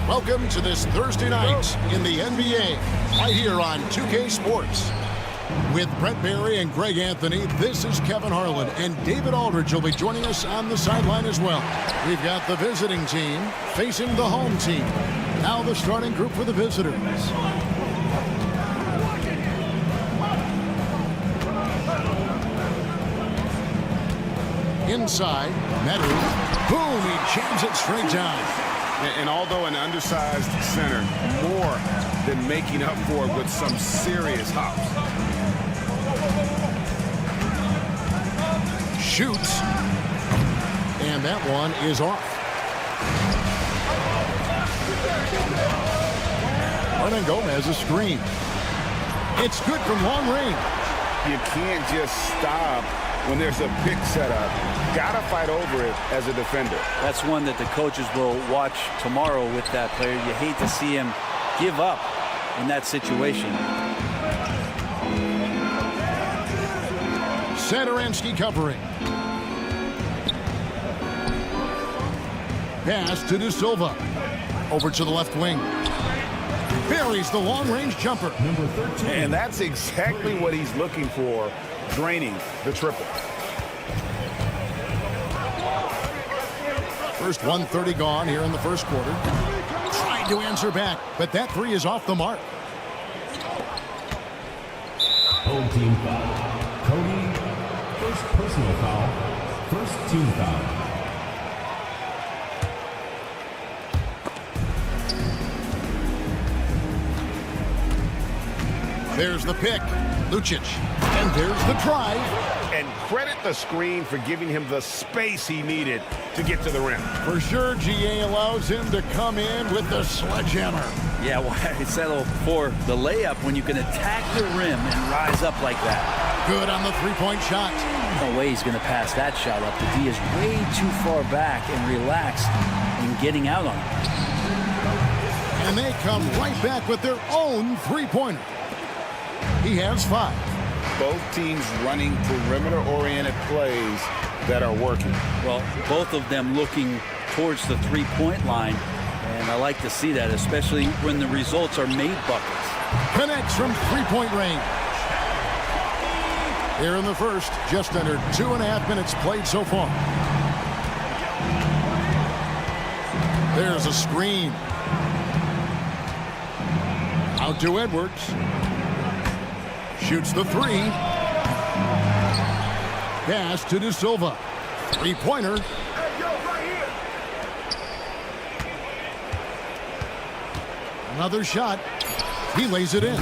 Welcome to this Thursday night in the NBA, right here on 2K Sports. With Brett Barry and Greg Anthony, this is Kevin Harlan, and David Aldridge will be joining us on the sideline as well. We've got the visiting team facing the home team. Now the starting group for the visitors. Inside, Meadow. Boom, he jams it straight down. And although an undersized center, more than making up for it with some serious hops. Shoots. And that one is off. Hernan Gomez a screen. It's good from long range. You can't just stop when there's a pick set up. Gotta fight over it as a defender. That's one that the coaches will watch tomorrow with that player. You hate to see him give up in that situation. Satoransky covering. Pass to De Silva. Over to the left wing. Buries the long-range jumper. Number 13. And that's exactly what he's looking for, draining the triple. First 1:30 gone here in the first quarter. Trying to answer back, but that three is off the mark. Home team foul. Cody, first personal foul. First team foul. There's the pick. Lucic. And there's the drive. And credit the screen for giving him the space he needed to get to the rim. For sure, GA allows him to come in with the sledgehammer. Yeah, well, I said before, the layup when you can attack the rim and rise up like that. Good on the three-point shot. No way he's going to pass that shot up. The D is way too far back and relaxed in getting out on it. And they come right back with their own three-pointer. He has 5. Both teams running perimeter-oriented plays that are working. Well, both of them looking towards the three-point line, and I like to see that, especially when the results are made buckets. Connects from three-point range. Here in the first, just under 2.5 minutes played so far. There's a screen. Out to Edwards. Shoots the three. Pass to De Silva. Three-pointer. Another shot. He lays it in.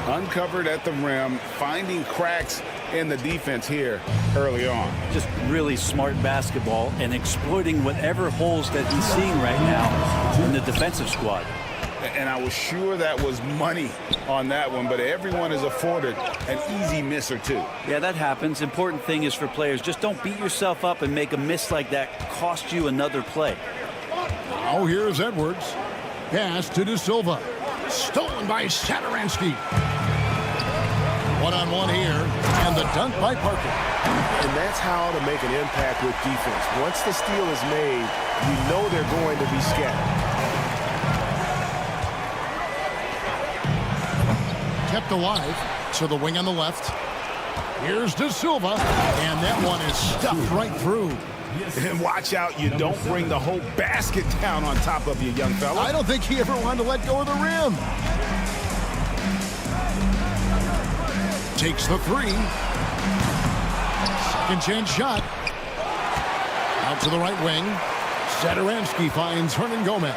Uncovered at the rim, finding cracks in the defense here early on. Just really smart basketball and exploiting whatever holes that he's seeing right now in the defensive squad. And I was sure that was money on that one, but everyone is afforded an easy miss or two. Yeah, that happens. Important thing is for players, just don't beat yourself up and make a miss like that cost you another play. Now here's Edwards. Pass to De Silva. Stolen by Satoransky. One-on-one here, and the dunk by Parker. And that's how to make an impact with defense. Once the steal is made, you know they're going to be scattered. Kept alive to the wing on the left. Here's De Silva, and that one is stuffed right through. And watch out, you don't bring the whole basket down on top of you, young fella. I don't think he ever wanted to let go of the rim. Takes the three. Second chance shot. Out to the right wing. Sadaransky finds Hernan Gomez.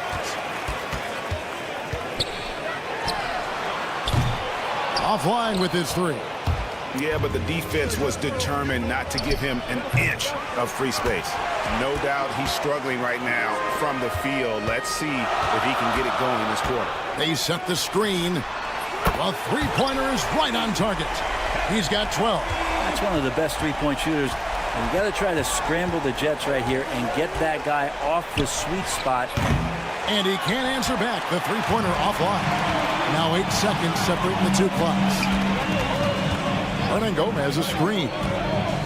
Offline with his three. Yeah, but the defense was determined not to give him an inch of free space. No doubt he's struggling right now from the field. Let's see if he can get it going this quarter. They set the screen. A three-pointer is right on target. He's got 12. That's one of the best three-point shooters. And you got to try to scramble the Jets right here and get that guy off the sweet spot. And he can't answer back. The three-pointer offline. Now 8 seconds separating the two clocks. Hernan Gomez a screen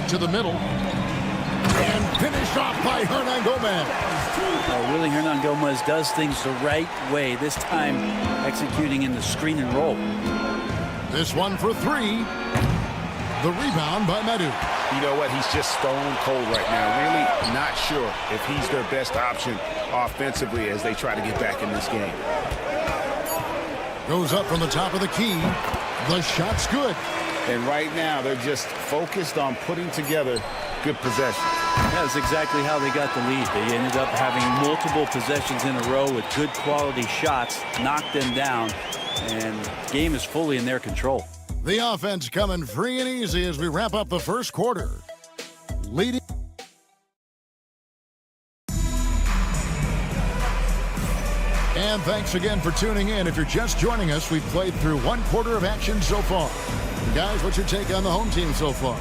to the middle. And finished off by Hernan Gomez. Willie Hernan Gomez does things the right way. This time executing in the screen and roll. This one for three. The rebound by Medu. You know what? He's just stone cold right now. Really not sure if he's their best option offensively as they try to get back in this game. Goes up from the top of the key. The shot's good. And right now they're just focused on putting together good possession. That's exactly how they got the lead. They ended up having multiple possessions in a row with good quality shots, knocked them down, and the game is fully in their control. The offense coming free and easy as we wrap up the first quarter. Leading. And thanks again for tuning in. If you're just joining us, we've played through one quarter of action so far. Guys, what's your take on the home team so far?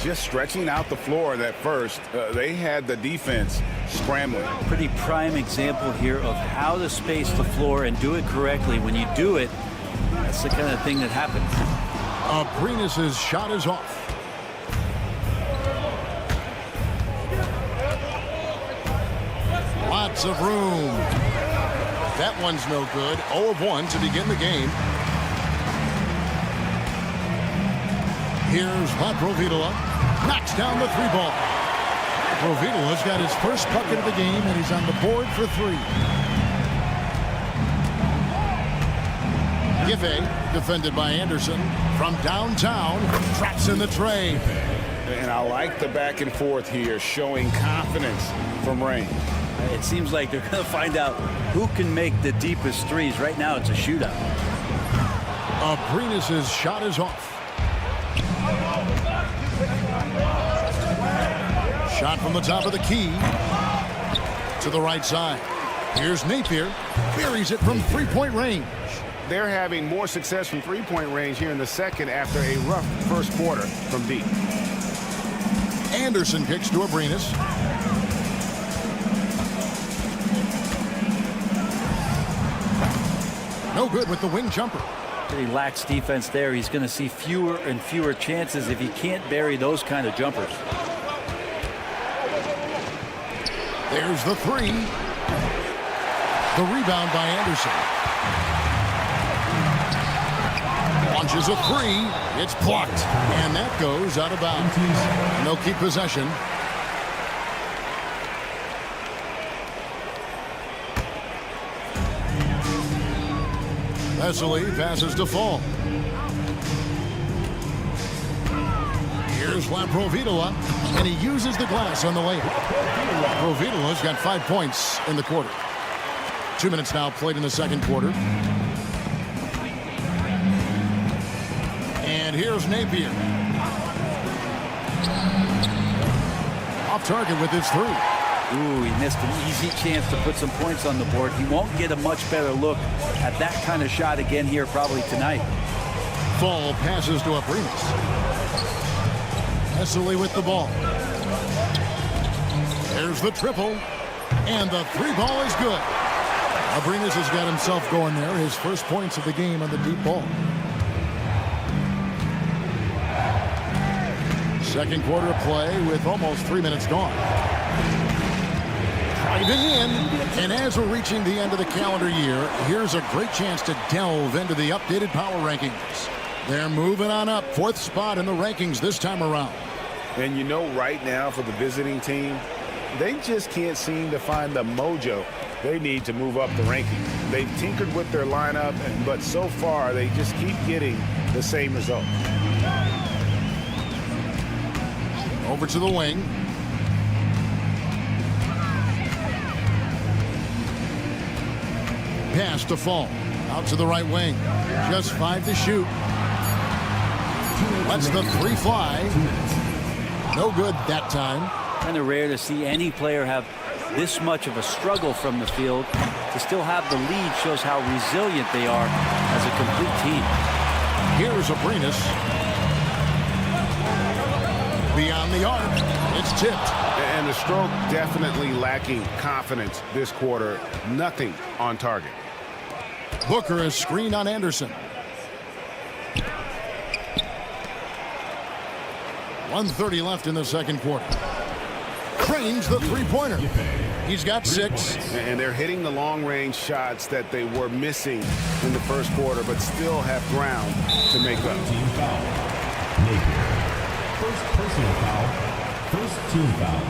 Just stretching out the floor that first. They had the defense scrambling. Pretty prime example here of how to space the floor and do it correctly. When you do it, that's the kind of thing that happens. Abrinas' shot is off. Lots of room. That one's no good. 0 of 1 to begin the game. Here's Latprovidola. Knocks down the three ball. Latprovidola's got his first bucket of the game, and he's on the board for three. Giffey, defended by Anderson. From downtown, traps in the tray. And I like the back and forth here, showing confidence from range. It seems like they're going to find out who can make the deepest threes. Right now, it's a shootout. Abrinas' shot is off. Shot from the top of the key. To the right side. Here's Napier. Buries it from three-point range. They're having more success from three-point range here in the second after a rough first quarter from deep. Anderson kicks to Abrinas. No good with the wing jumper. He lacks defense there. He's going to see fewer and fewer chances if he can't bury those kind of jumpers. There's the three. The rebound by Anderson. Launches a three. It's blocked. And that goes out of bounds. They'll keep possession. Vesely passes to Fall. Here's Latprovidola, and he uses the glass on the layup. Latprovidola's got 5 points in the quarter. 2 minutes now played in the second quarter. And here's Napier. Off target with his three. Ooh, he missed an easy chance to put some points on the board. He won't get a much better look at that kind of shot again here probably tonight. Fall passes to Abrinas. Vesely with the ball. There's the triple. And the three ball is good. Abrinas has got himself going there. His first points of the game on the deep ball. Second quarter of play with almost 3 minutes gone. Driving in, and as we're reaching the end of the calendar year, here's a great chance to delve into the updated power rankings. They're moving on up, 4th spot in the rankings this time around. And you know, right now for the visiting team, they just can't seem to find the mojo they need to move up the rankings. They've tinkered with their lineup, but so far they just keep getting the same result. Over to the wing. Pass to Fall. Out to the right wing. Just 5 to shoot. Lets the 3 fly. No good that time. Kind of rare to see any player have this much of a struggle from the field. To still have the lead shows how resilient they are as a complete team. Here's Abrinas. Beyond the arc. It's tipped. And the stroke definitely lacking confidence this quarter. Nothing on target. Booker is screened on Anderson. 1:30 left in the second quarter. Cranes the three-pointer. He's got 6. And they're hitting the long-range shots that they were missing in the first quarter, but still have ground to make up. Team foul. Napier. First personal foul. First team foul.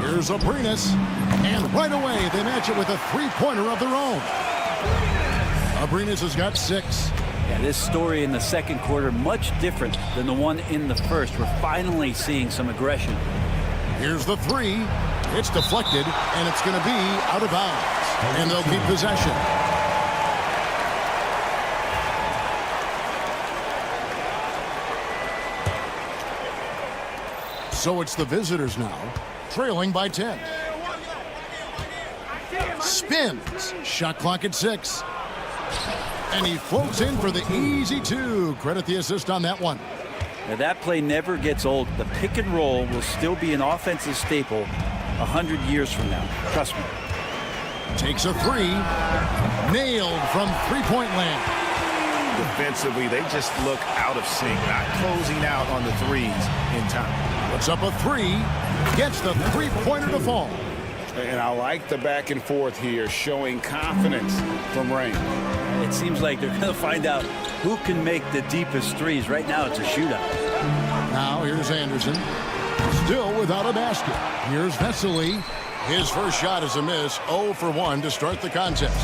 Here's Abrinas. And right away, they match it with a three-pointer of their own. Abrinas has got 6. Yeah, this story in the second quarter much different than the one in the first. We're finally seeing some aggression. Here's the 3. It's deflected, and it's going to be out of bounds. And they'll keep possession. So it's the visitors now, trailing by 10. Spins. Shot clock at 6. And he floats in for the easy 2. Credit the assist on that one. Now that play never gets old. The pick and roll will still be an offensive staple 100 years from now. Trust me. Takes a 3. Nailed from three-point land. Defensively, they just look out of sync, not closing out on the threes in time. Puts up a 3. Gets the three-pointer to fall. And I like the back and forth here, showing confidence from Rain. It seems like they're going to find out who can make the deepest threes. Right now, it's a shootout. Now, here's Anderson. Still without a basket. Here's Vesely. His first shot is a miss. 0 for 1 to start the contest.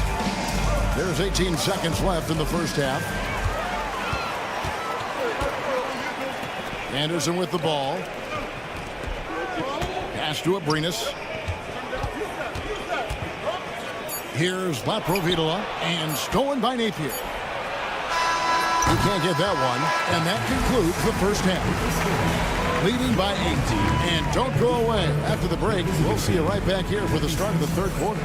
There's 18 seconds left in the first half. Anderson with the ball. Pass to Abrinas. Here's Laprovitola, and stolen by Napier. You can't get that one, and that concludes the first half. Leading by 8. And don't go away. After the break, we'll see you right back here for the start of the third quarter.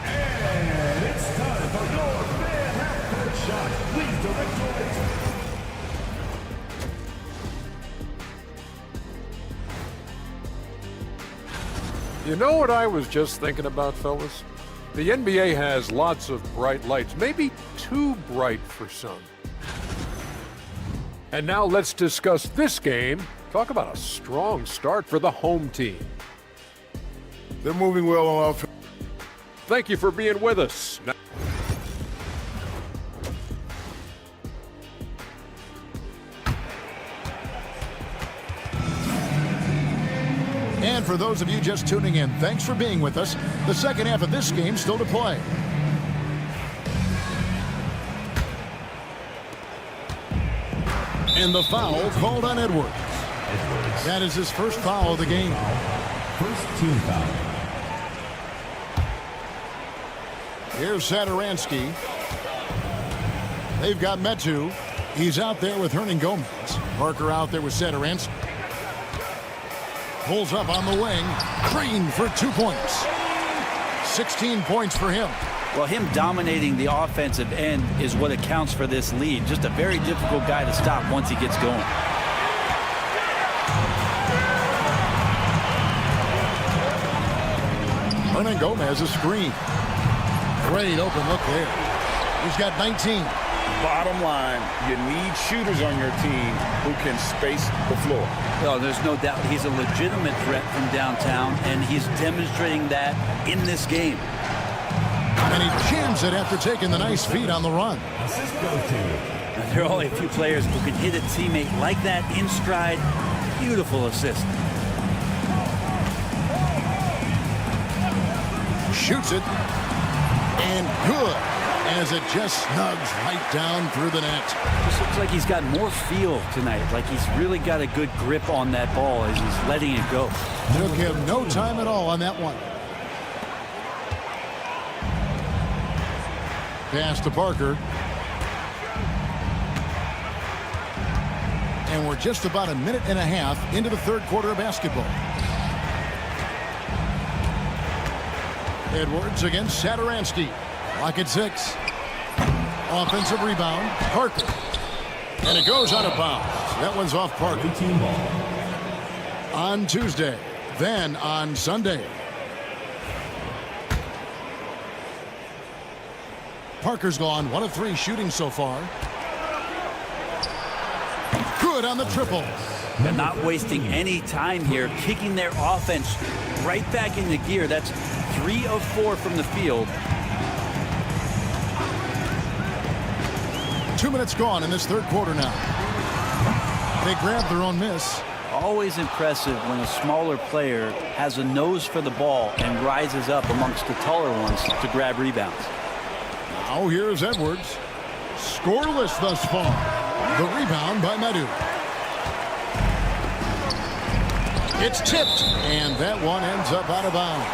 And it's time for your fan half-court shot. Please direct your attention. You know what I was just thinking about, fellas? The NBA has lots of bright lights, maybe too bright for some. And now let's discuss this game. Talk about a strong start for the home team. They're moving well on offense. Thank you for being with us. And for those of you just tuning in, thanks for being with us. The second half of this game still to play. And the foul called on Edwards. That is his first foul of the game. First team foul. Here's Satoransky. They've got Metu. He's out there with Hernan Gomez. Parker out there with Satoransky. Pulls up on the wing. Crane for 2 points. 16 points for him. Well, him dominating the offensive end is what accounts for this lead. Just a very difficult guy to stop once he gets going. Hernan Gomez a screen. Great open look there. He's got 19. Bottom line, you need shooters on your team who can space the floor. Well, there's no doubt he's a legitimate threat from downtown, and he's demonstrating that in this game. And he jams it after taking the nice feed on the run. Assist goes to. And there are only a few players who can hit a teammate like that in stride. Beautiful assist. Shoots it. And good. as it just snugs right down through the net. Just looks like he's got more feel tonight. Like he's really got a good grip on that ball as he's letting it go. Took him no time at all on that one. Pass to Parker. And we're just about a minute and a half into the third quarter of basketball. Edwards against Satoransky. Lock at 6. Offensive rebound. Parker. And it goes out of bounds. That one's off Parker. On Tuesday. Then on Sunday. Parker's gone 1 of 3 shooting so far. Good on the triple. They're not wasting any time here, kicking their offense right back into gear. That's 3 of 4 from the field. 2 minutes gone in this third quarter now. They grab their own miss. Always impressive when a smaller player has a nose for the ball and rises up amongst the taller ones to grab rebounds. Now here's Edwards. Scoreless thus far. The rebound by Medu. It's tipped, and that one ends up out of bounds.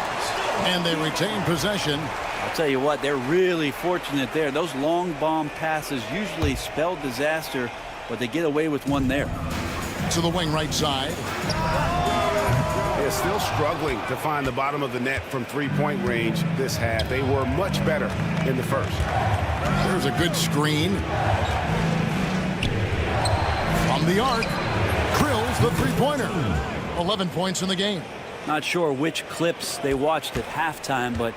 And they retain possession. I'll tell you what, they're really fortunate there. Those long bomb passes usually spell disaster, but they get away with one there. To the wing right side. They're still struggling to find the bottom of the net from three-point range this half. They were much better in the first. There's a good screen. From the arc. Krills the three-pointer. 11 points in the game. Not sure which clips they watched at halftime, but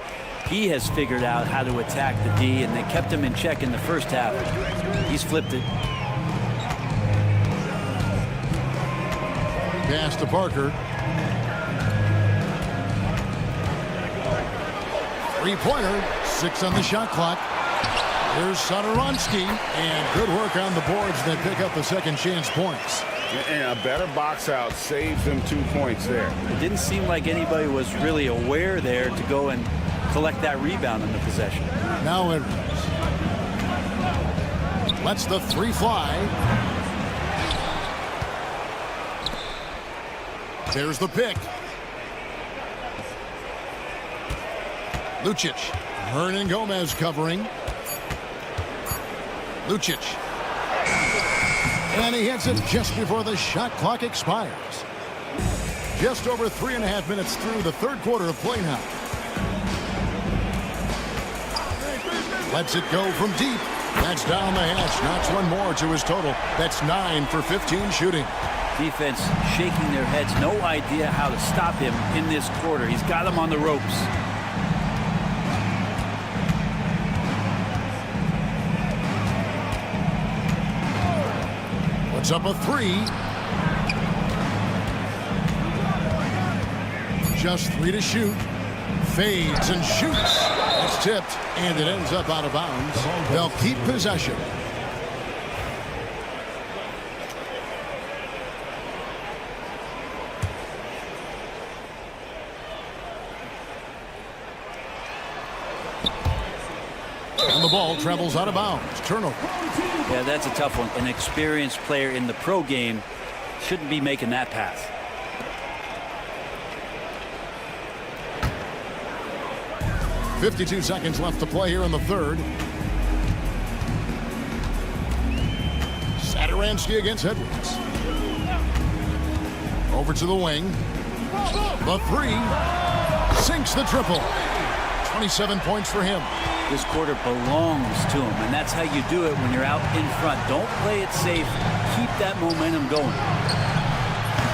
he has figured out how to attack the D, and they kept him in check in the first half. He's flipped it. Pass to Parker. Three-pointer. 6 on the shot clock. Here's Satoransky, and good work on the boards that pick up the second chance points. And a better box out saves them 2 points there. It didn't seem like anybody was really aware there to go and collect that rebound in the possession. Now Edwards lets the 3 fly. There's the pick. Lucic. Hernan Gomez covering. Lucic. And he hits it just before the shot clock expires. Just over 3.5 minutes through the third quarter of play now. Lets it go from deep. That's down the hatch. Knocks one more to his total. That's 9 for 15 shooting. Defense shaking their heads. No idea how to stop him in this quarter. He's got him on the ropes. Puts up a 3. Just 3 to shoot. Fades and shoots. It's tipped, and it ends up out of bounds. They'll keep possession. And the ball travels out of bounds. Turnover. Yeah, that's a tough one. An experienced player in the pro game shouldn't be making that pass. .52 seconds left to play here in the third. Satoransky against Edwards. Over to the wing. The 3. Sinks the triple. 27 points for him. This quarter belongs to him, and that's how you do it when you're out in front. Don't play it safe. Keep that momentum going.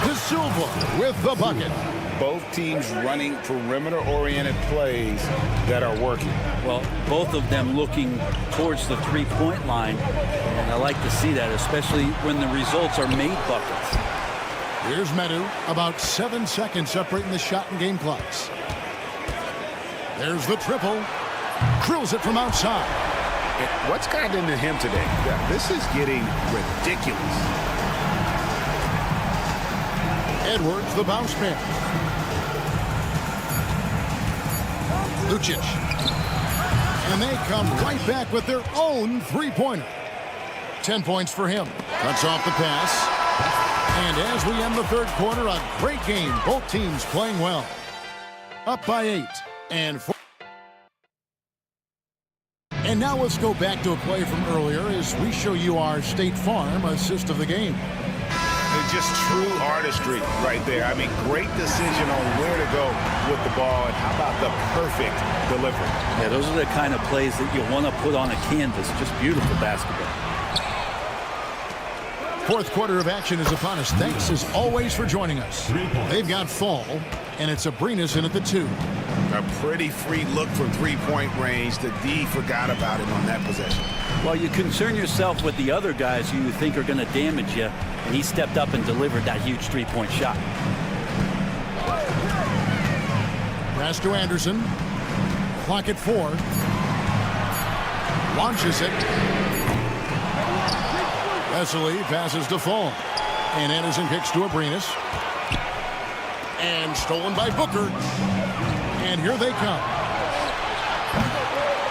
De Silva with the bucket. Both teams running perimeter-oriented plays that are working. Well, both of them looking towards the three-point line, and I like to see that, especially when the results are made buckets. Here's Medu, about 7 seconds separating the shot and game clocks. There's the triple. Drills it from outside. What's gotten into him today? Yeah, this is getting ridiculous. Edwards, the bounce pass. Lucic. And they come right back with their own three-pointer. 10 points for him. Cuts off the pass. And as we end the third quarter, a great game. Both teams playing well. Up by 8. And now let's go back to a play from earlier as we show you our State Farm assist of the game. It's just true artistry right there. I mean, great decision on where to go with the ball, and how about the perfect delivery? Yeah, those are the kind of plays that you want to put on a canvas. Just beautiful basketball. Fourth quarter of action is upon us. Thanks as always for joining us. They've got Fall, and it's Abrinas in at the 2. A pretty free look from three-point range. The D forgot about him on that possession. Well, you concern yourself with the other guys who you think are going to damage you, and he stepped up and delivered that huge three-point shot. Pass to Anderson. Clock at 4. Launches it. Vesely passes to Fall. And Anderson kicks to Abrinas. And stolen by Booker. And here they come.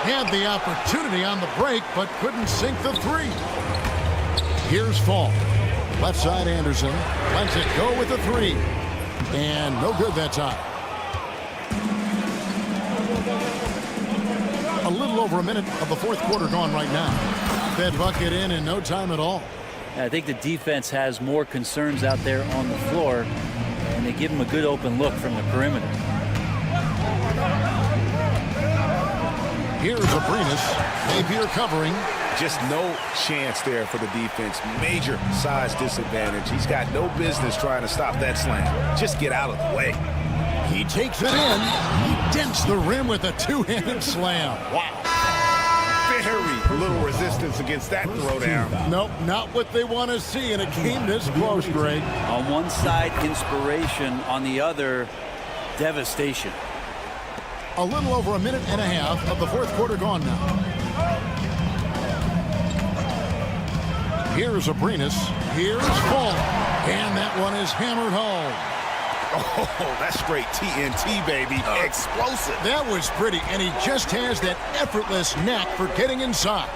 Had the opportunity on the break, but couldn't sink the 3. Here's Fall. Left side Anderson. Lets it go with the 3. And no good that time. A little over a minute of the fourth quarter gone right now. That bucket in no time at all. I think the defense has more concerns out there on the floor, and they give him a good open look from the perimeter. Here's Abrinas. Napier covering. Just no chance there for the defense. Major size disadvantage. He's got no business trying to stop that slam. Just get out of the way. He takes it in. He dents the rim with a two-handed slam. Wow. Very little resistance against that throwdown. Nope, not what they want to see in a game this close, Greg. On one side, inspiration. On the other, devastation. A little over a minute and a half of the fourth quarter gone now. Here's Abrinas. Here's Fall. And that one is hammered home. Oh, that's straight TNT, baby. Explosive. That was pretty, and he just has that effortless knack for getting inside.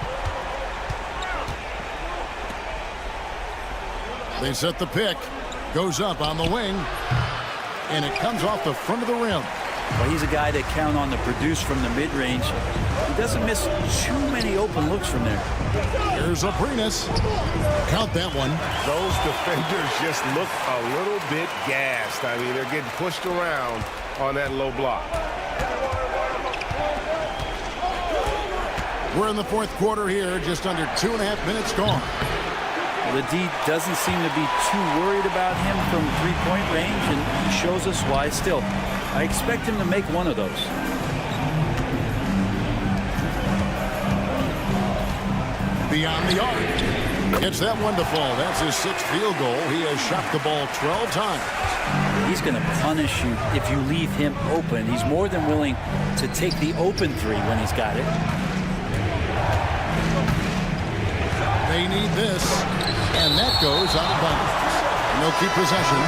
They set the pick. Goes up on the wing. And it comes off the front of the rim. Well, he's a guy that count on to produce from the mid-range. He doesn't miss too many open looks from there. Here's Abrinas. Count that one. Those defenders just look a little bit gassed. I mean, they're getting pushed around on that low block. We're in the fourth quarter here, just under 2.5 minutes gone. Well, the D doesn't seem to be too worried about him from three-point range, and he shows us why. Still, I expect him to make one of those. Beyond the arc. Gets that one to fall. That's his 6th field goal. He has shot the ball 12 times. He's going to punish you if you leave him open. He's more than willing to take the open 3 when he's got it. They need this. And that goes out of bounds. And they'll keep possession.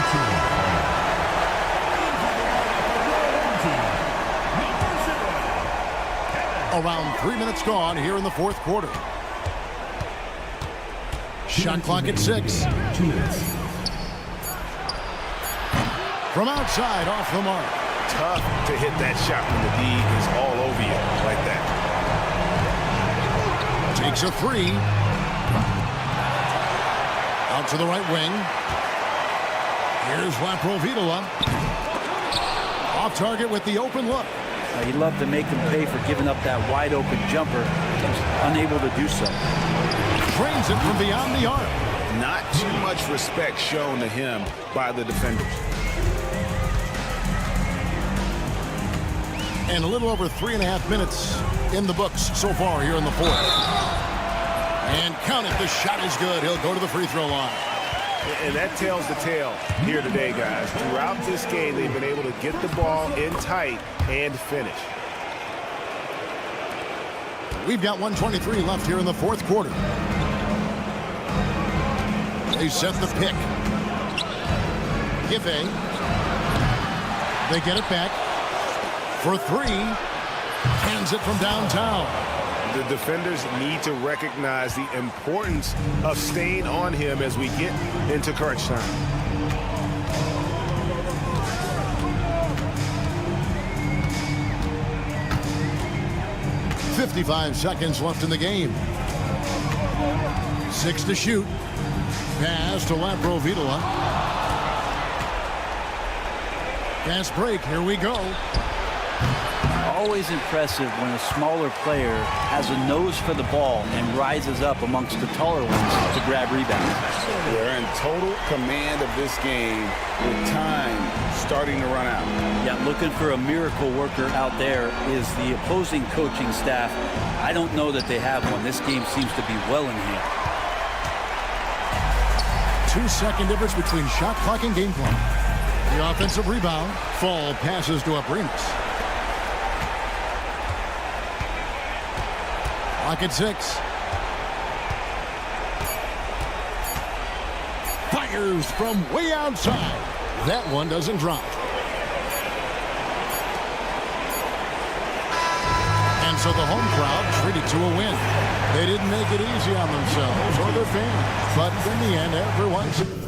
Around 3 minutes gone here in the fourth quarter. Shot clock at 6. From outside, off the mark. Tough to hit that shot when the D is all over you like that. Takes a 3. Out to the right wing. Here's Laprovitola. Off target with the open look. He loved to make them pay for giving up that wide-open jumper. He was unable to do so. Trains it from beyond the arc. Not too much respect shown to him by the defenders. And a little over 3.5 minutes in the books so far here in the fourth. And count it, the shot is good. He'll go to the free throw line. And that tells the tale here today, guys. Throughout this game, they've been able to get the ball in tight and finish. We've got 1:23 left here in the fourth quarter. They set the pick. Giffey. They get it back for 3. Hands it from downtown. The defenders need to recognize the importance of staying on him as we get into crunch time. .55 seconds left in the game. 6 to shoot. Pass to Laprovitola. Fast break. Here we go. Always impressive when a smaller player has a nose for the ball and rises up amongst the taller ones to grab rebounds. They're in total command of this game with time starting to run out. Yeah, looking for a miracle worker out there is the opposing coaching staff. I don't know that they have one. This game seems to be well in hand. 2-second difference between shot clock and game clock. The offensive rebound. Fall passes to Abrinas. Clock at 6. Fires from way outside. That one doesn't drop. And so the home crowd treated to a win. They didn't make it easy on themselves or their fans, but in the end, everyone's...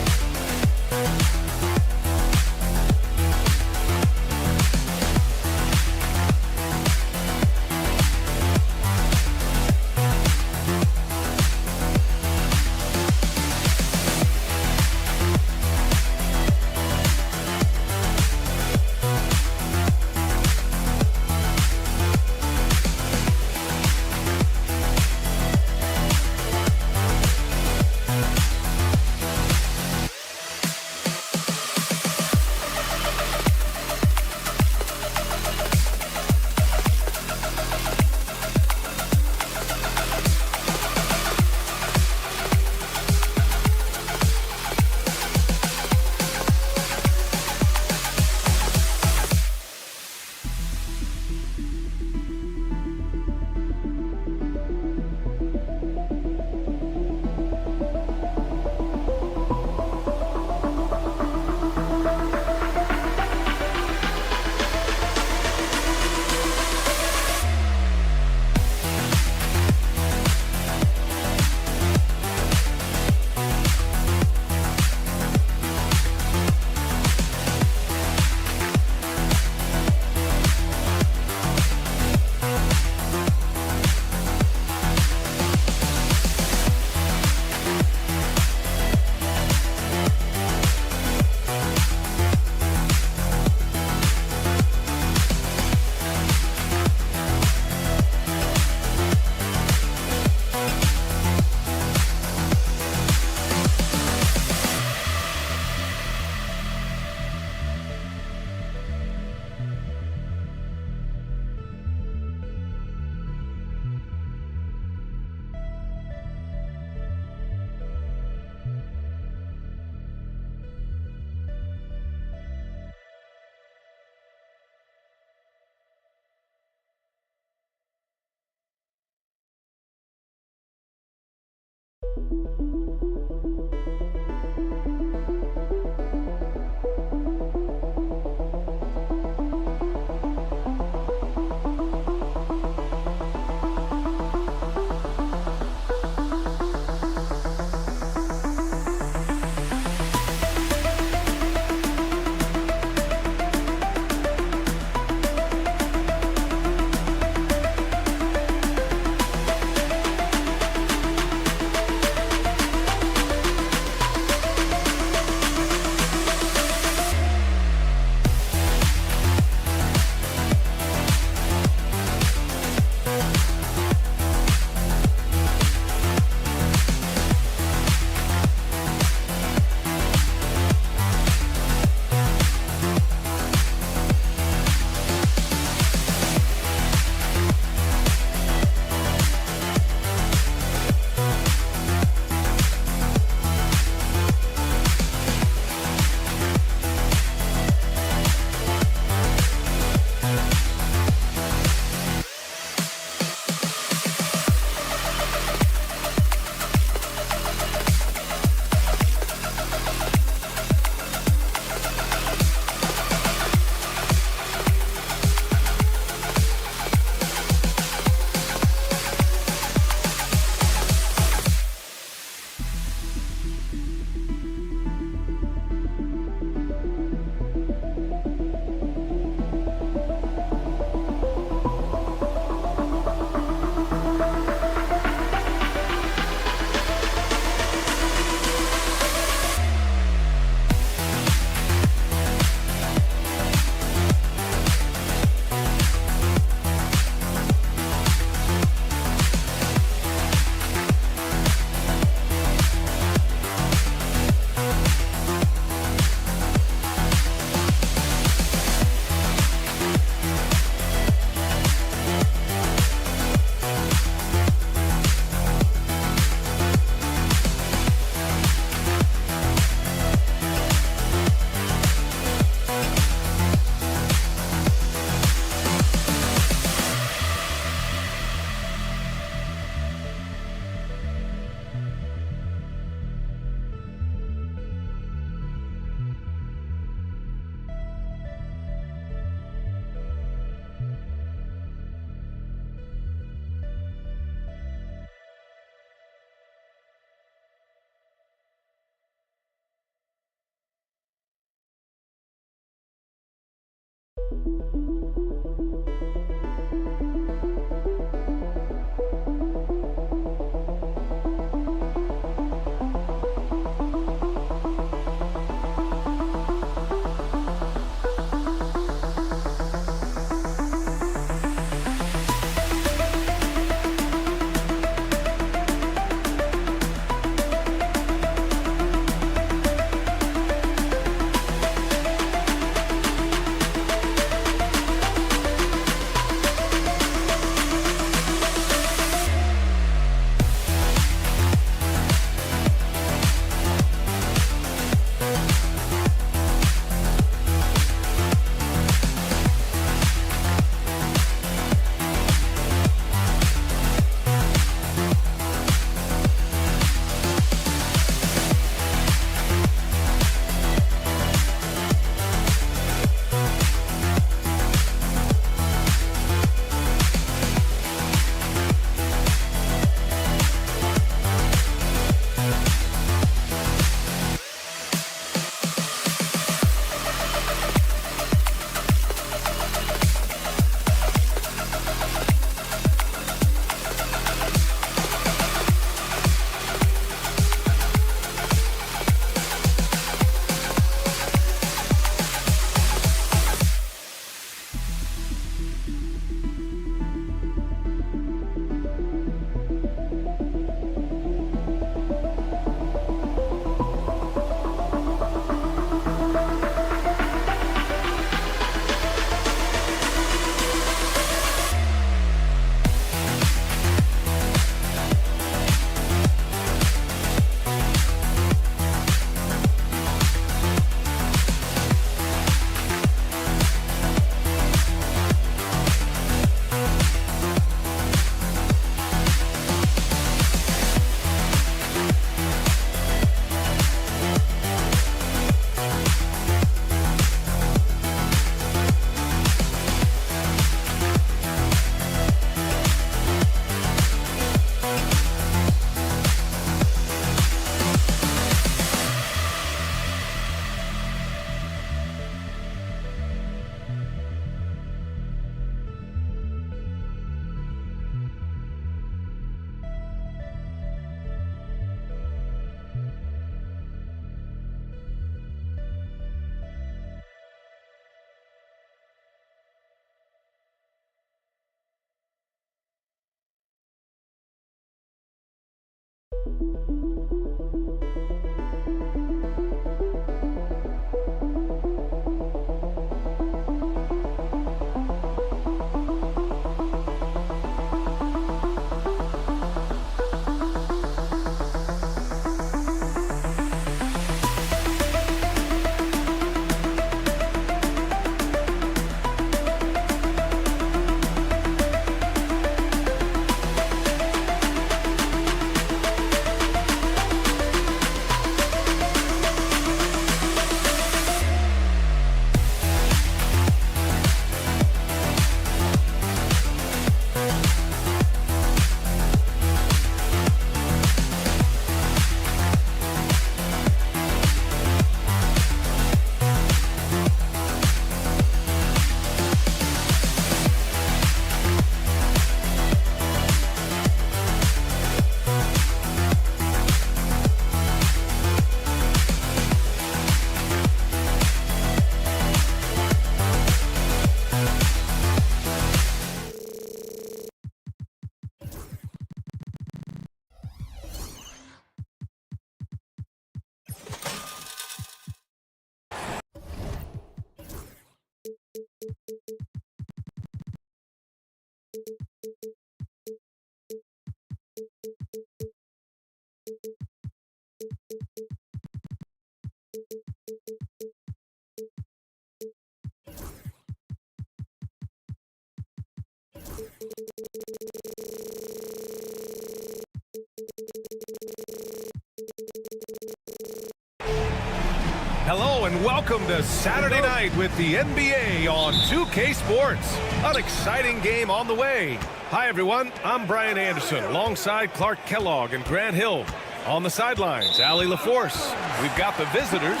Hello and welcome to Saturday night with the NBA on 2K Sports. An exciting game on the way. Hi everyone, I'm Brian Anderson alongside Clark Kellogg and Grant Hill. On the sidelines, Allie LaForce. We've got the visitors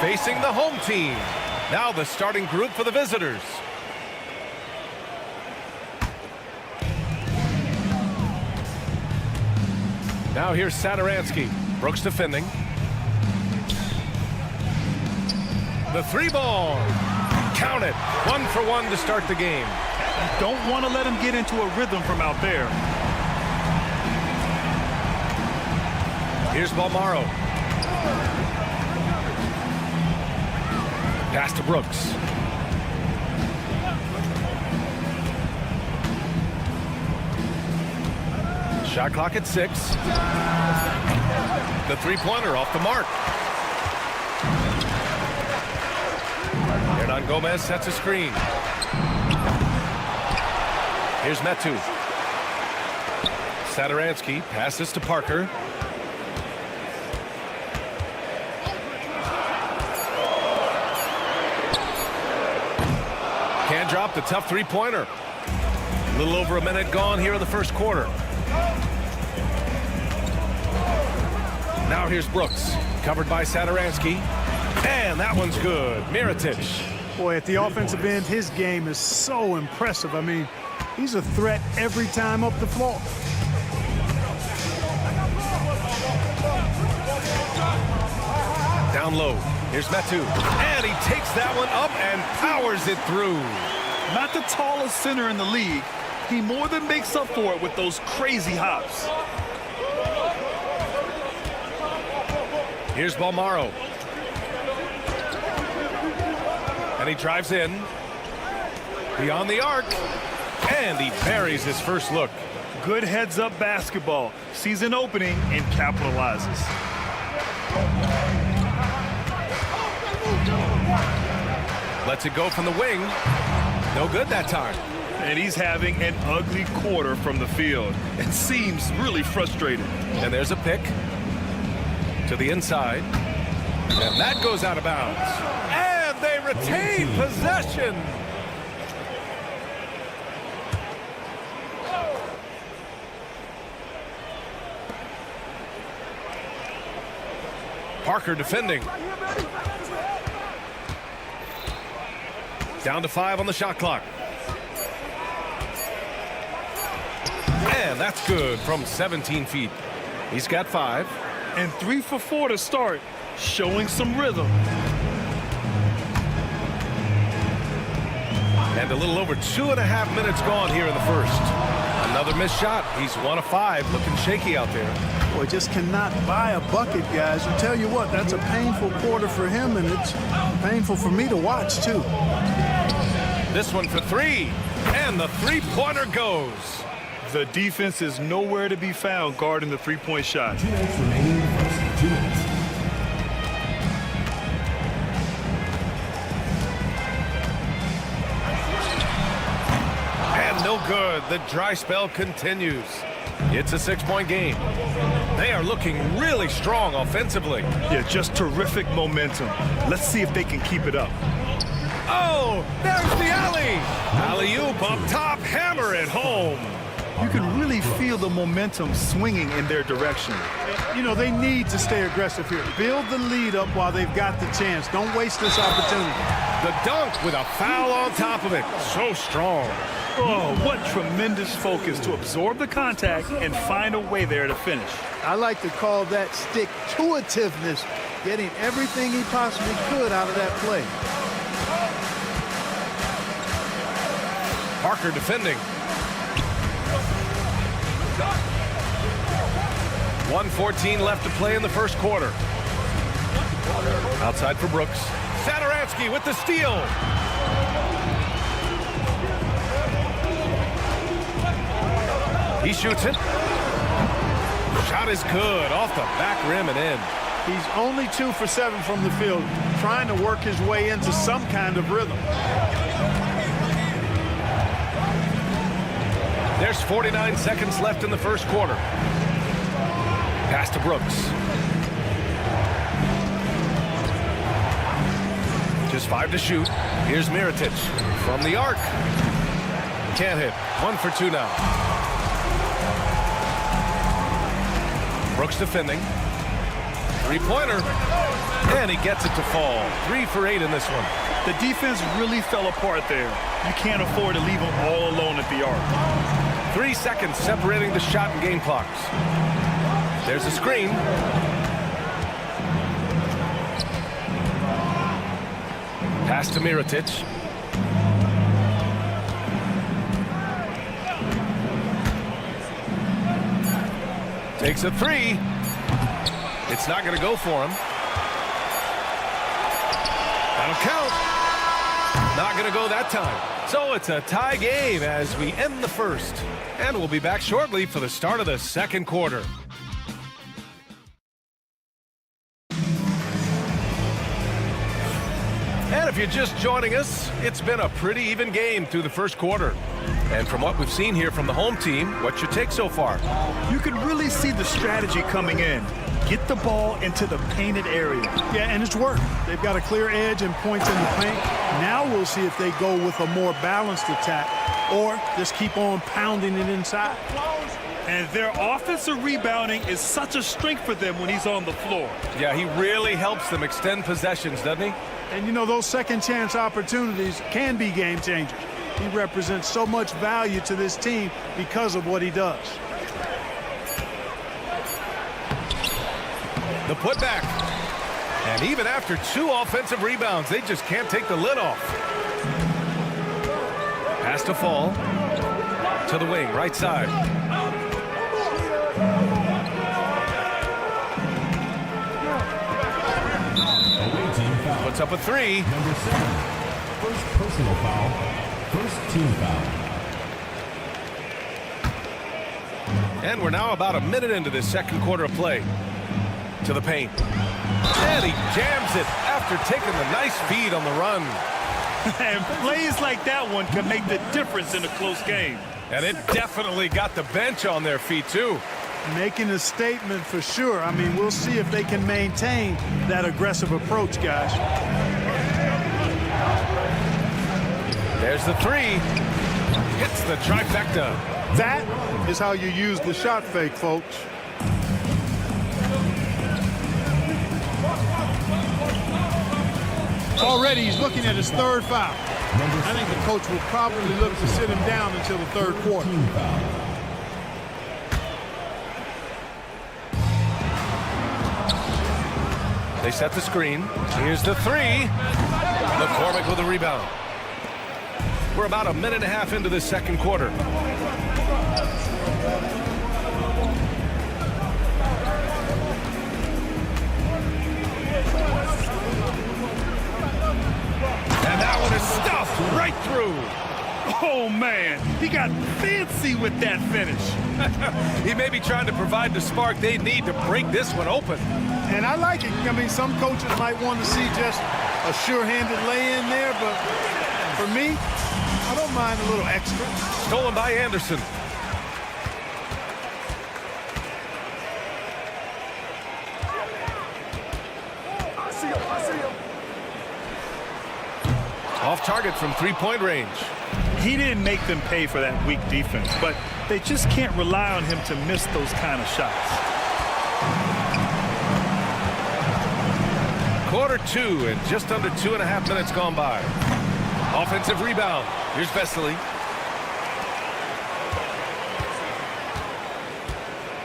facing the home team. Now the starting group for the visitors. Now here's Sadaransky. Brooks defending. The 3-ball. Count it. 1 for 1 to start the game. You don't want to let him get into a rhythm from out there. Here's Balmaro. Pass to Brooks. Shot clock at 6. The three-pointer off the mark. Hernan Gomez sets a screen. Here's Metu. Sadaransky passes to Parker. Can't drop the tough three-pointer. A little over a minute gone here in the first quarter. Now here's Brooks, covered by Sadaransky. And that one's good. Mirotic. Boy, at the offensive end, his game is so impressive. I mean, he's a threat every time up the floor. Down low. Here's Metu. And he takes that one up and powers it through. Not the tallest center in the league. He more than makes up for it with those crazy hops. Here's Balmaro. And he drives in. Beyond the arc. And he buries his first look. Good heads-up basketball. Sees an opening and capitalizes. Lets it go from the wing. No good that time. And he's having an ugly quarter from the field. It seems really frustrated. And there's a pick to the inside. And that goes out of bounds. And they retain possession. Parker defending. Down to 5 on the shot clock. And that's good from 17 feet. He's got 5. And 3 for 4 to start, showing some rhythm. And a little over 2.5 minutes gone here in the first. Another missed shot. He's 1 of 5, looking shaky out there. Boy, just cannot buy a bucket, guys. I tell you what, that's a painful quarter for him, and it's painful for me to watch, too. This one for 3. And the three-pointer goes. The defense is nowhere to be found guarding the three-point shot. 2 minutes remaining in the first. 2 minutes. And no good. The dry spell continues. It's a 6-point game. They are looking really strong offensively. Yeah, just terrific momentum. Let's see if they can keep it up. Oh, there's the alley. Alley-oop up top, hammer it home. You can really feel the momentum swinging in their direction. You know, they need to stay aggressive here. Build the lead up while they've got the chance. Don't waste this opportunity. The dunk with a foul on top of it. So strong. Oh, what tremendous focus to absorb the contact and find a way there to finish. I like to call that stick-to-itiveness, getting everything he possibly could out of that play. Parker defending. 1:14 left to play in the first quarter. Outside for Brooks. Sadaransky with the steal. He shoots it. Shot is good. Off the back rim and in. He's only 2 for 7 from the field, trying to work his way into some kind of rhythm. There's 49 seconds left in the first quarter. Pass to Brooks. Just 5 to shoot. Here's Mirotic from the arc. Can't hit. 1 for 2 now. Brooks defending. Three-pointer. And he gets it to fall. 3 for 8 in this one. The defense really fell apart there. You can't afford to leave them all alone at the arc. 3 seconds separating the shot and game clocks. There's a screen. Pass to Mirotic. Takes a three. It's not going to go for him. That'll count. Not going to go that time. So it's a tie game as we end the first. And we'll be back shortly for the start of the second quarter. And if you're just joining us, it's been a pretty even game through the first quarter. And from what we've seen here from the home team, what's your take so far? You can really see the strategy coming in. Get the ball into the painted area. Yeah, and it's worked. They've got a clear edge and points in the paint. Now we'll see if they go with a more balanced attack or just keep on pounding it inside. And their offensive rebounding is such a strength for them when he's on the floor. Yeah, he really helps them extend possessions, doesn't he? And, you know, those second chance opportunities can be game changers. He represents so much value to this team because of what he does. The putback. And even after 2 offensive rebounds, they just can't take the lid off. Pass to Fall. To the wing, right side. Puts up a 3. Number 7. First personal foul. First team foul. And we're now about a minute into this second quarter of play. To the paint. And he jams it after taking the nice feed on the run. And plays like that one can make the difference in a close game. And it definitely got the bench on their feet, too. Making a statement for sure. I mean, we'll see if they can maintain that aggressive approach, guys. There's the 3. Hits the trifecta. That is how you use the shot fake, folks. Already he's looking at his 3rd foul. I think the coach will probably look to sit him down until the 3rd quarter. They set the screen. Here's the 3. McCormick with a rebound. We're about a minute and a half into this second quarter. And that one is stuffed right through. Oh, man. He got fancy with that finish. He may be trying to provide the spark they need to break this one open. And I like it. I mean, some coaches might want to see just a sure-handed lay-in there, but for me, I don't mind a little extra. Stolen by Anderson. Off target from 3-point range. He didn't make them pay for that weak defense, but they just can't rely on him to miss those kind of shots. Quarter 2 and just under 2.5 minutes gone by. Offensive rebound. Here's Vesely.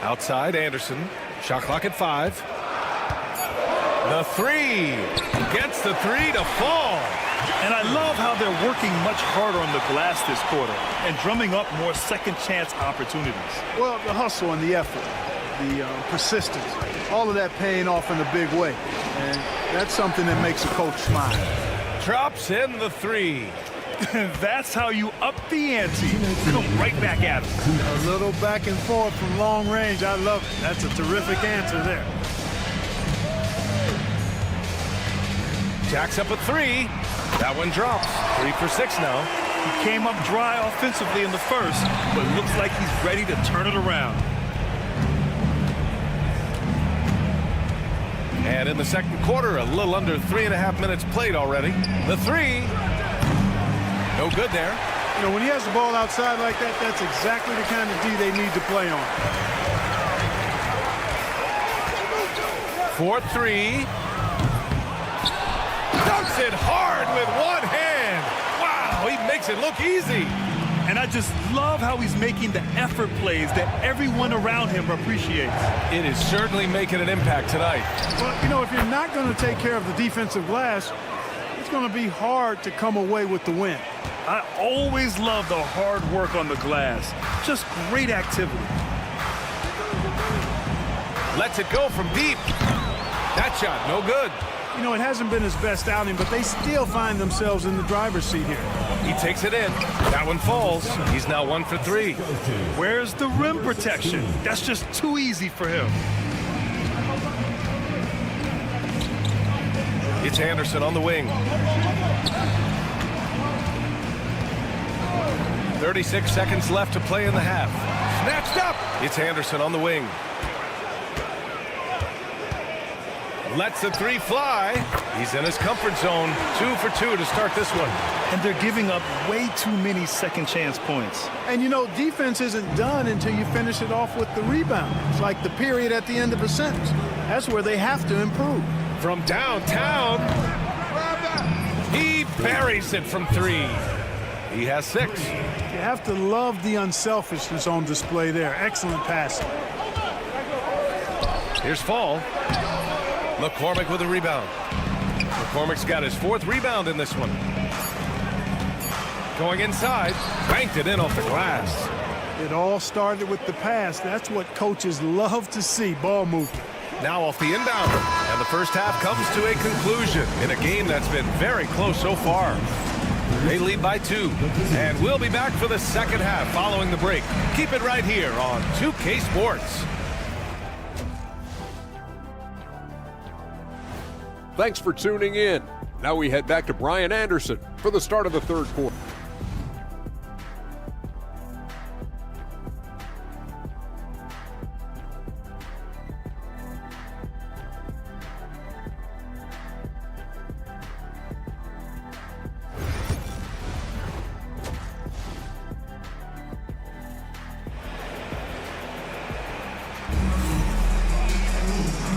Outside, Anderson. Shot clock at 5. The 3. Gets the 3 to fall. And I love how they're working much harder on the glass this quarter and drumming up more second chance opportunities. Well, the hustle and the effort, the persistence, all of that paying off in a big way. And that's something that makes a coach smile. Drops in the 3. That's how you up the ante. Come right back at him. A little back and forth from long range. I love it. That's a terrific answer there. Jacks up a 3. That one drops. 3 for 6 now. He came up dry offensively in the first, but looks like he's ready to turn it around. And in the second quarter, a little under 3.5 minutes played already. The 3. No good there. You know, when he has the ball outside like that, that's exactly the kind of D they need to play on. 4-3. Dunks it hard with one hand. Wow, he makes it look easy. And I just love how he's making the effort plays that everyone around him appreciates. It is certainly making an impact tonight. Well, you know, if you're not going to take care of the defensive glass, it's going to be hard to come away with the win. I always love the hard work on the glass. Just great activity. Lets it go from deep. That shot, no good. You know, it hasn't been his best outing, but they still find themselves in the driver's seat here. He takes it in. That one falls. He's now 1 for 3. Where's the rim protection? That's just too easy for him. It's Anderson on the wing. 36 seconds left to play in the half. Snatched up. It's Anderson on the wing. Lets the three fly. He's in his comfort zone. 2 for 2 to start this one. And they're giving up way too many second chance points. And, you know, defense isn't done until you finish it off with the rebound. It's like the period at the end of a sentence. That's where they have to improve. From downtown, he buries it from 3. He has 6. You have to love the unselfishness on display there. Excellent passing. Here's Fall. McCormick with a rebound. McCormick's got his 4th rebound in this one. Going inside, banked it in off the glass. It all started with the pass. That's what coaches love to see, ball movement. Now off the inbound, and the first half comes to a conclusion in a game that's been very close so far. They lead by 2, and we'll be back for the second half following the break. Keep it right here on 2K Sports. Thanks for tuning in. Now we head back to Brian Anderson for the start of the third quarter.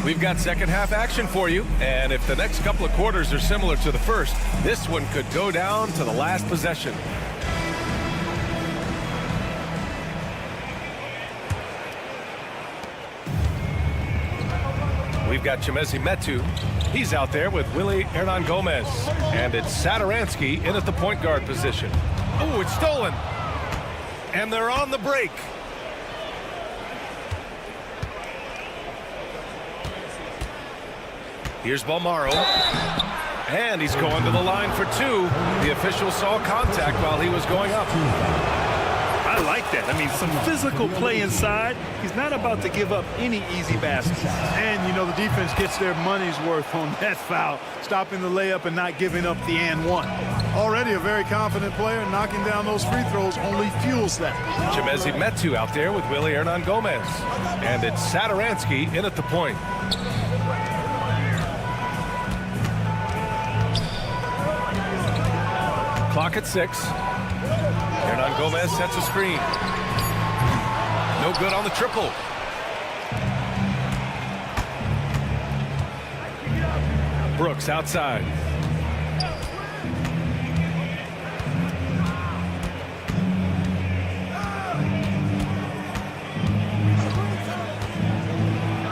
We've got second half action for you, and if the next couple of quarters are similar to the first, this one could go down to the last possession. We've got Chemezi Metu. He's out there with Willie Hernan Gomez, and it's Sadaransky in at the point guard position. Oh, it's stolen, and they're on the break. Here's Balmaro, and he's going to the line for 2. The official saw contact while he was going up. I like that. I mean, some physical play inside. He's not about to give up any easy baskets. And, you know, the defense gets their money's worth on that foul, stopping the layup and not giving up the and one. Already a very confident player, knocking down those free throws only fuels that. Chemezi Metu out there with Willie Hernan Gomez, and it's Sadaransky in at the point. Clock at 6. Hernan Gomez sets a screen. No good on the triple. Brooks outside.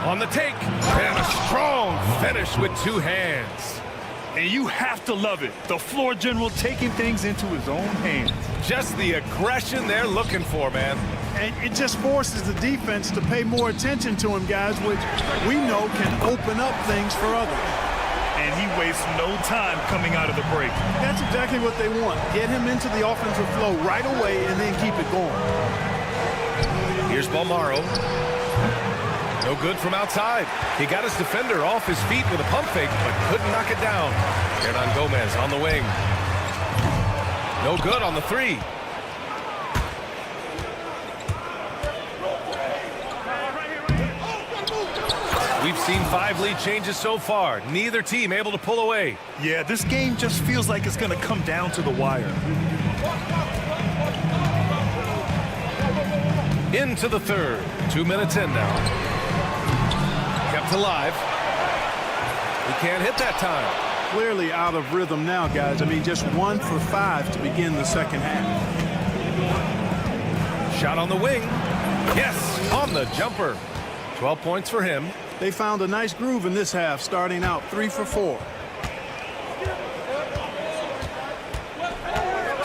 On the take, and a strong finish with 2 hands. And you have to love it. The floor general taking things into his own hands. Just the aggression they're looking for, man. And it just forces the defense to pay more attention to him, guys, which we know can open up things for others. And he wastes no time coming out of the break. That's exactly what they want. Get him into the offensive flow right away and then keep it going. Here's Balmaro. No good from outside. He got his defender off his feet with a pump fake, but couldn't knock it down. Hernan Gomez on the wing. No good on the 3. We've seen 5 lead changes so far. Neither team able to pull away. Yeah, this game just feels like it's going to come down to the wire. Into the third. 2 minutes in now. Kept alive. He can't hit that time. Clearly out of rhythm now, guys. I mean, just 1 for 5 to begin the second half. Shot on the wing. Yes, on the jumper. 12 points for him. They found a nice groove in this half, starting out 3 for 4.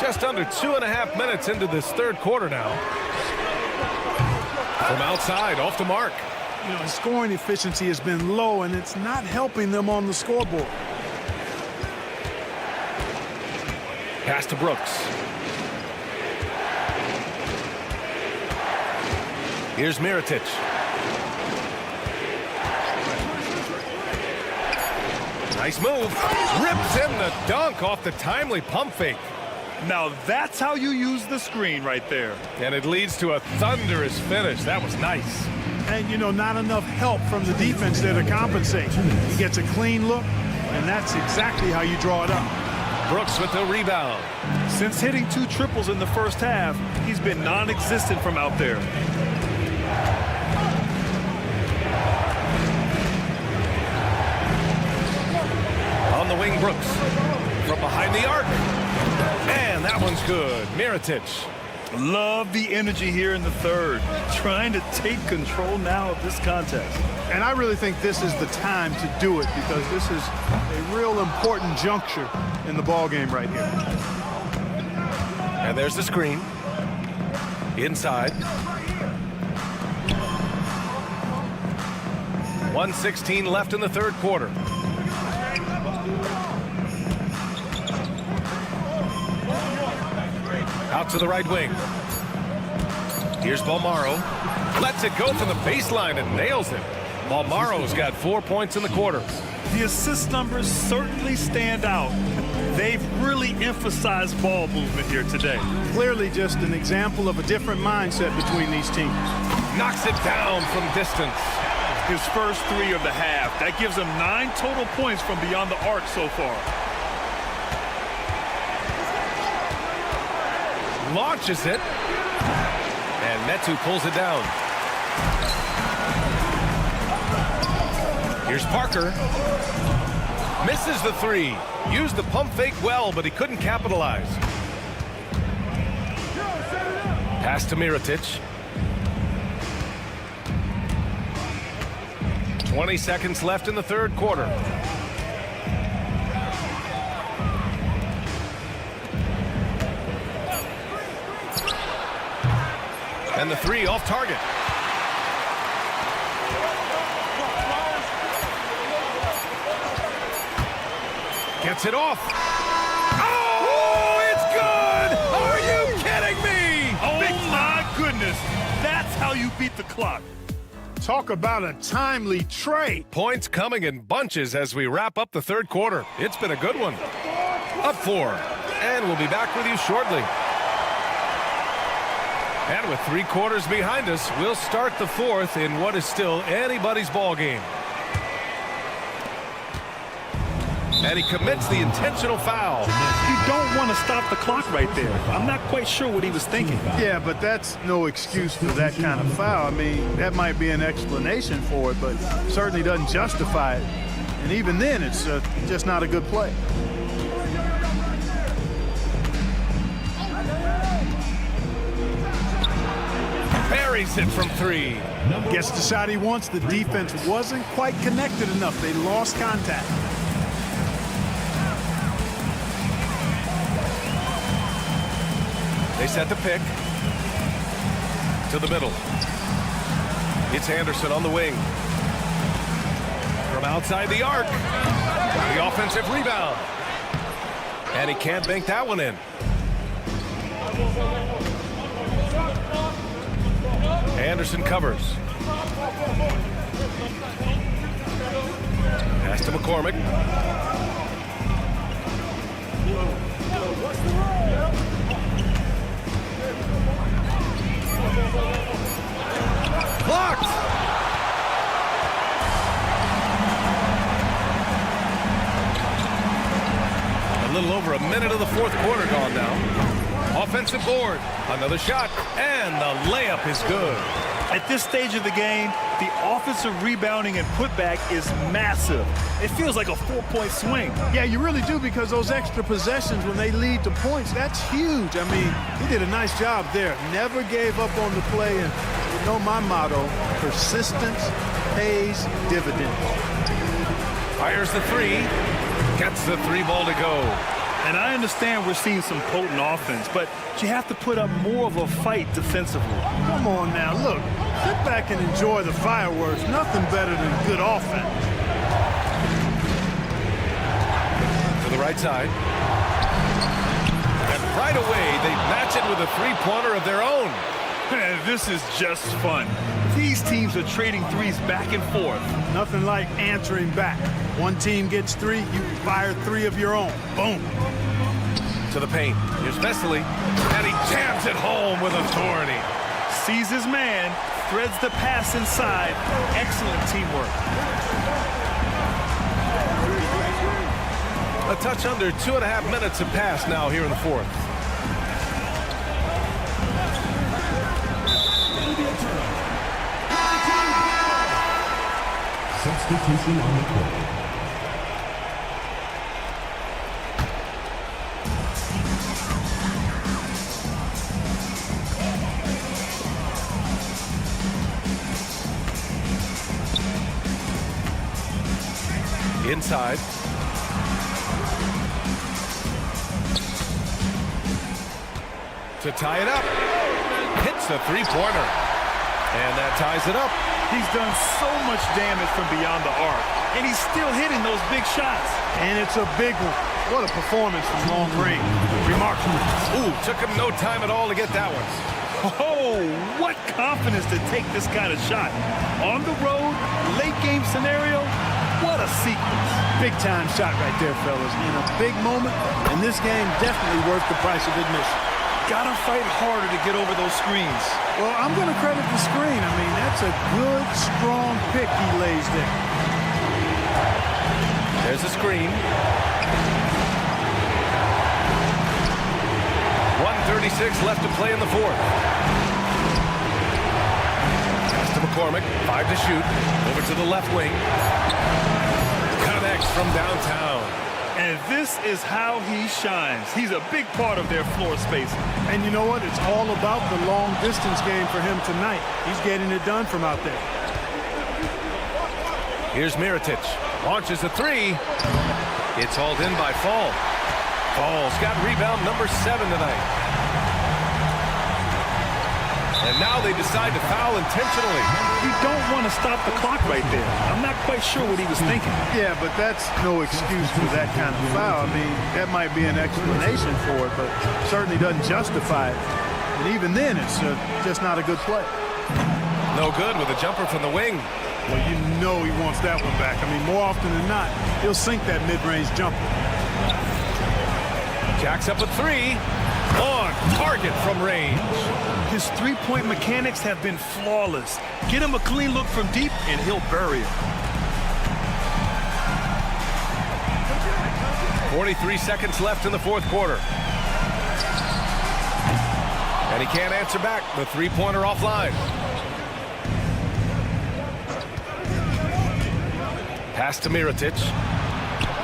Just under 2.5 minutes into this third quarter now. From outside, off the mark. You know, his scoring efficiency has been low, and it's not helping them on the scoreboard. Pass to Brooks. Here's Mirotic. Nice move. Rips in the dunk off the timely pump fake. Now that's how you use the screen right there. And it leads to a thunderous finish. That was nice. And, you know, not enough help from the defense there to compensate. He gets a clean look, and that's exactly how you draw it up. Brooks with the rebound. Since hitting 2 triples in the first half, he's been non-existent from out there. On the wing, Brooks. From behind the arc. And that one's good. Mirotic. Love the energy here in the third. Trying to take control now of this contest. And I really think this is the time to do it, because this is a real important juncture in the ball game right here. And there's the screen. Inside. 1:16 left in the third quarter. Out to the right wing. Here's Balmaro. Lets it go from the baseline and nails it. Balmaro's got 4 points in the quarter. The assist numbers certainly stand out. They've really emphasized ball movement here today. Clearly just an example of a different mindset between these teams. Knocks it down from distance. His first 3 of the half. That gives him 9 total points from beyond the arc so far. Launches it. And Metu pulls it down. Here's Parker. Misses the 3. Used the pump fake well, but he couldn't capitalize. Pass to Mirotic. 20 seconds left in the third quarter. And the 3 off target. Gets it off. Oh, it's good! Are you kidding me? Oh, my goodness. That's how you beat the clock. Talk about a timely trade. Points coming in bunches as we wrap up the third quarter. It's been a good one. Up 4. And we'll be back with you shortly. And with 3 quarters behind us, we'll start the fourth in what is still anybody's ball game. And he commits the intentional foul. You don't want to stop the clock right there. I'm not quite sure what he was thinking. Yeah, but that's no excuse for that kind of foul. I mean, that might be an explanation for it, but certainly doesn't justify it. And even then, it's just not a good play. Buries it from 3. Gets the shot he wants. The defense wasn't quite connected enough. They lost contact. They set the pick to the middle. It's Anderson on the wing. From outside the arc. The offensive rebound. And he can't bank that one in. Anderson covers. Pass to McCormick. Blocked! A little over a minute of the fourth quarter gone now. Offensive board. Another shot. And the layup is good. At this stage of the game, the offensive rebounding and putback is massive. It feels like a 4-point swing. Yeah, you really do, because those extra possessions, when they lead to points, that's huge. I mean, he did a nice job there. Never gave up on the play. And you know my motto, persistence pays dividends. Fires the three. Gets the three ball to go. And I understand we're seeing some potent offense, but you have to put up more of a fight defensively. Come on now, look. Sit back and enjoy the fireworks. Nothing better than good offense. To the right side. And right away, they match it with a three-pointer of their own. This is just fun. These teams are trading threes back and forth. Nothing like answering back. One team gets three, you fire three of your own. Boom. To the paint. Here's Vesely. And he jams it home with authority. Sees his man, threads the pass inside. Excellent teamwork. A touch under 2.5 minutes have passed now here in the fourth. Substitution on the court. Inside. To tie it up. Hits a three-pointer. And that ties it up. He's done so much damage from beyond the arc, and he's still hitting those big shots. And it's a big one. What a performance from long range. Remarkable. Ooh, took him no time at all to get that one. Oh, what confidence to take this kind of shot. On the road, late game scenario, what a sequence. Big time shot right there, fellas. In a big moment, and this game definitely worth the price of admission. Gotta fight harder to get over those screens. Well, I'm going to credit the screen. I mean, that's a good, strong pick he lays there. There's a screen. 1:36 left to play in the fourth. Pass to McCormick. 5 to shoot. Over to the left wing. Connects from downtown. And this is how he shines. He's a big part of their floor spacing. And you know what? It's all about the long distance game for him tonight. He's getting it done from out there. Here's Mirotic. Launches a three. It's hauled in by Fall. Fall's got rebound number 7 tonight. And now they decide to foul intentionally. You don't want to stop the clock right there. I'm not quite sure what he was thinking. Yeah, but that's no excuse for that kind of foul. I mean, that might be an explanation for it, but certainly doesn't justify it. And even then, it's just not a good play. No good with a jumper from the wing. Well, you know he wants that one back. I mean, more often than not, he'll sink that mid-range jumper. Jacks up a three. On target from range. His three-point mechanics have been flawless. Get him a clean look from deep, and he'll bury it. 43 seconds left in the fourth quarter. And he can't answer back. The three-pointer offline. Pass to Mirotic.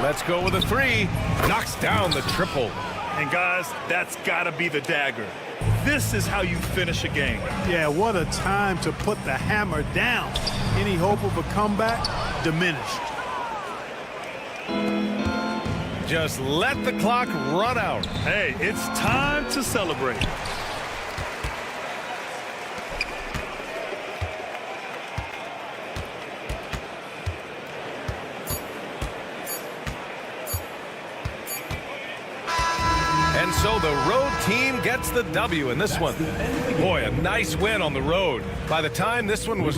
Let's go with a three. Knocks down the triple. And guys, that's got to be the dagger. This is how you finish a game. Yeah, what a time to put the hammer down. Any hope of a comeback? Diminished. Just let the clock run out. Hey, it's time to celebrate. And so the road team gets the W in this one. Boy, a nice win on the road. By the time this one was...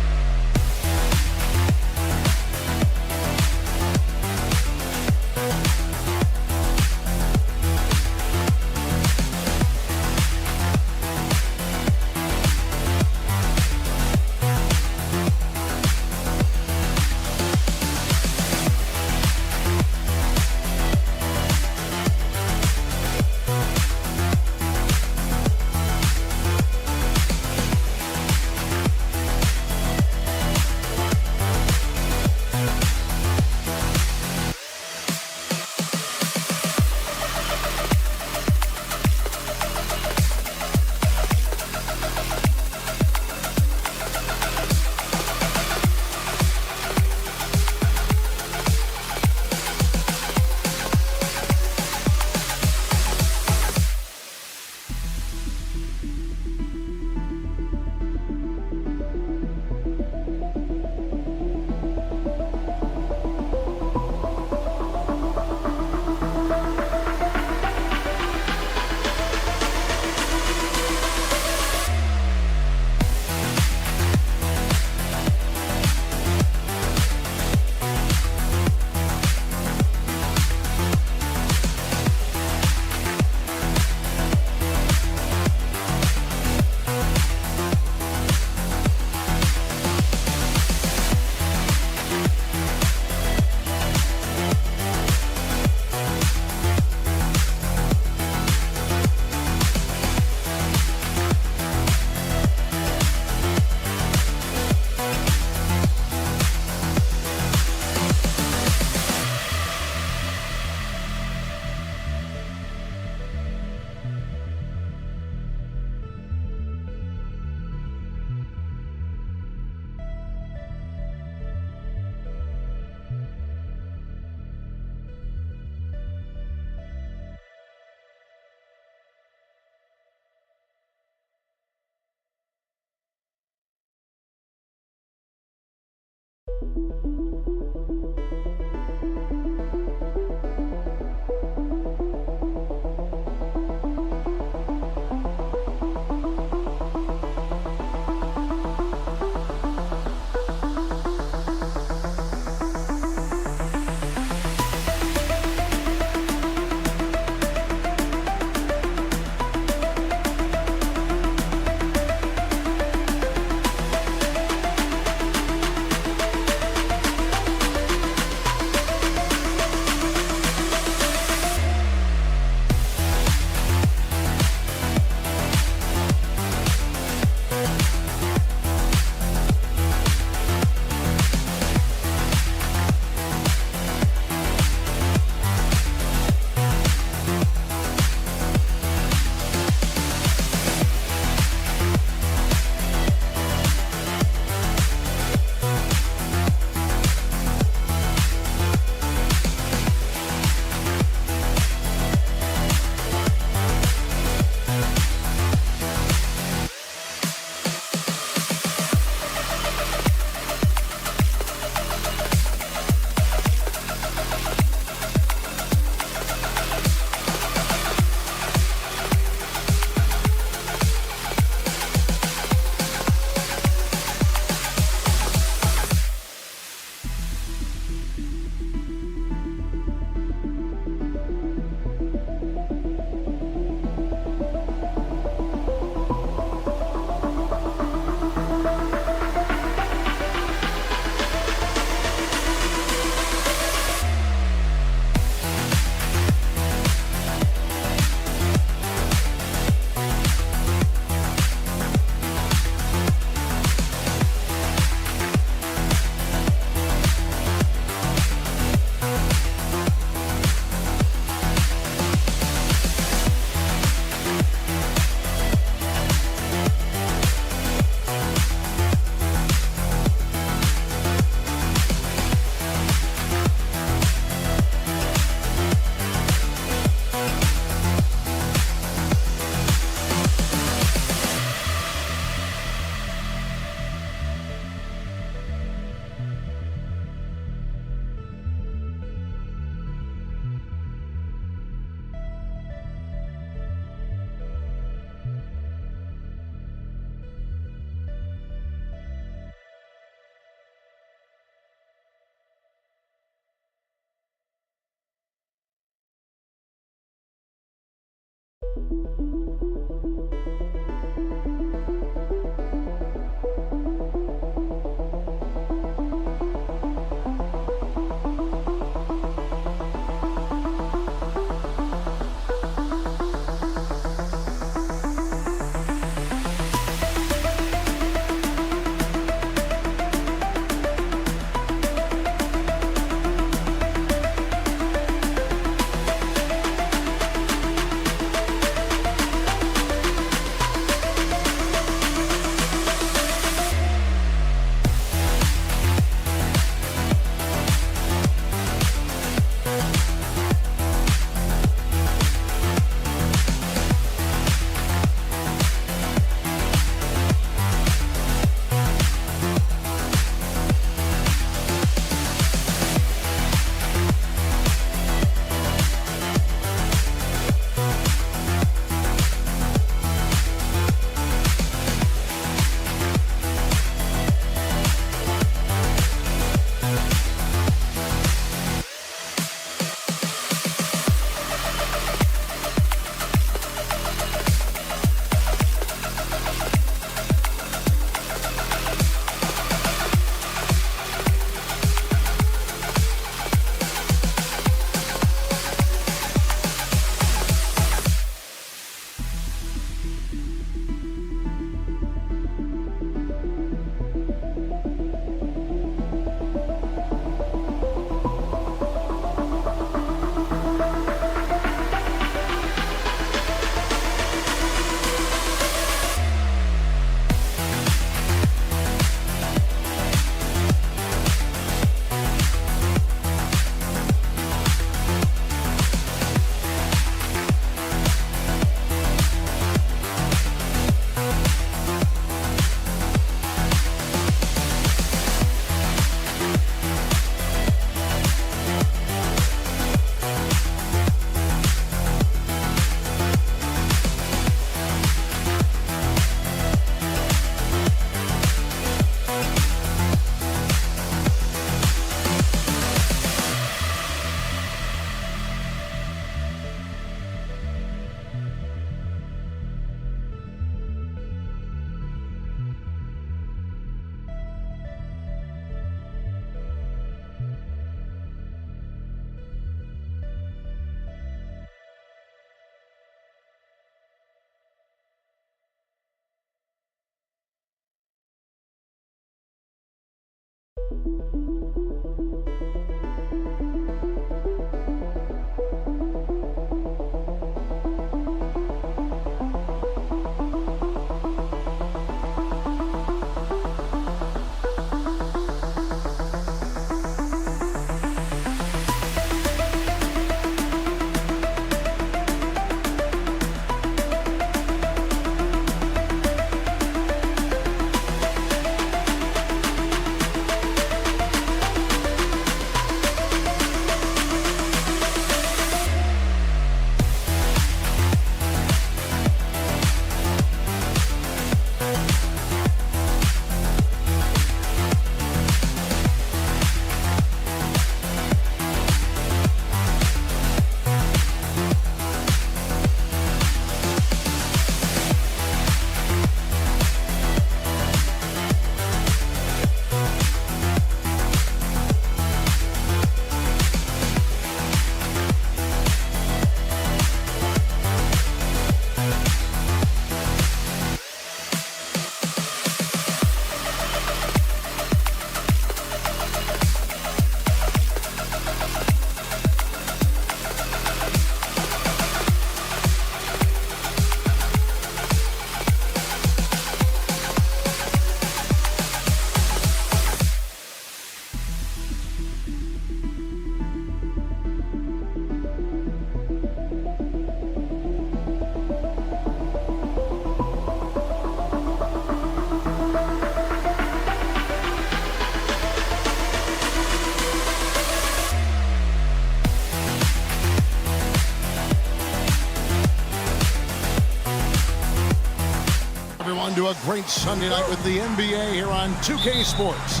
To a great Sunday night with the NBA here on 2K Sports.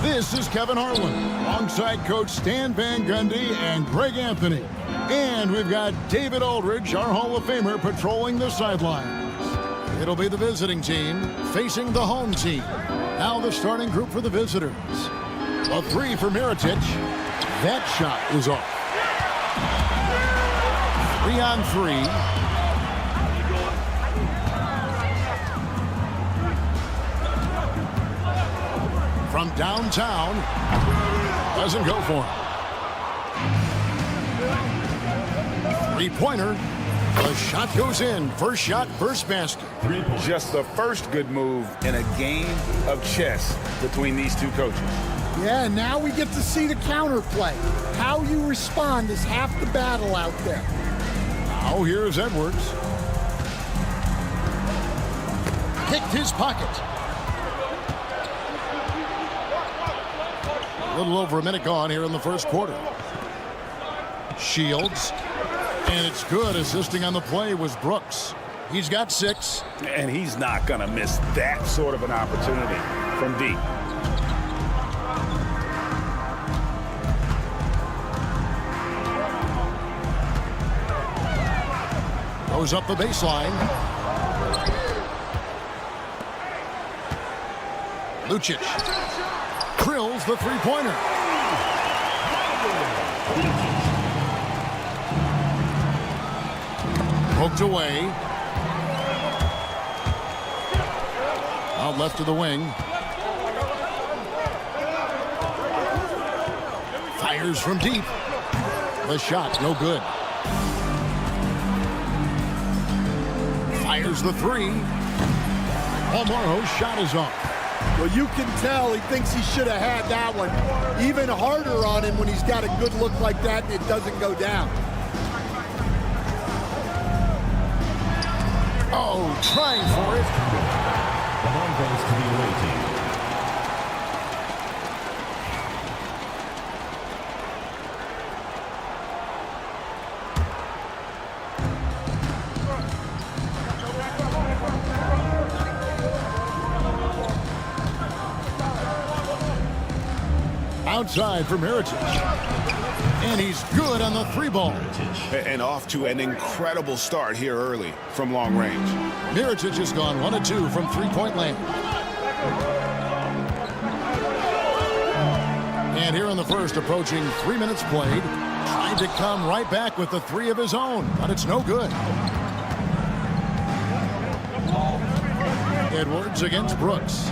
This is Kevin Harlan alongside Coach Stan Van Gundy and Greg Anthony. And we've got David Aldridge, our Hall of Famer, patrolling the sidelines. It'll be the visiting team facing the home team. Now the starting group for the visitors. A three for Mirotic. That shot is off. 3-on-3. From downtown, doesn't go for him. Three-pointer, the shot goes in. First shot, first basket. Just the first good move in a game of chess between these two coaches. Yeah, now we get to see the counterplay. How you respond is half the battle out there. Now here's Edwards. Kicked his pocket. A little over a minute gone here in the first quarter. Shields. And it's good. Assisting on the play was Brooks. He's got 6. And he's not going to miss that sort of an opportunity from deep. Goes up the baseline. Lucic. Drills the three-pointer. Poked away. Out left to the wing. Fires from deep. The shot, no good. Fires the three. Almaro's shot is off. Well, you can tell he thinks he should have had that one. Even harder on him when he's got a good look like that and it doesn't go down. Oh, trying for it. The ball goes to the away team. Outside for Mirotic. And he's good on the three ball. And off to an incredible start here early from long range. Mirotic has gone 1 of 2 from three-point land. And here in the first, approaching 3 minutes played, trying to come right back with the three of his own, but it's no good. Edwards against Brooks.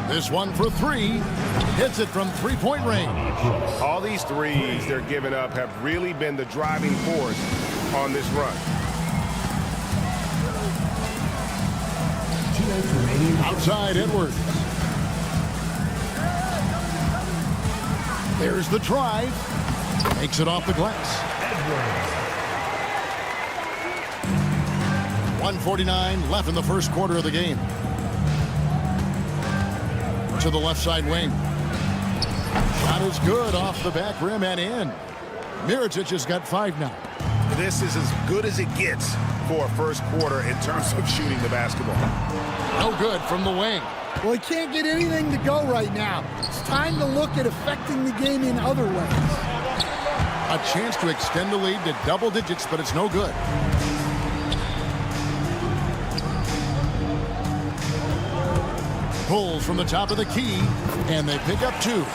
This one for three. Hits it from three-point range. All these threes they're giving up have really been the driving force on this run. Outside Edwards. There's the drive. Makes it off the glass. 1:49 left in the first quarter of the game. To the left side wing. Shot is good off the back rim and in. Mirotic has got 5 now. This is as good as it gets for a first quarter in terms of shooting the basketball. No good from the wing. Well, he can't get anything to go right now. It's time to look at affecting the game in other ways. A chance to extend the lead to double digits, but it's no good. Pulls from the top of the key, and they pick up 2.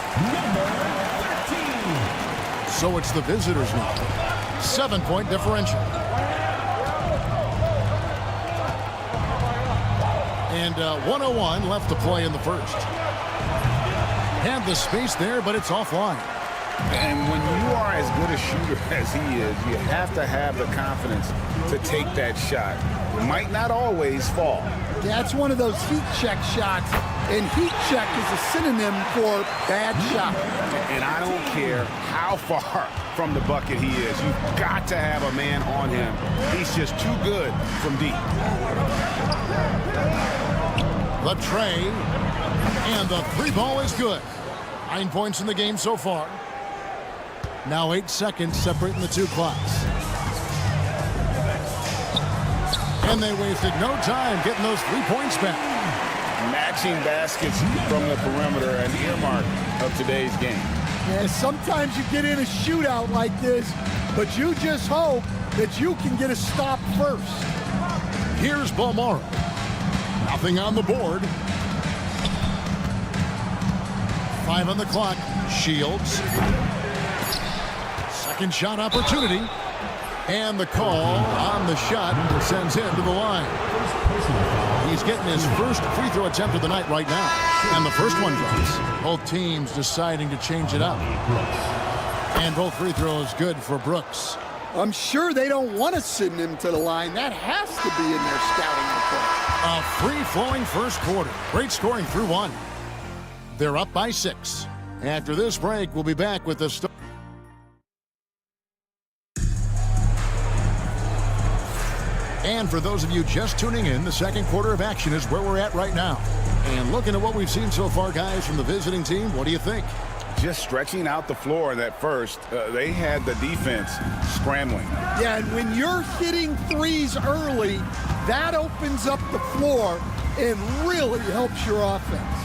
So it's the visitors now. 7-point differential. And 1:01 left to play in the first. Had the space there, but it's offline. And when you are as good a shooter as he is, you have to have the confidence to take that shot. It might not always fall. That's one of those heat check shots, and heat check is a synonym for bad shot. And I don't care how far from the bucket he is. You've got to have a man on him. He's just too good from deep. The tray, and the 3 ball is good. 9 points in the game so far. Now 8 seconds separating the 2 clocks. And they wasted no time getting those 3 points back. Matching baskets from the perimeter, an earmark of today's game. Yeah, sometimes you get in a shootout like this, but you just hope that you can get a stop first. Here's Balmora. Nothing on the board. 5 on the clock. Shields. Second shot opportunity. And the call on the shot sends him to the line. He's getting his first free throw attempt of the night right now. And the first one drops. Both teams deciding to change it up. And both free throws good for Brooks. I'm sure they don't want to send him to the line. That has to be in their scouting report. A free-flowing first quarter. Great scoring through 1. They're up by 6. After this break, we'll be back with the start. And for those of you just tuning in, the second quarter of action is where we're at right now. And looking at what we've seen so far, guys, from the visiting team, what do you think? Just stretching out the floor in that first, they had the defense scrambling. Yeah, and when you're hitting threes early, that opens up the floor and really helps your offense.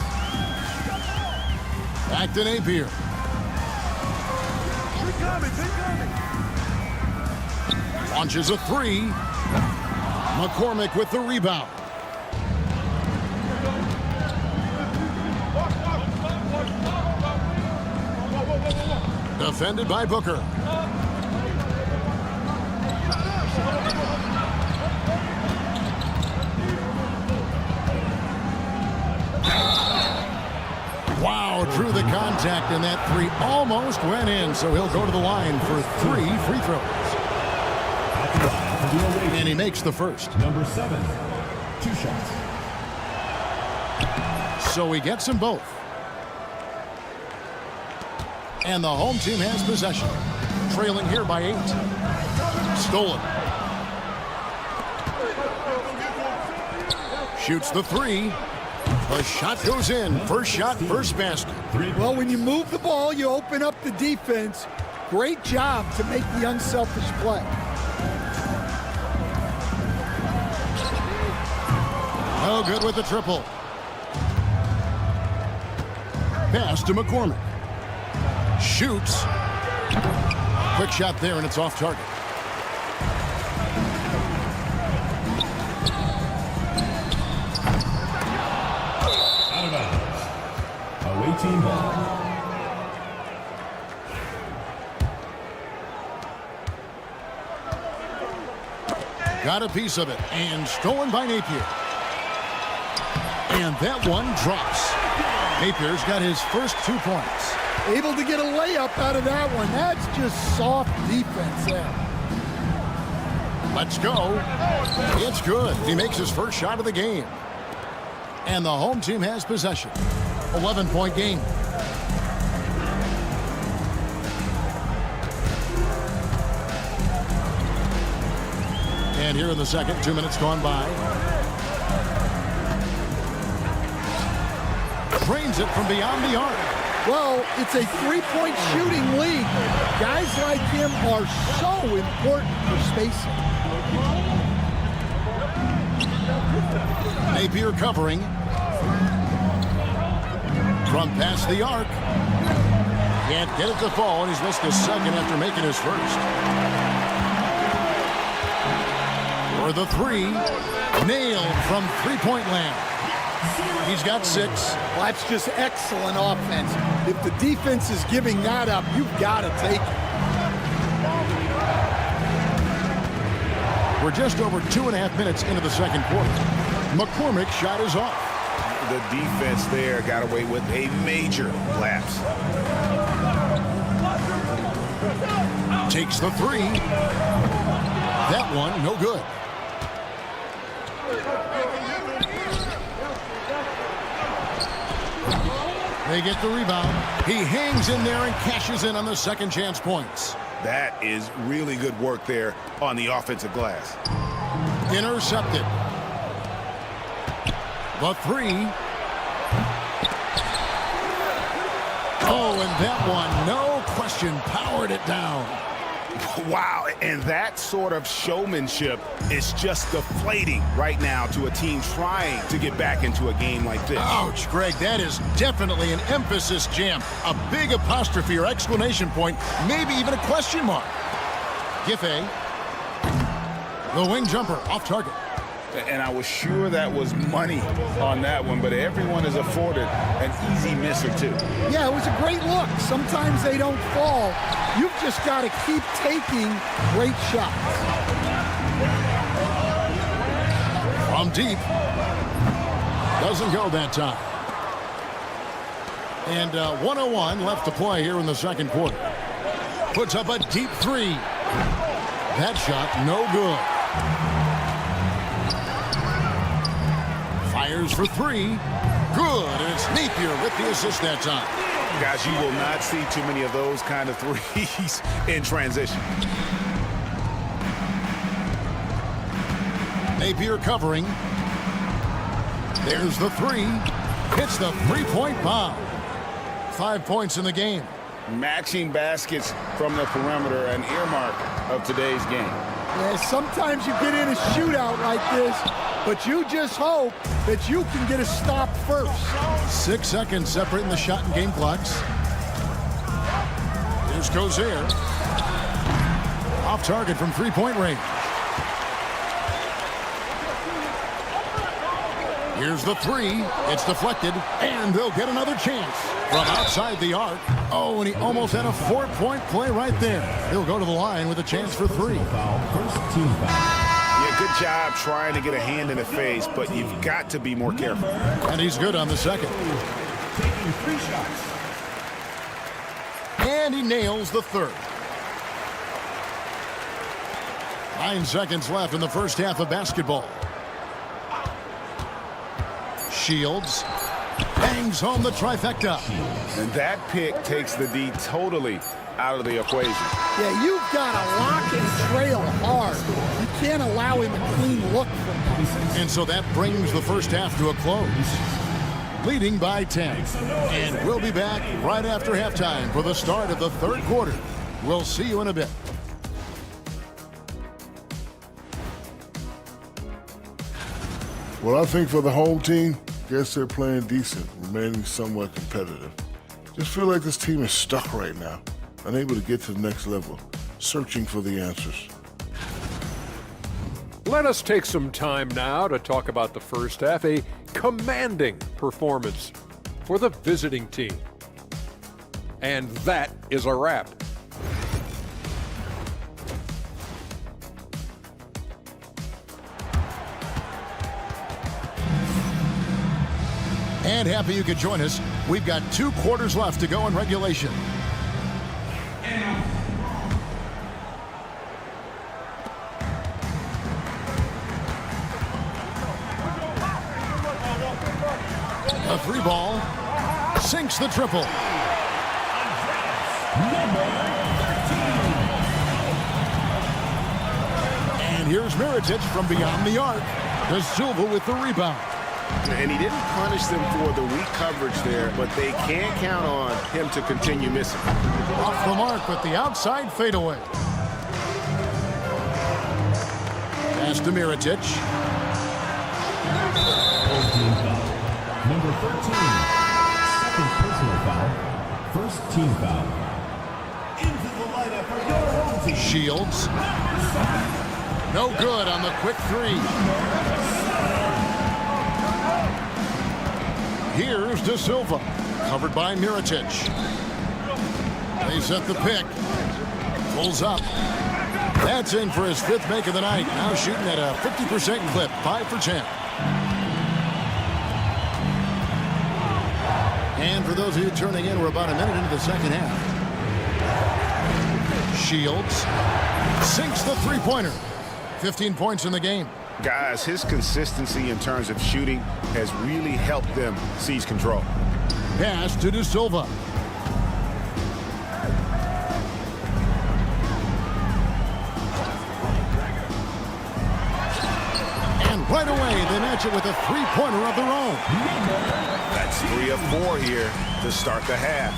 Back to Napier. Launches a 3. McCormick with the rebound. Defended by Booker. Wow, drew the contact, and that 3 almost went in, so he'll go to the line for 3 free throws. And he makes the first. Number 7, 2 shots. So he gets them both. And the home team has possession. Trailing here by 8. Stolen. Shoots the 3. The shot goes in. First shot, first basket. Well, when you move the ball, you open up the defense. Great job to make the unselfish play. No good with the triple. Pass to McCormick. Shoots. Quick shot there, and it's off target. Out of bounds. Away team ball. Got a piece of it, and stolen by Napier. And that one drops. Napier's got his first 2 points. Able to get a layup out of that one. That's just soft defense there. Let's go. It's good. He makes his first shot of the game. And the home team has possession. 11-point game. And here in the second, 2 minutes gone by. Drains it from beyond the arc. Well, it's a three-point shooting league. Guys like him are so important for spacing. Napier covering. From past the arc. Can't get it to fall, and he's missed a second after making his first. For the three. Nailed from three-point land. He's got 6. Well, that's just excellent offense. If the defense is giving that up, you've got to take it. We're just over 2.5 minutes into the second quarter. McCormick's shot is off. The defense there got away with a major lapse. Takes the 3. That one, no good. They get the rebound. He hangs in there and cashes in on the second chance points. That is really good work there on the offensive glass. Intercepted. The 3. Oh, and that one, no question, powered it down. Wow, and that sort of showmanship is just deflating right now to a team trying to get back into a game like this. Ouch, Greg, that is definitely an emphasis jam. A big apostrophe or exclamation point, maybe even a question mark. Giffey, the wing jumper, off target. And I was sure that was money on that one, but everyone is afforded an easy miss or two. Yeah, it was a great look. Sometimes they don't fall. You've just got to keep taking great shots. From deep. Doesn't go that time. And 1:01 left to play here in the second quarter. Puts up a deep 3. That shot, no good. Fires for 3. Good, and it's Napier with the assist that time. Guys, you will not see too many of those kind of threes in transition. Napier covering. There's the 3. Hits the three-point bomb. 5 points in the game. Matching baskets from the perimeter, an earmark of today's game. Yeah, sometimes you get in a shootout like this, but you just hope that you can get a stop first. 6 seconds separating the shot and game clocks. Here's Cozier. Off target from three-point range. Here's the 3. It's deflected, and they'll get another chance from outside the arc. Oh, and he almost had a 4-point play right there. He'll go to the line with a chance for 3. First team foul. Yeah, good job trying to get a hand in the face, but you've got to be more careful. And he's good on the second. Taking 3 shots. And he nails the third. 9 seconds left in the first half of basketball. Shields bangs home the trifecta. And that pick takes the D totally out of the equation. Yeah, you've got to lock and trail hard. You can't allow him a clean look from that. And so that brings the first half to a close. Leading by 10. And we'll be back right after halftime for the start of the third quarter. We'll see you in a bit. Well, I think for the home team, guess they're playing decent, remaining somewhat competitive. Just feel like this team is stuck right now, unable to get to the next level, searching for the answers. Let us take some time now to talk about the first half, a commanding performance for the visiting team. And that is a wrap. And happy you could join us. We've got 2 quarters left to go in regulation. A 3 ball. Sinks the triple. And here's Mirotic from beyond the arc. De Silva with the rebound. And he didn't punish them for the weak coverage there, but they can't count on him to continue missing. Off the mark with the outside fadeaway. Pass to Mirotic. Number 13, second personal foul, first team foul. Into the lineup for your home team. Shields. No good on the quick 3. Here's De Silva, covered by Mirotic. They set the pick. Pulls up. That's in for his 5th make of the night. Now shooting at a 50% clip, 5 for 10. And for those of you turning in, we're about a minute into the second half. Shields sinks the 3-pointer. 15 points in the game. Guys, his consistency in terms of shooting has really helped them seize control. Pass to De Silva. And right away, they match it with a 3-pointer of their own. That's 3 of 4 here to start the half.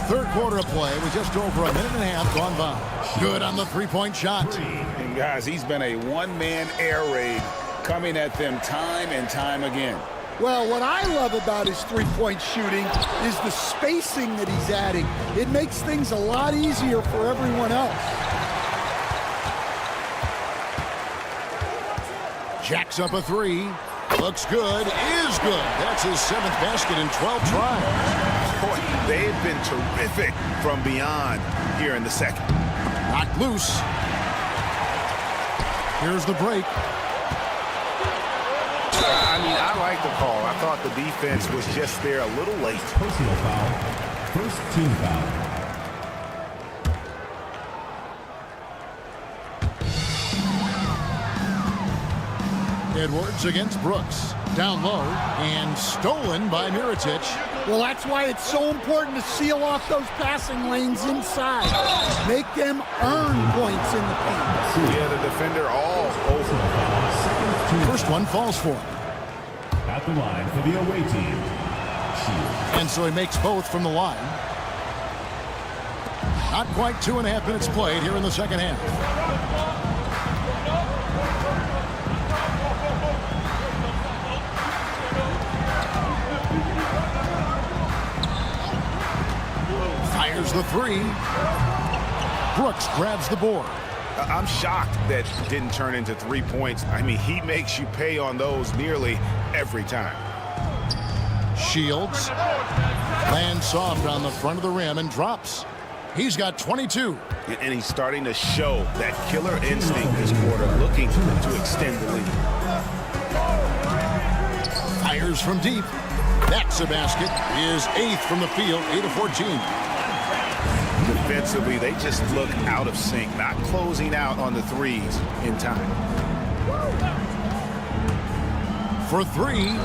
3rd quarter of play with just over a minute and a half gone by. Good on the 3-point shot. And guys, he's been a one-man air raid coming at them time and time again. Well, what I love about his 3-point shooting is the spacing that he's adding. It makes things a lot easier for everyone else. Jacks up a 3. Looks good. Is good. That's his 7th basket in 12 tries. Boy, they've been terrific from beyond here in the second. Knocked loose. Here's the break. I mean, I like the call. I thought the defense was just there a little late. Personal foul, first team foul. Edwards against Brooks. Down low and stolen by Mirotic. Well, that's why it's so important to seal off those passing lanes inside. Make them earn points in the paint. Yeah, the defender all over. First one falls for him. At the line for the away team. And so he makes both from the line. Not quite 2.5 minutes played here in the second half. Fires the 3. Brooks grabs the board. I'm shocked that didn't turn into 3 points. I mean, he makes you pay on those nearly every time. Shields lands soft on the front of the rim and drops. He's got 22. And he's starting to show that killer instinct this quarter, looking to extend the lead. Fires from deep. That's a basket. His 8th from the field, 8 of 14. Defensively, they just look out of sync, not closing out on the threes in time. For 3.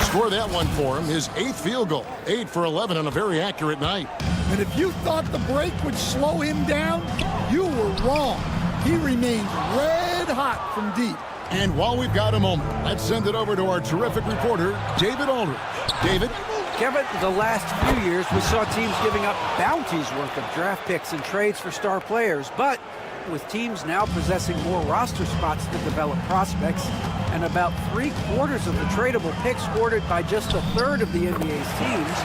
Score that one for him. His 8th field goal. 8 for 11 on a very accurate night. And if you thought the break would slow him down, you were wrong. He remains red hot from deep. And while we've got a moment, let's send it over to our terrific reporter, David Aldridge. David? Kevin, the last few years we saw teams giving up bounties worth of draft picks and trades for star players, but with teams now possessing more roster spots to develop prospects and about 3/4 of the tradable picks ordered by just a third of the NBA's teams,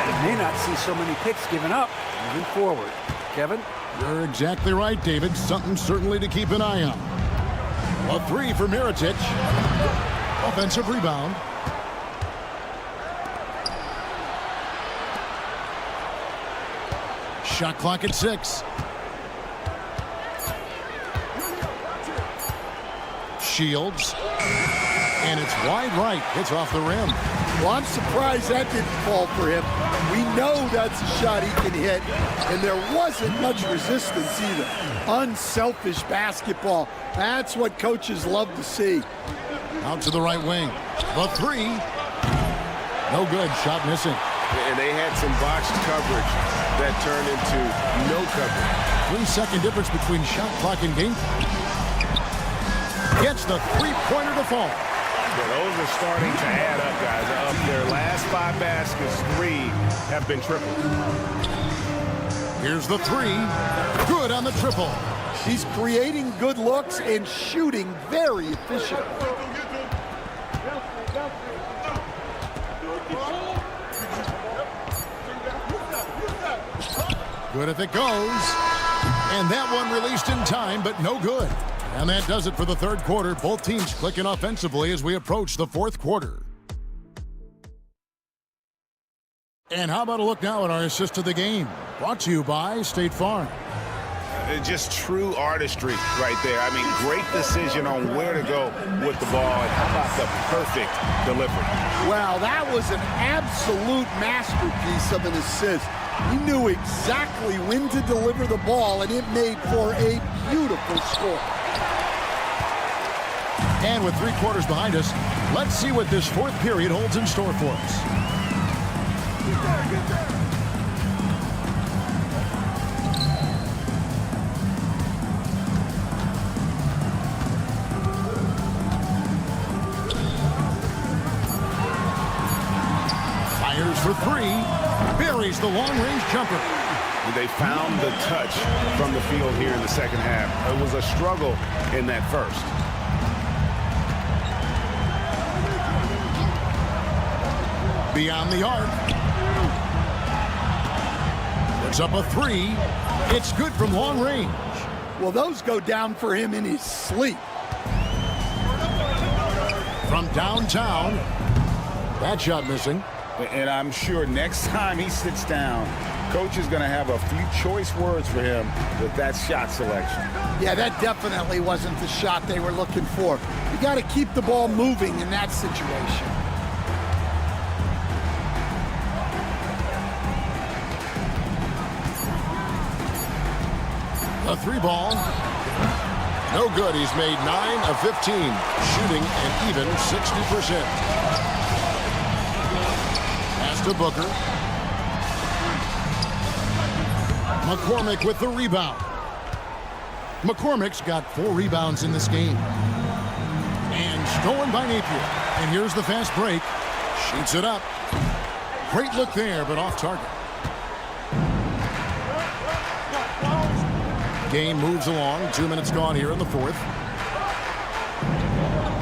we may not see so many picks given up moving forward. Kevin? You're exactly right, David. Something certainly to keep an eye on. A 3 for Mirotic. Offensive rebound. Shot clock at 6. Shields And it's wide right. It's off the rim. Well, I'm surprised that didn't fall for him. We know that's a shot he can hit, and there wasn't much resistance either. Unselfish basketball. That's what coaches love to see. Out to the right wing. The three. No good. Shot missing. And they had some botched coverage that turned into no coverage. 3-second difference between shot clock and game. Gets the three-pointer to fall. Yeah, those are starting to add up, guys. Of their last 5 baskets, 3 have been triple. Here's the three. Good on the triple. He's creating good looks and shooting very efficient. Good if it goes. And that one released in time, but no good. And that does it for the third quarter. Both teams clicking offensively as we approach the fourth quarter. And how about a look now at our assist of the game? Brought to you by State Farm. Just true artistry right there. I mean, great decision on where to go with the ball. And how about the perfect delivery? Wow, that was an absolute masterpiece of an assist. He knew exactly when to deliver the ball, and it made for a beautiful score. And with 3 quarters behind us, let's see what this fourth period holds in store for us. Fires for 3. Buries the long-range jumper. They found the touch from the field here in the second half. It was a struggle in that first. Beyond the arc. Puts up a 3. It's good from long range. Well, those go down for him in his sleep. From downtown. That shot missing. And I'm sure next time he sits down, coach is going to have a few choice words for him with that shot selection. Yeah, that definitely wasn't the shot they were looking for. You got to keep the ball moving in that situation. A 3 ball. No good. He's made 9 of 15, shooting an even 60%. To Booker. McCormick with the rebound. McCormick's got 4 rebounds in this game. And stolen by Napier. And here's the fast break. Shoots it up. Great look there, but off target. Game moves along. 2 minutes gone here in the fourth.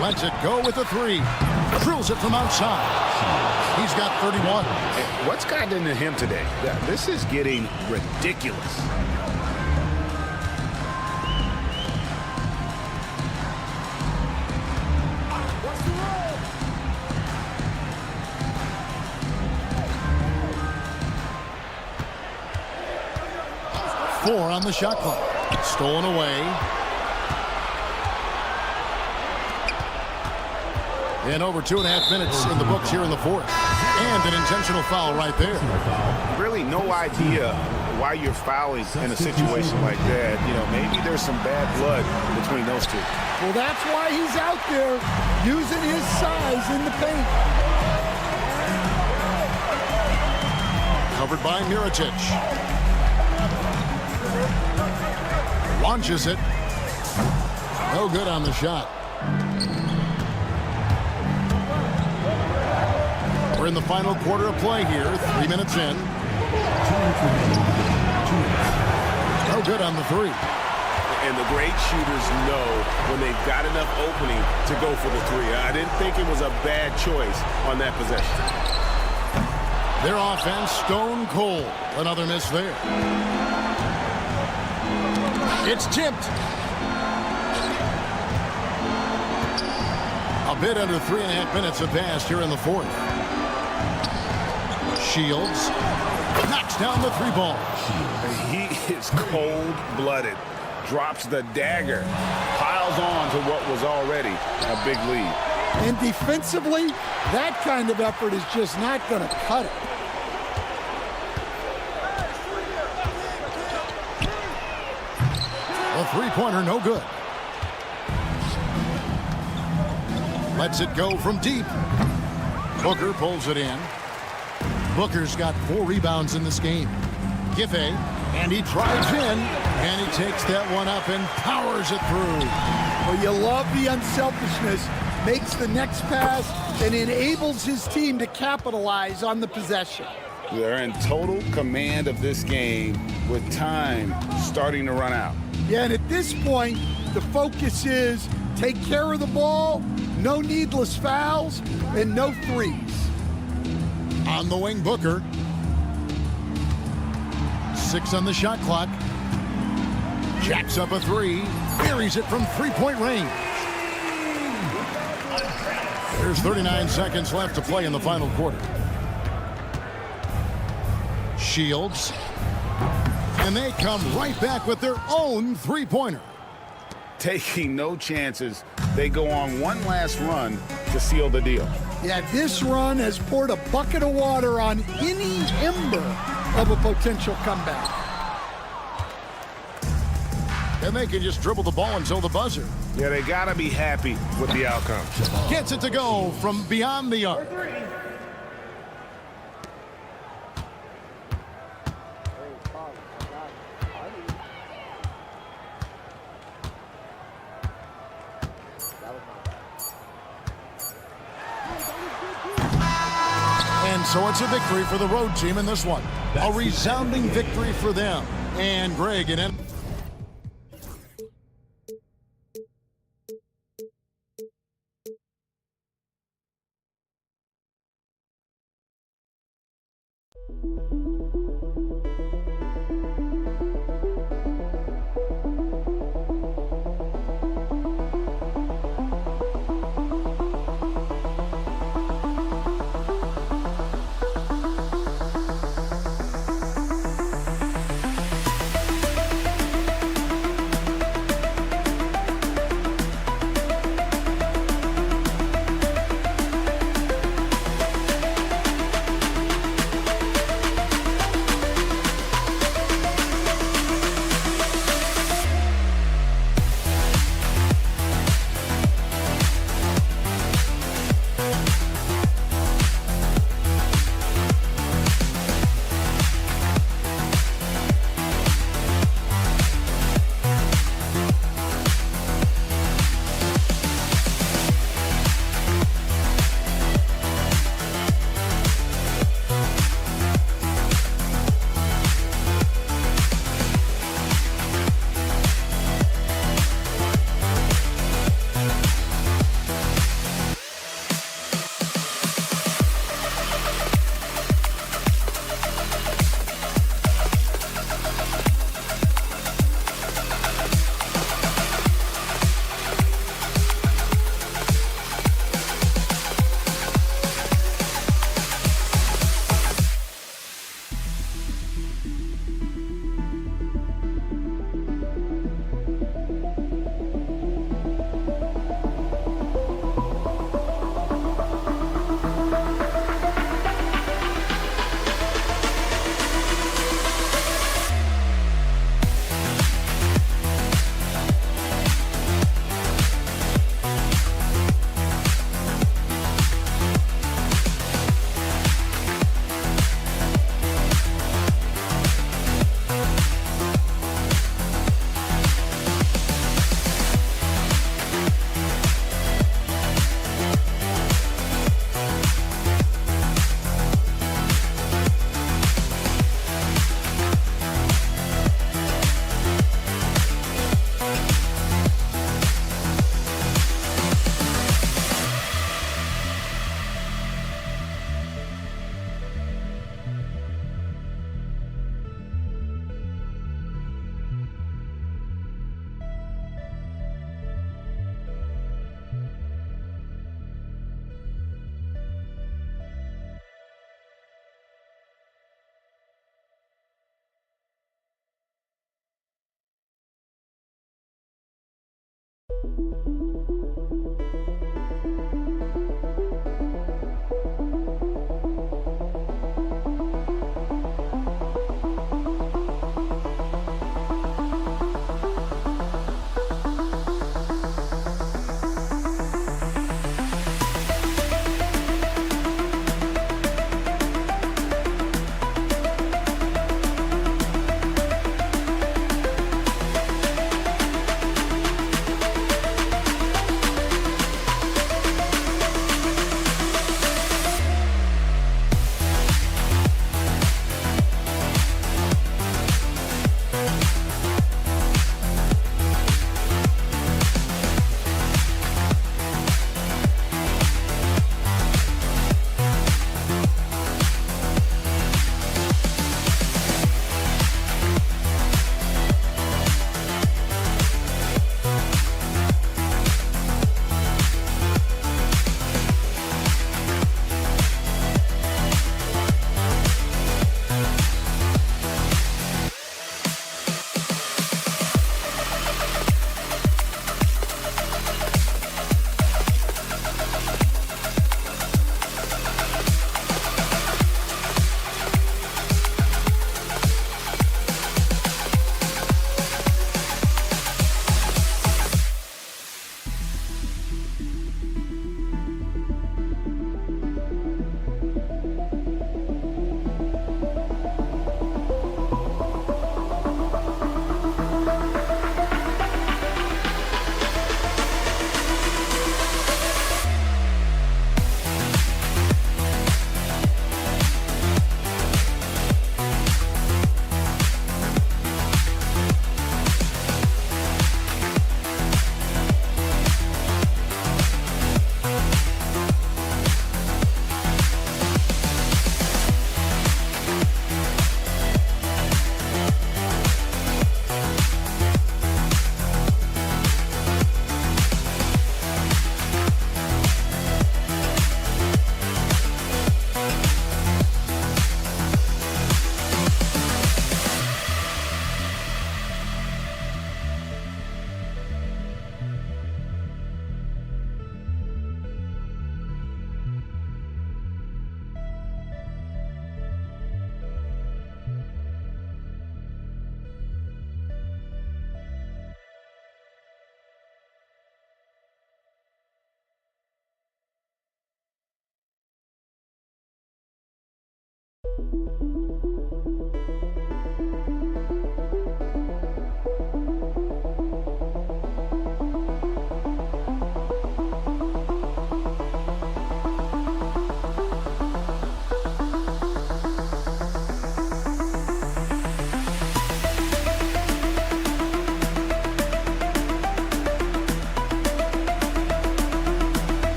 Lets it go with a 3. Drills it from outside. He's got 31. What's gotten into him today? Yeah, this is getting ridiculous. Four on the shot clock. Stolen away. And over 2.5 minutes in the books here in the fourth. And an intentional foul right there. Really no idea why you're fouling in a situation like that. You know, maybe there's some bad blood between those two. Well, that's why he's out there using his size in the paint. Covered by Mirotic. Launches it. No good on the shot. We're in the final quarter of play here. 3 minutes in. No good on the 3. And the great shooters know when they've got enough opening to go for the 3. I didn't think it was a bad choice on that possession. Their offense stone cold. Another miss there. It's tipped. A bit under 3.5 minutes have passed here in the fourth. Shields knocks down the 3 ball. He is cold-blooded. Drops the dagger. Piles on to what was already a big lead. And defensively, that kind of effort is just not going to cut it. A three-pointer, no good. Lets it go from deep. Booker pulls it in. Booker's got 4 rebounds in this game. Giffey, and he drives in, and he takes that one up and powers it through. Well, you love the unselfishness, makes the next pass, and enables his team to capitalize on the possession. They're in total command of this game with time starting to run out. Yeah, and at this point, the focus is take care of the ball, no needless fouls, and no threes. On the wing, Booker. 6 on the shot clock. Jacks up a 3. Buries it from three-point range. There's 39 seconds left to play in the final quarter. Shields. And they come right back with their own three-pointer. Taking no chances, they go on one last run to seal the deal. Yeah, this run has poured a bucket of water on any ember of a potential comeback. And they can just dribble the ball until the buzzer. Yeah, they got to be happy with the outcome. Gets it to go from beyond the arc. And so it's a victory for the road team in this one. A resounding victory for them. And Greg and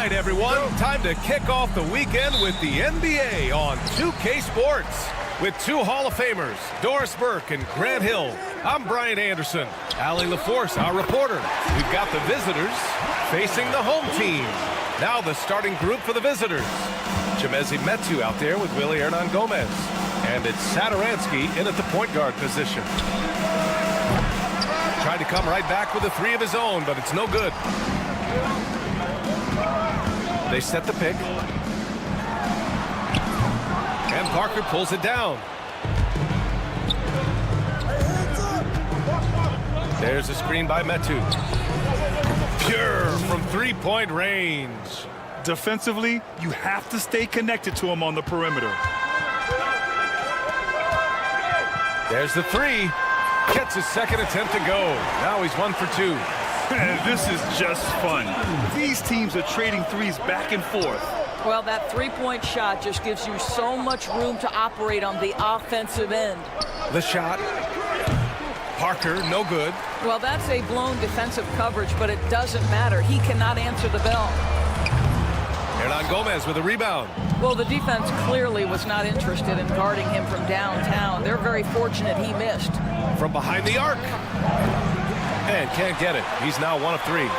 right, everyone. Time to kick off the weekend with the NBA on 2K Sports. With two Hall of Famers, Doris Burke and Grant Hill. I'm Brian Anderson. Allie LaForce, our reporter. We've got the visitors facing the home team. Now the starting group for the visitors. Chemezi Metu out there with Willie Hernan Gomez. And it's Sadaransky in at the point guard position. Tried to come right back with a three of his own, but it's no good. They set the pick. And Parker pulls it down. There's a screen by Metu. Pure from three-point range. Defensively, you have to stay connected to him on the perimeter. There's the three. Gets his second attempt to go. Now he's 1 for 2. This is just fun. These teams are trading threes back and forth. Well, that three-point shot just gives you so much room to operate on the offensive end. The shot. Parker, no good. Well, that's a blown defensive coverage, but it doesn't matter. He cannot answer the bell. Hernan Gomez with a rebound. Well, the defense clearly was not interested in guarding him from downtown. They're very fortunate he missed. From behind the arc. And can't get it. He's now 1 of 3.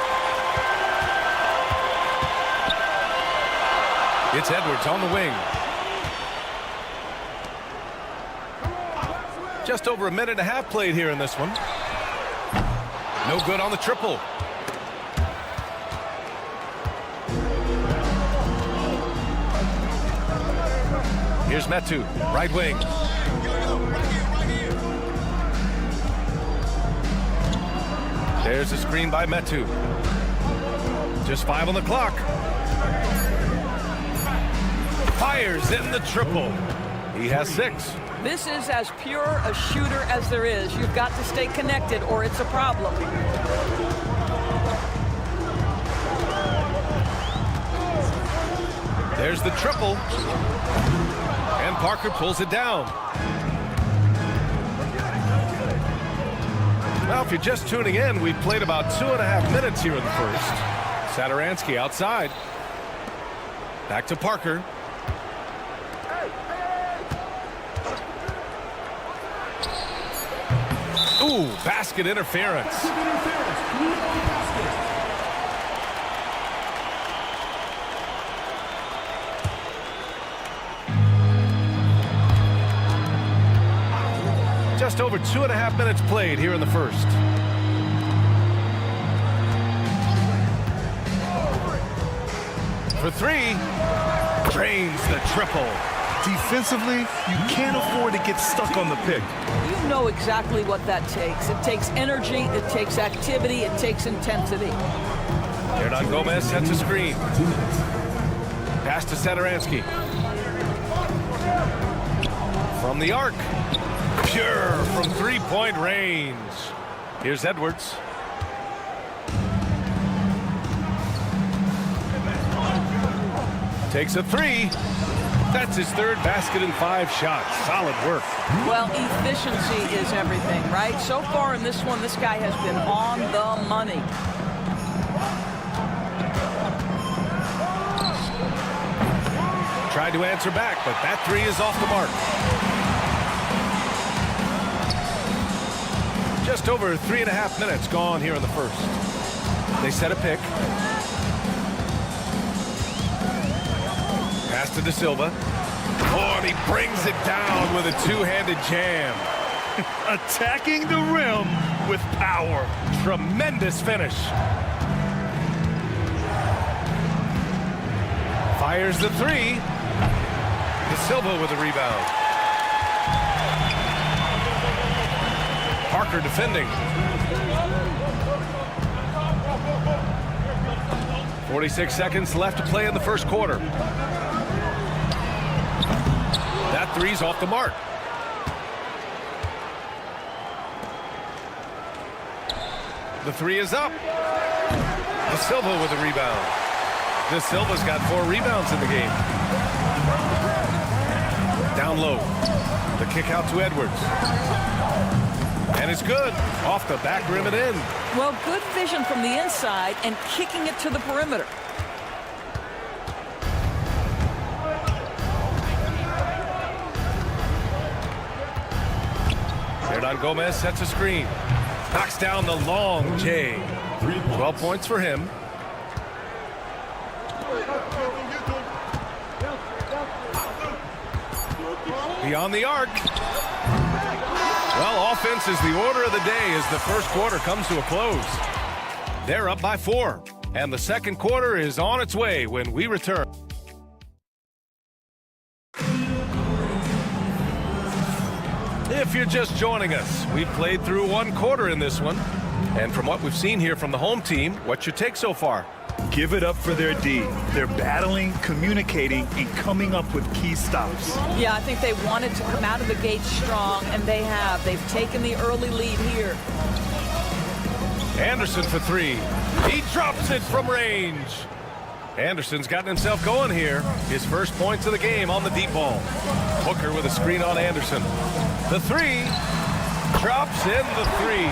It's Edwards on the wing. Just over a minute and a half played here in this one. No good on the triple. Here's Metu, right wing. There's a screen by Metu. Just 5 on the clock. Fires in the triple. He has 6. This is as pure a shooter as there is. You've got to stay connected or it's a problem. There's the triple. And Parker pulls it down. Well, if you're just tuning in, we've played about 2.5 minutes here in the first. Sadaransky outside. Back to Parker. Ooh, basket interference. Just over 2.5 minutes played here in the first. For 3, drains the triple. Defensively, you can't afford to get stuck on the pick. You know exactly what that takes. It takes energy, it takes activity, it takes intensity. Hernan Gomez sets a screen. Pass to Sadaransky. From the arc. Pure from three-point range. Here's Edwards. Takes a 3. That's his 3rd basket in 5 shots. Solid work. Well, efficiency is everything, right? So far in this one, this guy has been on the money. Tried to answer back, but that 3 is off the mark. Just over 3.5 minutes gone here in the first. They set a pick. Pass to De Silva. Oh, and he brings it down with a two-handed jam. Attacking the rim with power. Tremendous finish. Fires the 3. De Silva with a rebound. Parker defending. 46 seconds left to play in the first quarter. That 3's off the mark. The 3 is up. De Silva with a rebound. De Silva's got 4 rebounds in the game. Down low. The kick out to Edwards. And it's good. Off the back rim and in. Well, good vision from the inside and kicking it to the perimeter. Juan Gomez sets a screen. Knocks down the long J. 12 points for him. Beyond the arc. Well, offense is the order of the day as the first quarter comes to a close. They're up by 4, and the second quarter is on its way when we return. If you're just joining us, we've played through one quarter in this one. And from what we've seen here from the home team, what's your take so far? Give it up for their D. They're battling, communicating, and coming up with key stops. Yeah, I think they wanted to come out of the gate strong, and they have. They've taken the early lead here. Anderson for 3. He drops it from range. Anderson's gotten himself going here. His first points of the game on the deep ball. Booker with a screen on Anderson. The 3. Drops in the 3.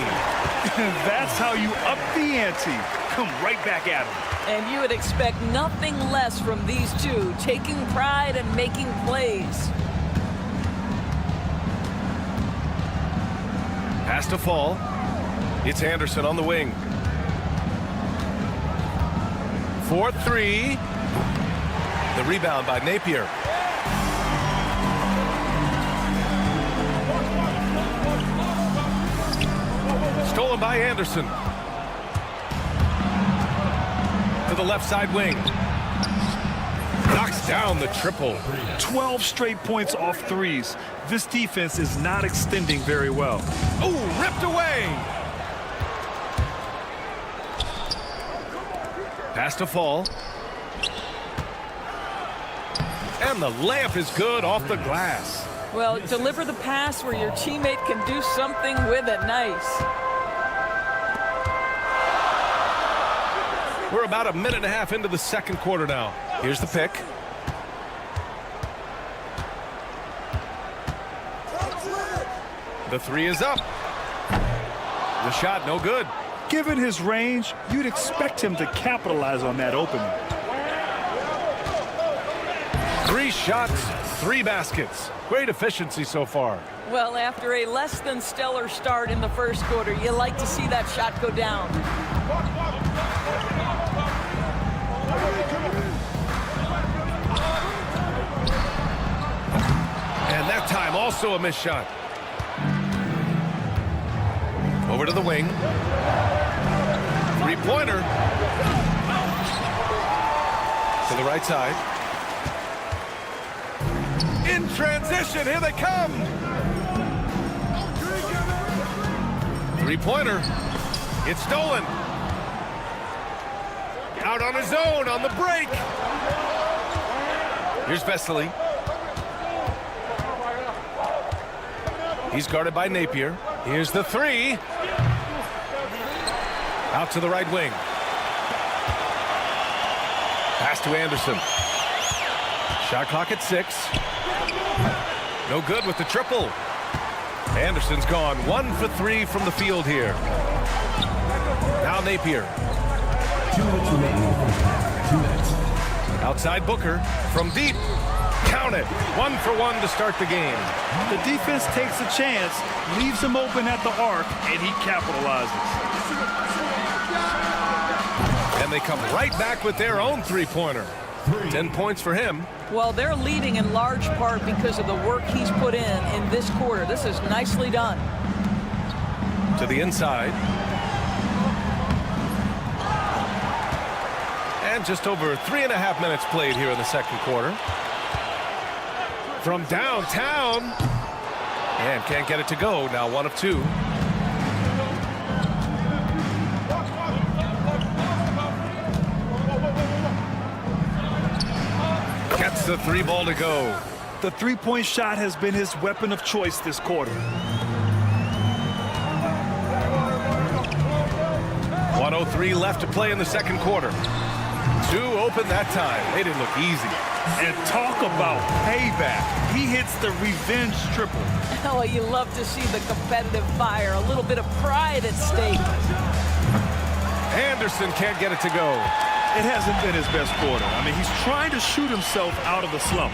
That's how you up the ante. Come right back at him. And you would expect nothing less from these two, taking pride and making plays. Pass to fall. It's Anderson on the wing. 4-3. The rebound by Napier. Stolen by Anderson. To the left side wing. Knocks down the triple. 12 straight points off threes. This defense is not extending very well. Oh, ripped away. Pass to fall. And the layup is good off the glass. Well, deliver the pass where your teammate can do something with it. Nice. We're about a minute and a half into the second quarter now. Here's the pick. The 3 is up. The shot no good. Given his range, you'd expect him to capitalize on that opening. 3 shots, 3 baskets. Great efficiency so far. Well, after a less than stellar start in the first quarter, you like to see that shot go down. And that time also a missed shot. Over to the wing. 3-pointer. To the right side. In transition, here they come. 3-pointer. It's stolen. Out on his own on the break. Here's Vesely. He's guarded by Napier. Here's the 3. Out to the right wing. Pass to Anderson. Shot clock at 6. No good with the triple. Anderson's gone 1 for 3 from the field here. Now Napier. 2 minutes remaining in the first half. 2 minutes. Outside Booker from deep. Count it. 1 for 1 to start the game. The defense takes a chance, leaves him open at the arc, and he capitalizes. And they come right back with their own 3-pointer. 10 points for him. Well, they're leading in large part because of the work he's put in this quarter. This is nicely done. To the inside. And just over 3.5 minutes played here in the second quarter. From downtown. And can't get it to go. Now 1 of 2. Gets the 3 ball to go. The 3-point shot has been his weapon of choice this quarter. 1:03 left to play in the second quarter. 2 open that time. They didn't look easy. And talk about payback. He hits the revenge triple. Oh, you love to see the competitive fire. A little bit of pride at stake. Anderson can't get it to go. It hasn't been his best quarter. I mean, he's trying to shoot himself out of the slump.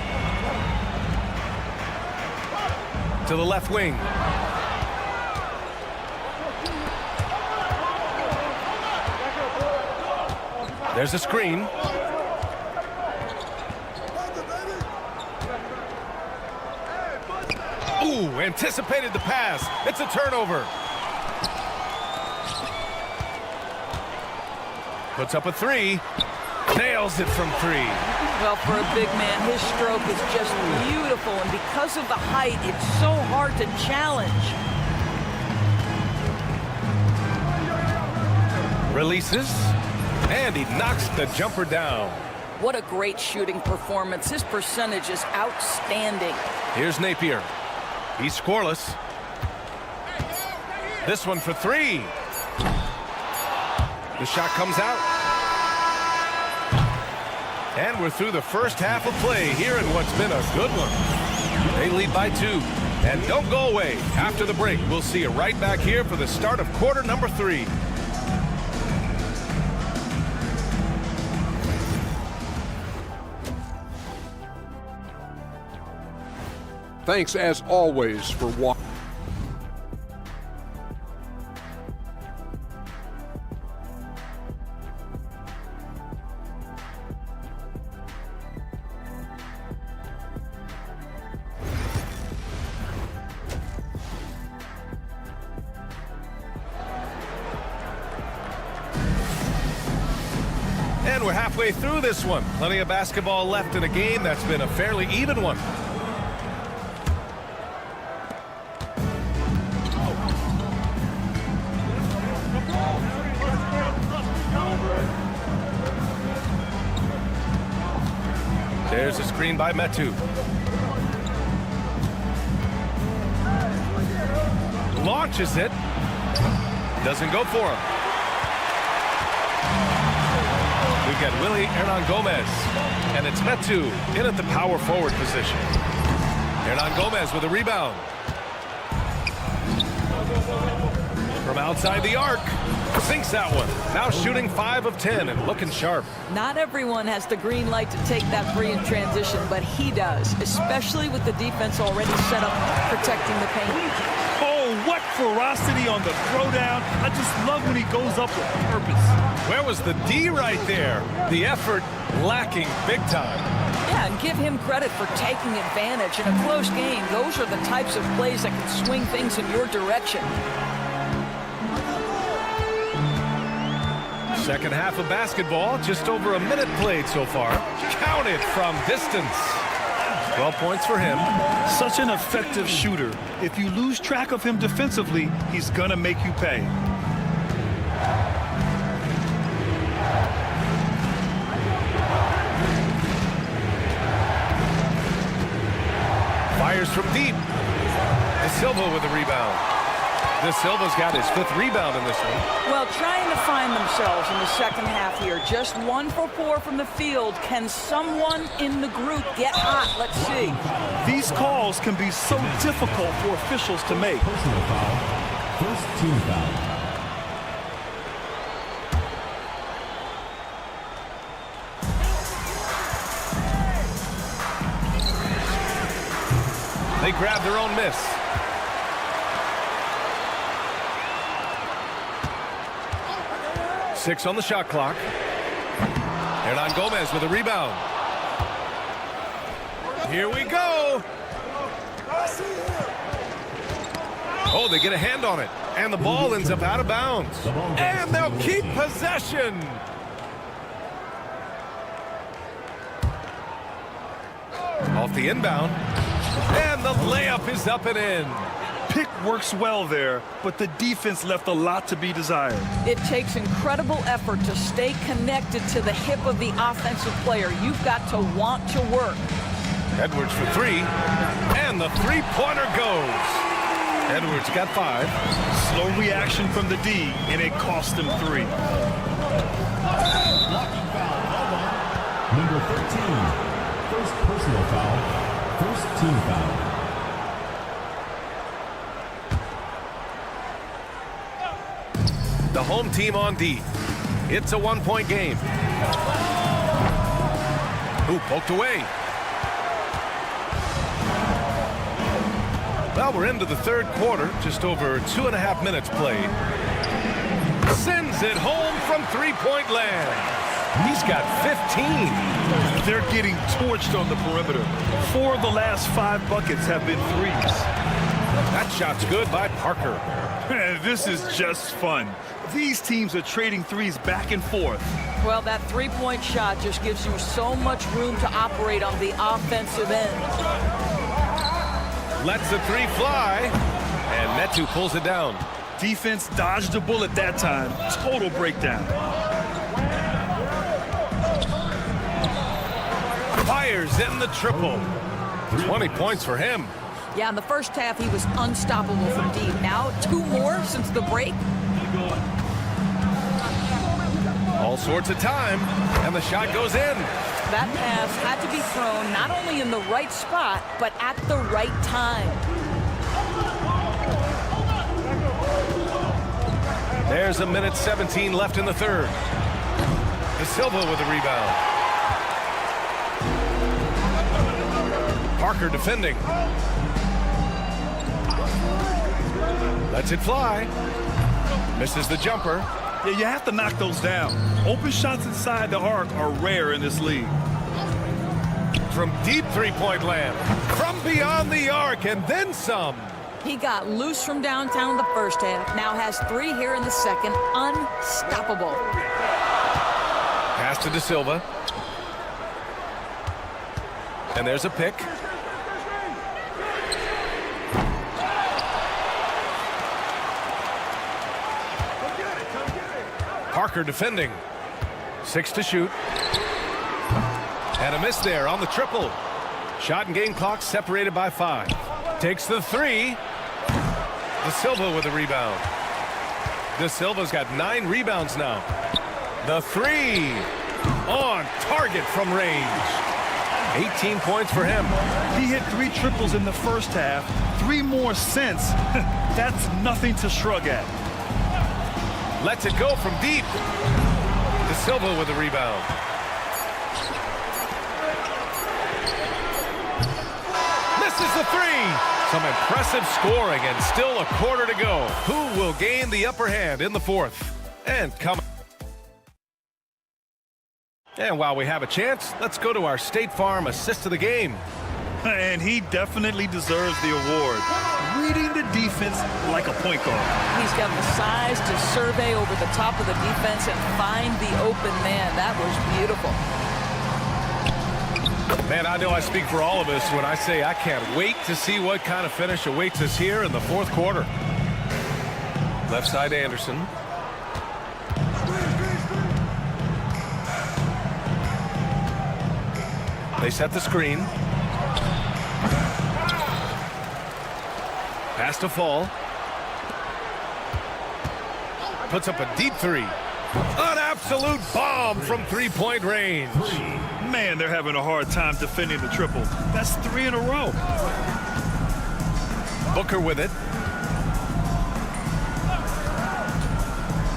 To the left wing. There's a screen. Ooh, anticipated the pass. It's a turnover. Puts up a three. Nails it from three. Well, for a big man, his stroke is just beautiful, and because of the height, it's so hard to challenge. Releases, and he knocks the jumper down. What a great shooting performance. His percentage is outstanding. Here's Napier. He's scoreless. This one for three. The shot comes out. And we're through the first half of play here in what's been a good one. They lead by 2. And don't go away. After the break, we'll see you right back here for the start of quarter number 3. Thanks, as always, for watching. And we're halfway through this one. Plenty of basketball left in a game that's been a fairly even one. There's a screen by Metu. Launches it. Doesn't go for him. We've got Willie Hernan Gomez. And it's Metu in at the power forward position. Hernan Gomez with a rebound. From outside the arc. Sinks that one. Now shooting 5 of 10 and looking sharp. Not everyone has the green light to take that three in transition, but he does, especially with the defense already set up protecting the paint. Oh, what ferocity on the throwdown. I just love when he goes up with purpose. Where was the D right there? The effort lacking big time. Yeah, and give him credit for taking advantage. In a close game, those are the types of plays that can swing things in your direction. Second half of basketball, just over a minute played so far. Counted from distance. 12 points for him. Such an effective shooter. If you lose track of him defensively, he's gonna make you pay. Fires from deep. De Silva with a rebound. De Silva's got his 5th rebound in this one. Well, trying to find themselves in the second half here. Just 1 for 4 from the field. Can someone in the group get hot? Let's see. These calls can be so difficult for officials to make. Personal foul. First team foul. They grab their own miss. Six on the shot clock. Hernan Gomez with a rebound. Here we go. Oh, they get a hand on it. And the ball ends up out of bounds. And they'll keep possession. Off the inbound. And the layup is up and in. Pick works well there, but the defense left a lot to be desired. It takes incredible effort to stay connected to the hip of the offensive player. You've got to want to work. Edwards for 3, and the three-pointer goes. Edwards got 5. Slow reaction from the D, and it cost him 3. Number 13. First personal foul. First team foul. The home team on D. It's a 1-point game. Ooh, poked away. Well, we're into the third quarter. Just over 2.5 minutes played. Sends it home from three-point land. He's got 15. They're getting torched on the perimeter. 4 of the last 5 buckets have been threes. That shot's good by Parker. This is just fun. These teams are trading threes back and forth. Well, that three-point shot just gives you so much room to operate on the offensive end. Lets the 3 fly, and Metu pulls it down. Defense dodged a bullet that time. Total breakdown. Fires in the triple. 20 points for him. Yeah, in the first half, he was unstoppable from deep. Now, 2 more since the break. All sorts of time, and the shot goes in. That pass had to be thrown not only in the right spot, but at the right time. There's a minute 17 left in the third. De Silva with the rebound. Parker defending. Lets it fly. Misses the jumper. Yeah, you have to knock those down. Open shots inside the arc are rare in this league. From deep three-point land. From beyond the arc, and then some. He got loose from downtown the first half. Now has 3 here in the second. Unstoppable. Pass to De Silva. And there's a pick. Parker defending. 6 to shoot. And a miss there on the triple. Shot and game clock separated by 5. Takes the 3. De Silva with a rebound. De Silva's got 9 rebounds now. The 3. On target from range. 18 points for him. He hit 3 triples in the first half. 3 more since. That's nothing to shrug at. Lets it go from deep. De Silva with the rebound. Misses the 3. Some impressive scoring and still a quarter to go. Who will gain the upper hand in the fourth? And while we have a chance, let's go to our State Farm assist of the game. And he definitely deserves the award. Reading the defense like a point guard. He's got the size to survey over the top of the defense and find the open man. That was beautiful. Man, I know I speak for all of us when I say I can't wait to see what kind of finish awaits us here in the fourth quarter. Left side Anderson. They set the screen. Pass to Fall. Puts up a deep 3. An absolute bomb from three-point range. Man, they're having a hard time defending the triple. That's 3 in a row. Booker with it.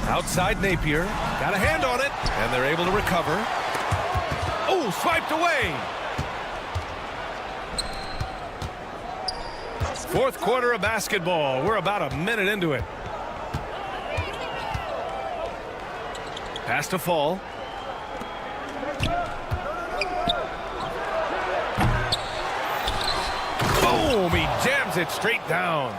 Outside Napier. Got a hand on it. And they're able to recover. Oh, swiped away. Fourth quarter of basketball. We're about a minute into it. Pass to Fall. Boom! He jams it straight down.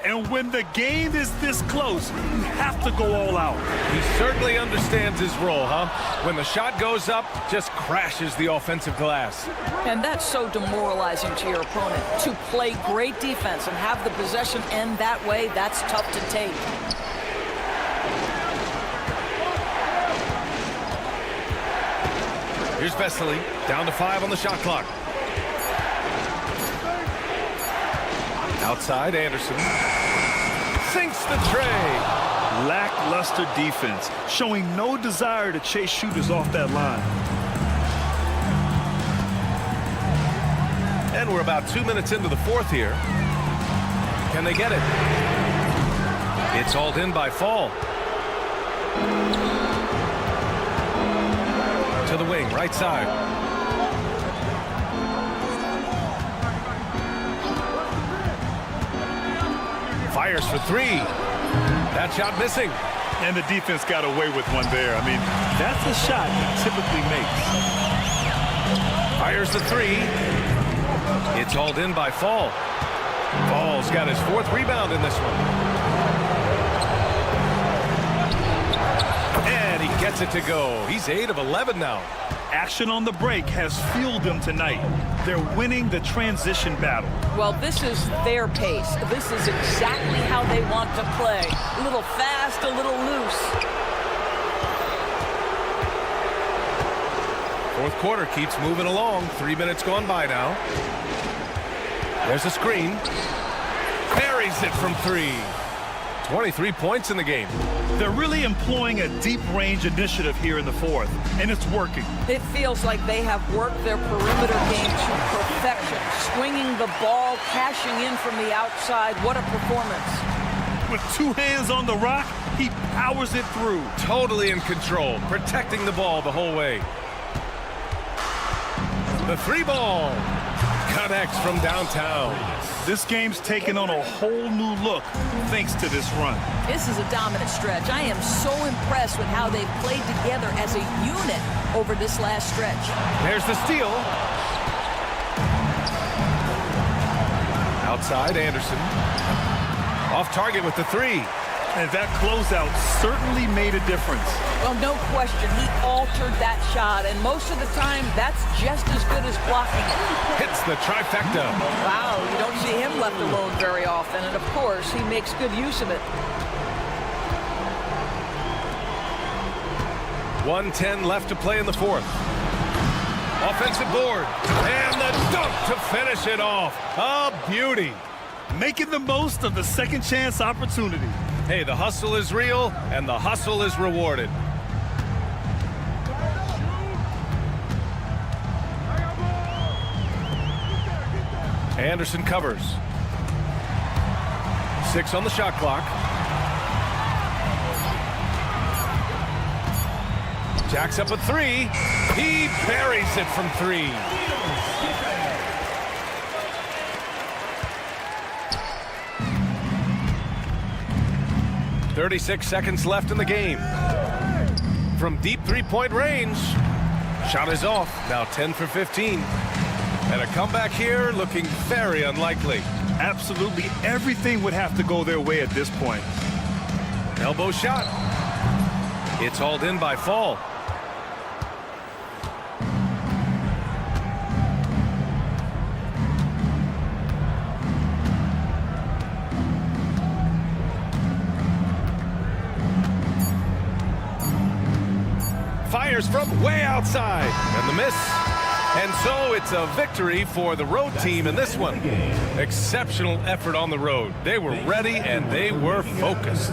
And when the game is this close, you have to go all out. He certainly understands his role, huh? When the shot goes up, just crashes the offensive glass. And that's so demoralizing to your opponent. To play great defense and have the possession end that way, that's tough to take. Here's Vesely, down to 5 on the shot clock. Outside, Anderson. Sinks the tray. Lackluster defense, showing no desire to chase shooters off that line. And we're about 2 minutes into the fourth here. Can they get it? It's hauled in by Fall. To the wing, right side. Fires for 3. That shot missing. And the defense got away with one there. I mean, that's a shot he typically makes. Fires the three. It's hauled in by Fall. Fall's got his 4th rebound in this one. And he gets it to go. He's 8 of 11 now. Action on the break has fueled them tonight. They're winning the transition battle. Well, this is their pace. This is exactly how they want to play. A little fast, a little loose. 4th quarter keeps moving along. 3 minutes gone by now. There's a screen. Buries it from 3. 23 points in the game. They're really employing a deep range initiative here in the 4th, and it's working. It feels like they have worked their perimeter game to perfection. Swinging the ball, cashing in from the outside. What a performance. With 2 hands on the rock, he powers it through. Totally in control, protecting the ball the whole way. The 3 ball connects from downtown. This game's taken on a whole new look thanks to this run. This is a dominant stretch. I am so impressed with how they've played together as a unit over this last stretch. There's the steal. Outside, Anderson. Off target with the 3. And that closeout certainly made a difference. Well, no question. He altered that shot, and most of the time, that's just as good as blocking it. Hits the trifecta. Wow, you don't see him left alone very often, and of course, he makes good use of it. 1:10 left to play in the 4th. Offensive board. And the dunk to finish it off. A beauty. Making the most of the second chance opportunity. Hey, the hustle is real, and the hustle is rewarded. Anderson covers. 6 on the shot clock. Jacks up a 3. He buries it from 3. .36 seconds left in the game. From deep 3-point range. Shot is off. Now 10 for 15. And a comeback here looking very unlikely. Absolutely everything would have to go their way at this point. Elbow shot. It's hauled in by Fall. Fires from way outside. And the miss. And so it's a victory for the road team in this one. Exceptional effort on the road. They were ready and they were focused.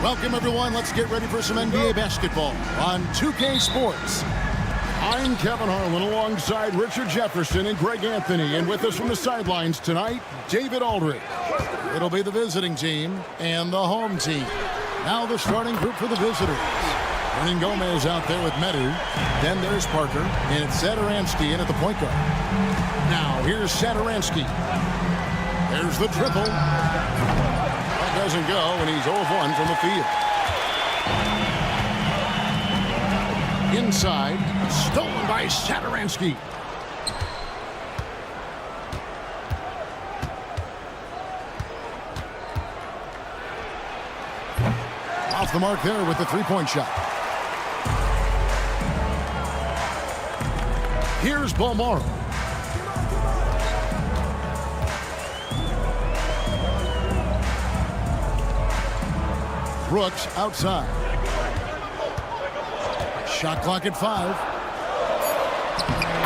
Welcome, everyone. Let's get ready for some NBA basketball on 2K Sports. I'm Kevin Harlan alongside Richard Jefferson and Greg Anthony. And with us from the sidelines tonight, David Aldridge. It'll be the visiting team and the home team. Now the starting group for the visitors. Hernan Gomez out there with Medu. Then there's Parker. And it's Satoransky in at the point guard. Now here's Satoransky. There's the triple. That doesn't go, and he's 0 of 1 from the field. Inside, stolen by Satoransky. Off the mark there with the three-point shot. Here's Balmaro. Brooks outside. Shot clock at 5.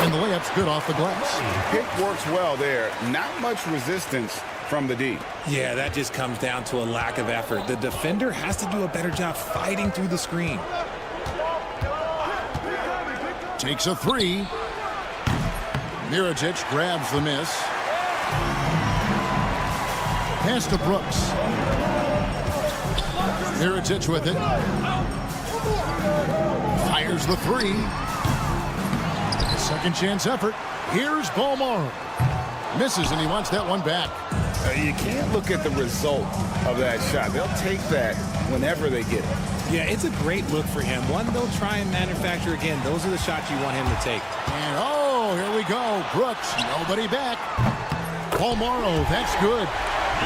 And the layup's good off the glass. Pick works well there. Not much resistance from the D. Yeah, that just comes down to a lack of effort. The defender has to do a better job fighting through the screen. Takes a 3. Mirotic grabs the miss. Pass to Brooks. Mirotic with it. Fires the 3. Second chance effort. Here's Balmaro. Misses, and he wants that one back. You can't look at the result of that shot. They'll take that whenever they get it. Yeah, it's a great look for him. One they'll try and manufacture again. Those are the shots you want him to take. And oh, here we go. Brooks, nobody back. Balmaro, that's good.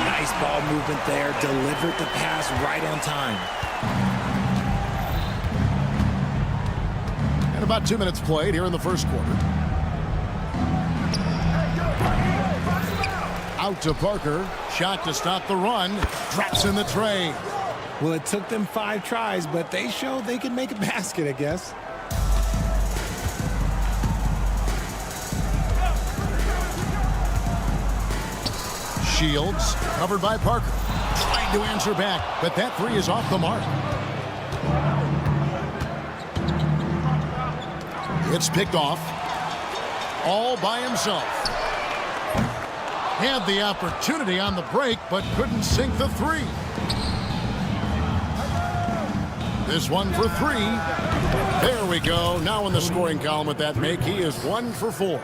Nice ball movement there. Delivered the pass right on time. And about 2 minutes played here in the first quarter. Out to Parker. Shot to stop the run. Drops in the tray. Well, it took them 5 tries, but they showed they can make a basket, I guess. Shields covered by Parker. Trying to answer back, but that 3 is off the mark. It's picked off. All by himself. Had the opportunity on the break, but couldn't sink the 3. This one for 3. There we go. Now in the scoring column with that make, he is 1 for 4.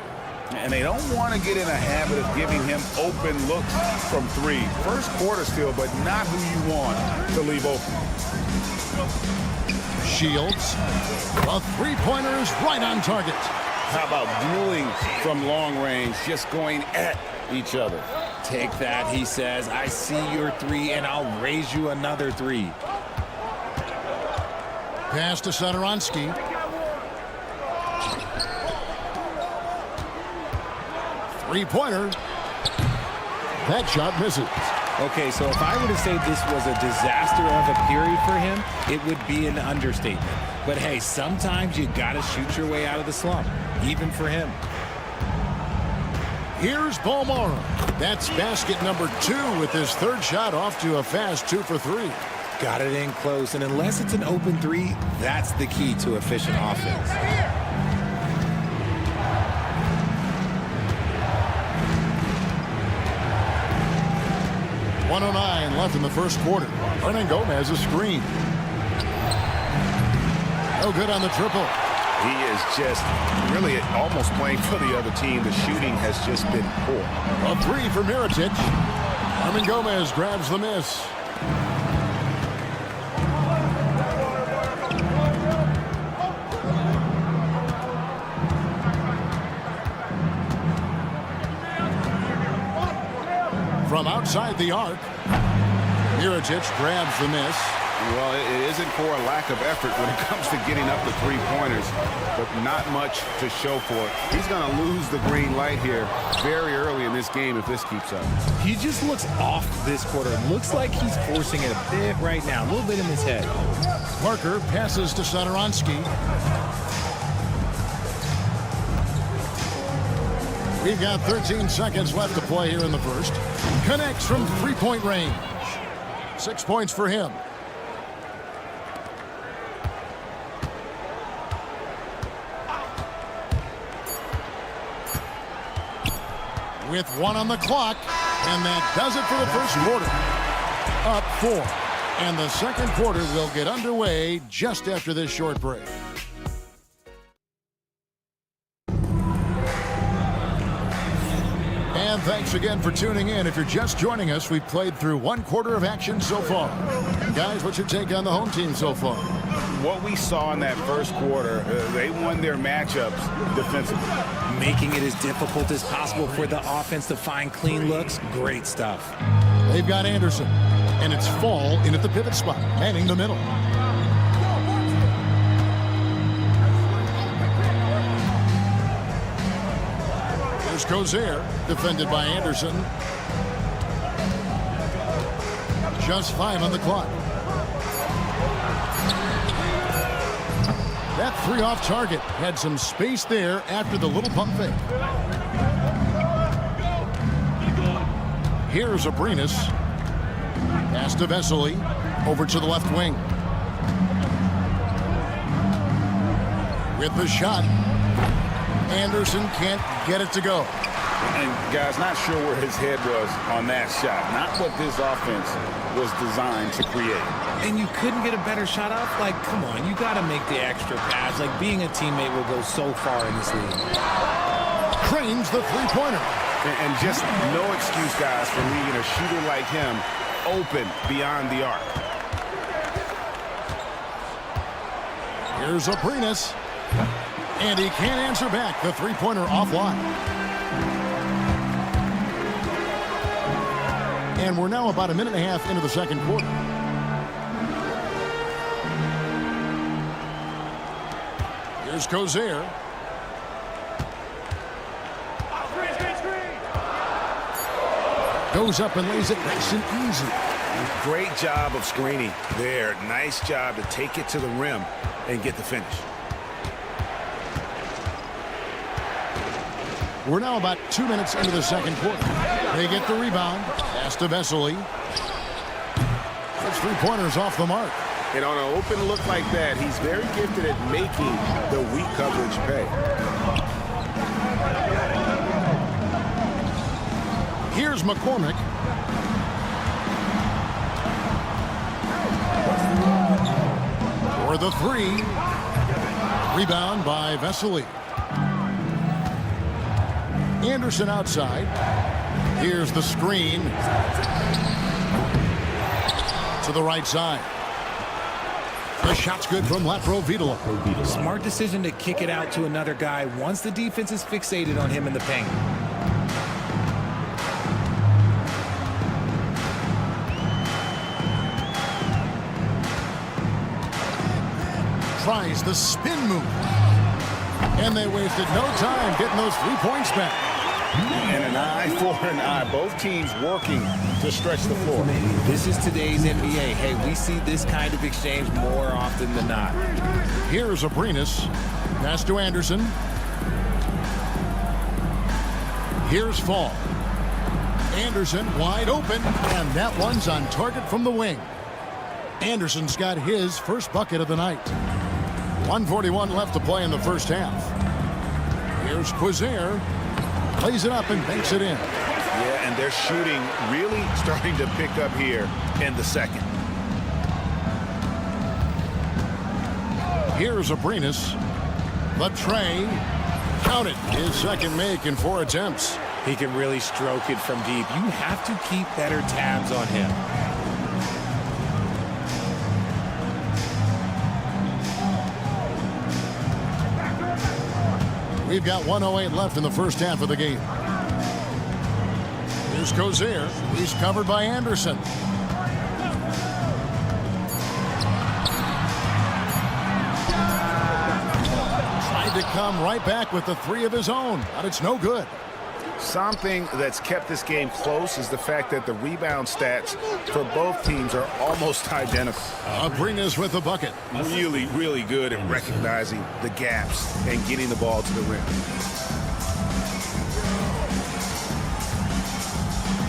And they don't want to get in a habit of giving him open looks from 3. First quarter still, but not who you want to leave open. Shields. A three-pointer is right on target. How about dueling from long range, just going at each other? Take that, he says. I see your 3, and I'll raise you another 3. Pass to Satoransky. Three-pointer. That shot misses. Okay, so if I were to say this was a disaster of a period for him, it would be an understatement. But hey, sometimes you got to shoot your way out of the slump, even for him. Here's Balmora. That's basket number 2 with his 3rd shot off to a fast 2 for 3. Got it in close, and unless it's an open 3, that's the key to efficient offense. .109 left in the first quarter. Hernan Gomez a screen. No good on the triple. He is just really almost playing for the other team. The shooting has just been poor. A 3 for Mirotic. Hernan Gomez grabs the miss. From outside the arc, Mirotic grabs the miss. Well, it isn't for a lack of effort when it comes to getting up the three-pointers, but not much to show for it. He's going to lose the green light here very early in this game if this keeps up. He just looks off this quarter. Looks like he's forcing it a bit right now, a little bit in his head. Parker passes to Satoransky. We've got 13 seconds left to play here in the first. Connects from three-point range. 6 points for him. With 1 on the clock, and that does it for the first quarter. Up 4, and the second quarter will get underway just after this short break. And thanks again for tuning in. If you're just joining us, we've played through 1 quarter of action so far. Guys, what's your take on the home team so far? What we saw in that first quarter, they won their matchups defensively. Making it as difficult as possible for the offense to find clean looks. Great stuff. They've got Anderson, and it's Fall in at the pivot spot, manning the middle. Here's Cozier, defended by Anderson. Just 5 on the clock. That 3 off target had some space there after the little pump fake. Here's Abrinas. Pass to Vesely. Over to the left wing. With the shot. Anderson can't get it to go. And guys, not sure where his head was on that shot. Not what this offense was designed to create. And you couldn't get a better shot off? Like, come on, you got to make the extra pass. Like, being a teammate will go so far in this league. Cranes the three-pointer. And just no excuse, guys, for leaving a shooter like him open beyond the arc. Here's Abrinas. And he can't answer back. The three-pointer offline. And we're now about 1.5 minutes into the second quarter. Here's Cozier. Goes up and lays it nice and easy. Great job of screening there. Nice job to take it to the rim and get the finish. We're now about 2 minutes into the second quarter. They get the rebound. Pass to Vesely. Those three-pointers off the mark. And on an open look like that, he's very gifted at making the weak coverage pay. Here's McCormick. for the three. Rebound by Vesely. Anderson outside. Here's the screen to the right side. The shot's good from Latro Vidal. Smart decision to kick it out to another guy once the defense is fixated on him in the paint. Tries the spin move. And they wasted no time getting those 3 points back. And an eye for an eye. Both teams working to stretch the floor. This is today's NBA. Hey, we see this kind of exchange more often than not. Here's Abrinas. Pass to Anderson. Here's Fall. Anderson wide open, and that one's on target from the wing. Anderson's got his first bucket of the night. 1:41 left to play in the first half. Here's Quizair. Plays it up and banks it in. Yeah, and they're shooting really starting to pick up here in the second. Here's Abrinas. The tray. Count it. His second make in 4 attempts. He can really stroke it from deep. You have to keep better tabs on him. We've got 1:08 left in the first half of the game. Here's Quizair. He's covered by Anderson. Tried to come right back with the 3 of his own, but it's no good. Something that's kept this game close is the fact that the rebound stats for both teams are almost identical. Abrinas with the bucket. Really, really good at recognizing the gaps and getting the ball to the rim.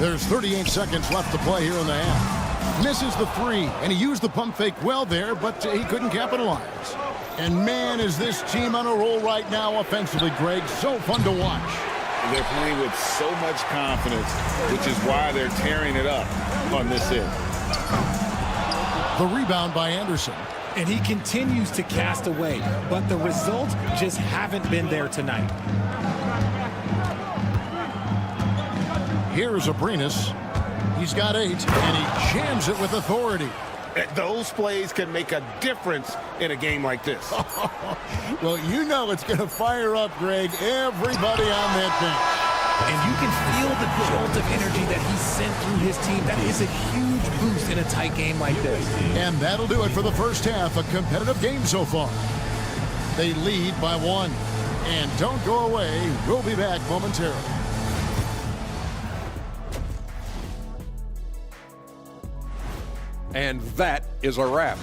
There's 38 seconds left to play here in the half. Misses the 3, and he used the pump fake well there, but he couldn't capitalize. And man, is this team on a roll right now offensively, Greg. So fun to watch. They're playing with so much confidence, which is why they're tearing it up on this end. The rebound by Anderson. And he continues to cast away, but the results just haven't been there tonight. Here's Abrinas. He's got 8, and he jams it with authority. Those plays can make a difference in a game like this. Well, you know it's going to fire up, Greg, everybody on that bench. And you can feel the jolt of energy that he sent through his team. That is a huge boost in a tight game like this. And that'll do it for the first half. A competitive game so far. They lead by 1. And don't go away. We'll be back momentarily. And that is a wrap.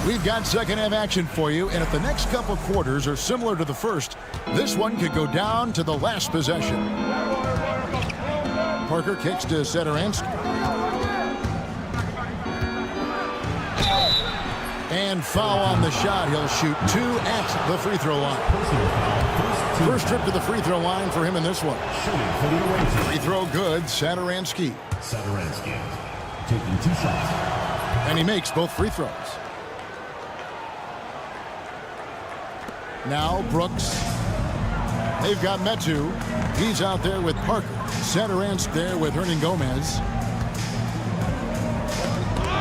We've got second half action for you, and if the next couple quarters are similar to the first, this one could go down to the last possession. Parker kicks to Sederansky. And foul on the shot. He'll shoot 2 at the free throw line. First trip to the free throw line for him in this one. Free throw good, Sederansky. Sederansky taking 2 shots. And he makes both free throws. Now Brooks. They've got Metu. He's out there with Parker. Sederansky there with Hernan Gomez.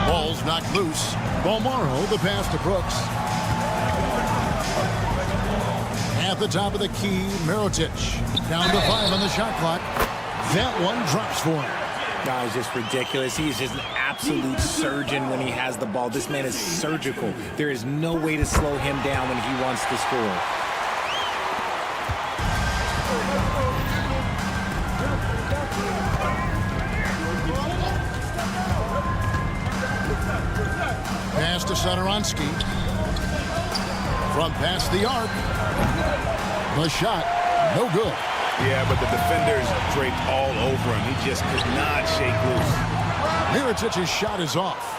Ball's knocked loose. Balmaro, the pass to Brooks. At the top of the key, Mirotic. Down to 5 on the shot clock. That one drops for him. No, it's just ridiculous. He's just an absolute surgeon when he has the ball. This man is surgical. There is no way to slow him down when he wants to score. Pass to Sederansky. From past the arc. The shot, no good. Yeah, but the defenders draped all over him. He just could not shake loose. Mirotic's shot is off.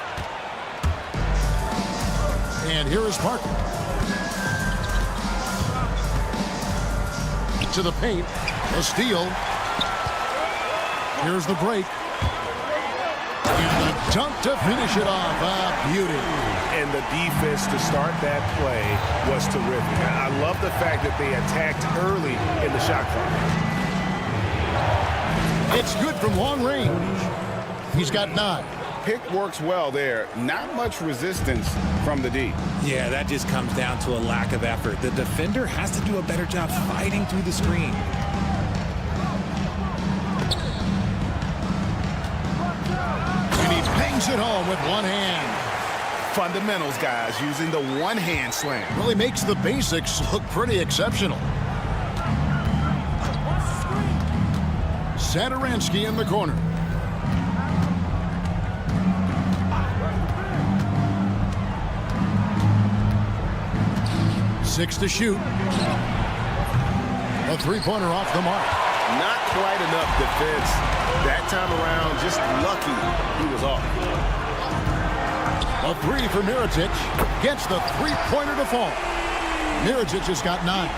And here is Parker. To the paint. A steal. Here's the break. And the dunk to finish it off. A beauty. And the defense to start that play was terrific. I love the fact that they attacked early in the shot clock. It's good from long range. He's got 9. Pick works well there. Not much resistance from the D. Yeah, that just comes down to a lack of effort. The defender has to do a better job fighting through the screen. And he bangs it home with one hand. Fundamentals, guys, using the one-hand slam. Really makes the basics look pretty exceptional. Satoransky in the corner. Six to shoot. A three-pointer off the mark. Not quite enough defense. That time around, just lucky he was off. A three for Mirotic. Gets the three-pointer to fall. Mirotic has got 9.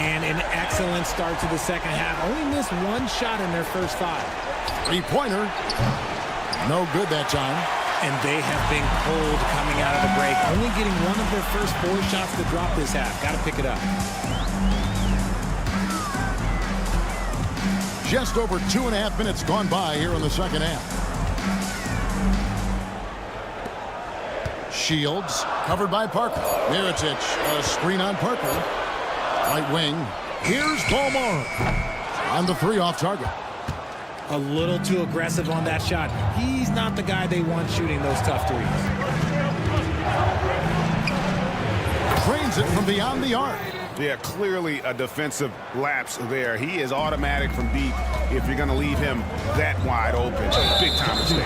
And an excellent start to the second half. Only missed one shot in their first 5. Three-pointer. No good that time. And they have been cold coming out of the break. Only getting one of their first 4 shots to drop this half. Got to pick it up. Just over 2.5 minutes gone by here in the second half. Shields covered by Parker. Mirotic, a screen on Parker. Right wing. Here's Ballmore. On the 3 off target. A little too aggressive on that shot. He's not the guy they want shooting those tough threes. Drains it from beyond the arc. Yeah, clearly a defensive lapse there. He is automatic from deep if you're going to leave him that wide open. Big time mistake.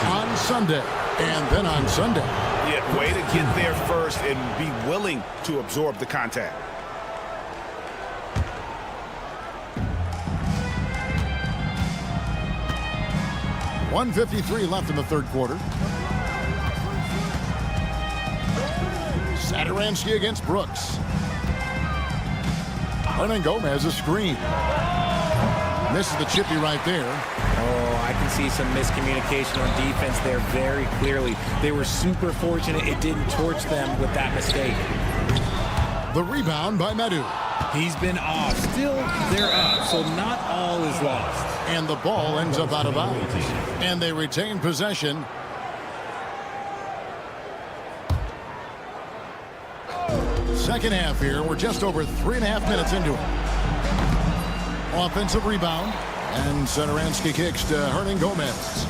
On Sunday, and then on Sunday. Yeah, way to get there first and be willing to absorb the contact. .153 left in the third quarter. Satoransky against Brooks. Hernan Gomez a screen. Misses the chippy right there. Oh, I can see some miscommunication on defense there very clearly. They were super fortunate it didn't torch them with that mistake. The rebound by Medu. He's been off. Still, they're up, so not all is lost. And the ball ends up out of bounds. And they retain possession. Second half here. We're just over 3.5 minutes into it. Offensive rebound. And Satoransky kicks to Hernan Gomez.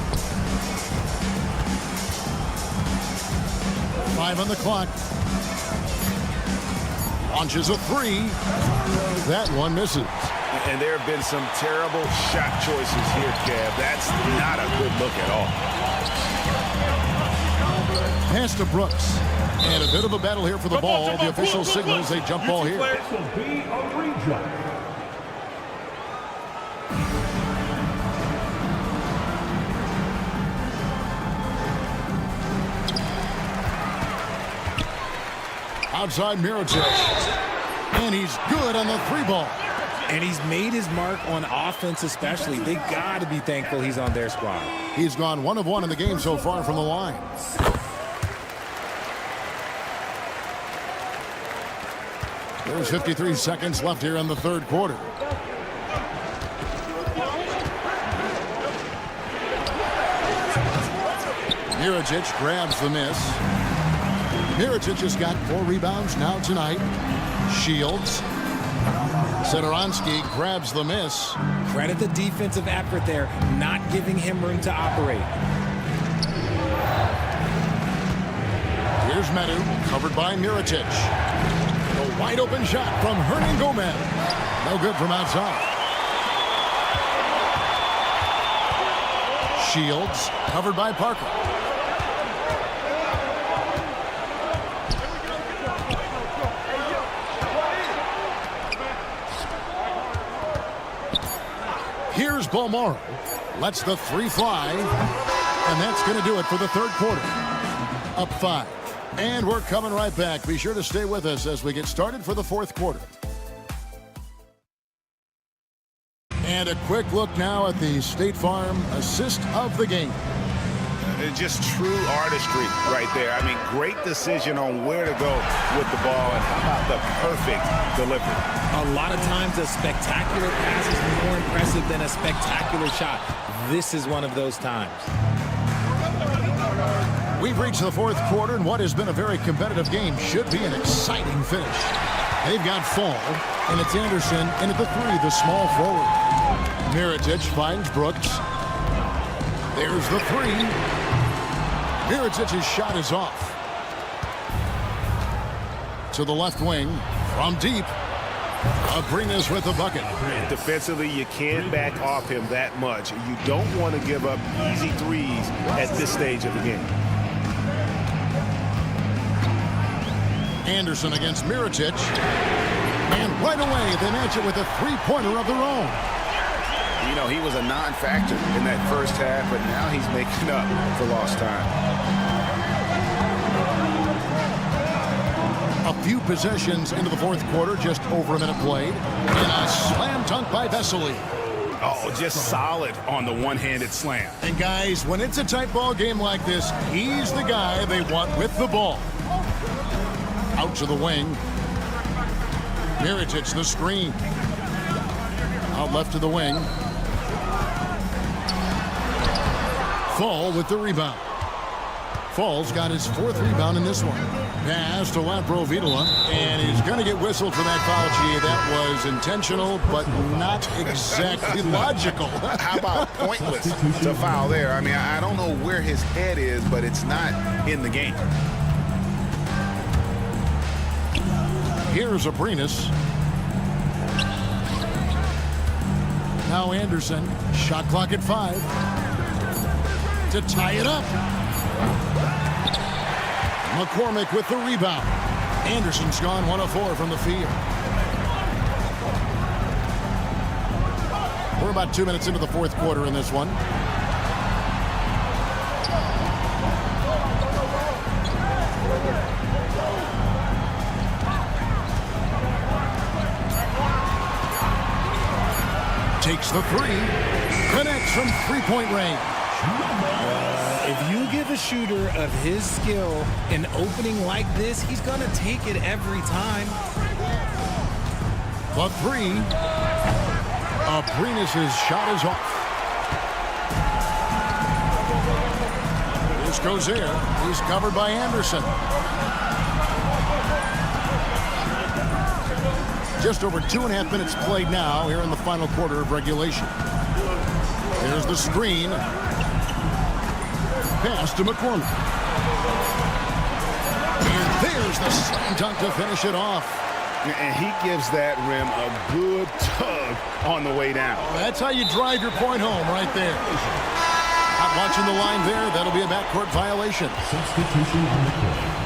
5 on the clock. Launches a 3. That one misses. And there have been some terrible shot choices here, Kev. That's not a good look at all. Pass to Brooks. And a bit of a battle here for the ball. The official signals a jump ball here. Outside Mirotic. And he's good on the 3 ball. And he's made his mark on offense especially. They got to be thankful he's on their squad. He's gone 1 of 1 in the game so far from the line. There's 53 seconds left here in the third quarter. Mirotic grabs the miss. Mirotic has got 4 rebounds now tonight. Shields. Satoransky grabs the miss. Credit the defensive effort there, not giving him room to operate. Here's Medu, covered by Mirotic. A wide open shot from Hernan Gomez. No good from outside. Shields, covered by Parker. Here's Balmaro. Lets the three fly. And that's going to do it for the third quarter. Up 5. And we're coming right back. Be sure to stay with us as we get started for the fourth quarter. And a quick look now at the State Farm assist of the game. Just true artistry right there. I mean, great decision on where to go with the ball, and how about the perfect delivery. A lot of times a spectacular pass is more impressive than a spectacular shot. This is one of those times. We've reached the fourth quarter, and what has been a very competitive game should be an exciting finish. They've got Fall, and it's Anderson in at the 3, the small forward. Mirotic finds Brooks. There's the 3. Mirotic's shot is off. To the left wing, from deep. Abrinas with the bucket. Defensively, you can't back off him that much. You don't want to give up easy threes at this stage of the game. Anderson against Mirotic. And right away, they match it with a three-pointer of their own. You know, he was a non-factor in that first half, but now he's making up for lost time. A few possessions into the fourth quarter, just over a minute played. And a slam dunk by Vesely. Oh, just solid on the one-handed slam. And guys, when it's a tight ball game like this, he's the guy they want with the ball. Out to the wing. Mirotic the screen. Out left to the wing. Fall with the rebound. Fall's got his 4th rebound in this one. Pass to Laprovitola, and he's going to get whistled for that foul. Gee, that was intentional, but not exactly logical. How about pointless to foul there? I mean, I don't know where his head is, but it's not in the game. Here's Abrinas. Now Anderson. Shot clock at 5. To tie it up. McCormick with the rebound. Anderson's gone 1 of 4 from the field. We're about 2 minutes into the fourth quarter in this one. Takes the 3. Connects from three-point range. If you give a shooter of his skill an opening like this, he's going to take it every time. The 3. Abrinas' shot is off. This goes there. He's covered by Anderson. Just over 2.5 minutes played now here in the final quarter of regulation. There's the screen. Pass to McCormick. And there's the slam dunk to finish it off. And he gives that rim a good tug on the way down. That's how you drive your point home right there. Not watching the line there. That'll be a backcourt violation. Substitution on the court.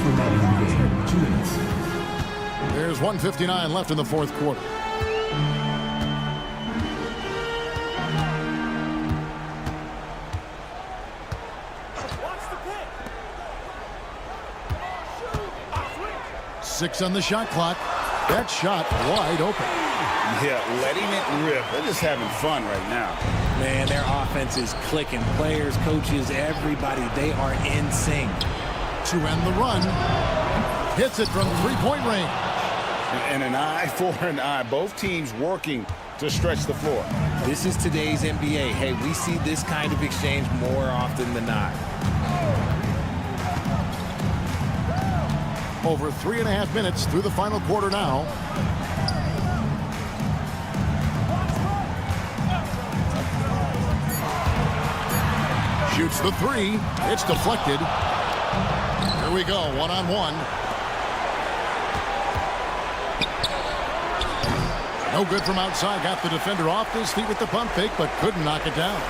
Remaining in the game. 2 minutes. There's 1:59 left in the fourth quarter. Six on the shot clock. That shot wide open. Yeah, letting it rip. They're just having fun right now. Man, their offense is clicking. Players, coaches, everybody, they are in sync. To end the run. Hits it from three-point range. And an eye for an eye. Both teams working to stretch the floor. This is today's NBA. Hey, we see this kind of exchange more often than not. Over 3.5 minutes through the final quarter now. Shoots the 3. It's deflected. Here we go, one-on-one. No good from outside. Got the defender off his feet with the pump fake, but couldn't knock it down.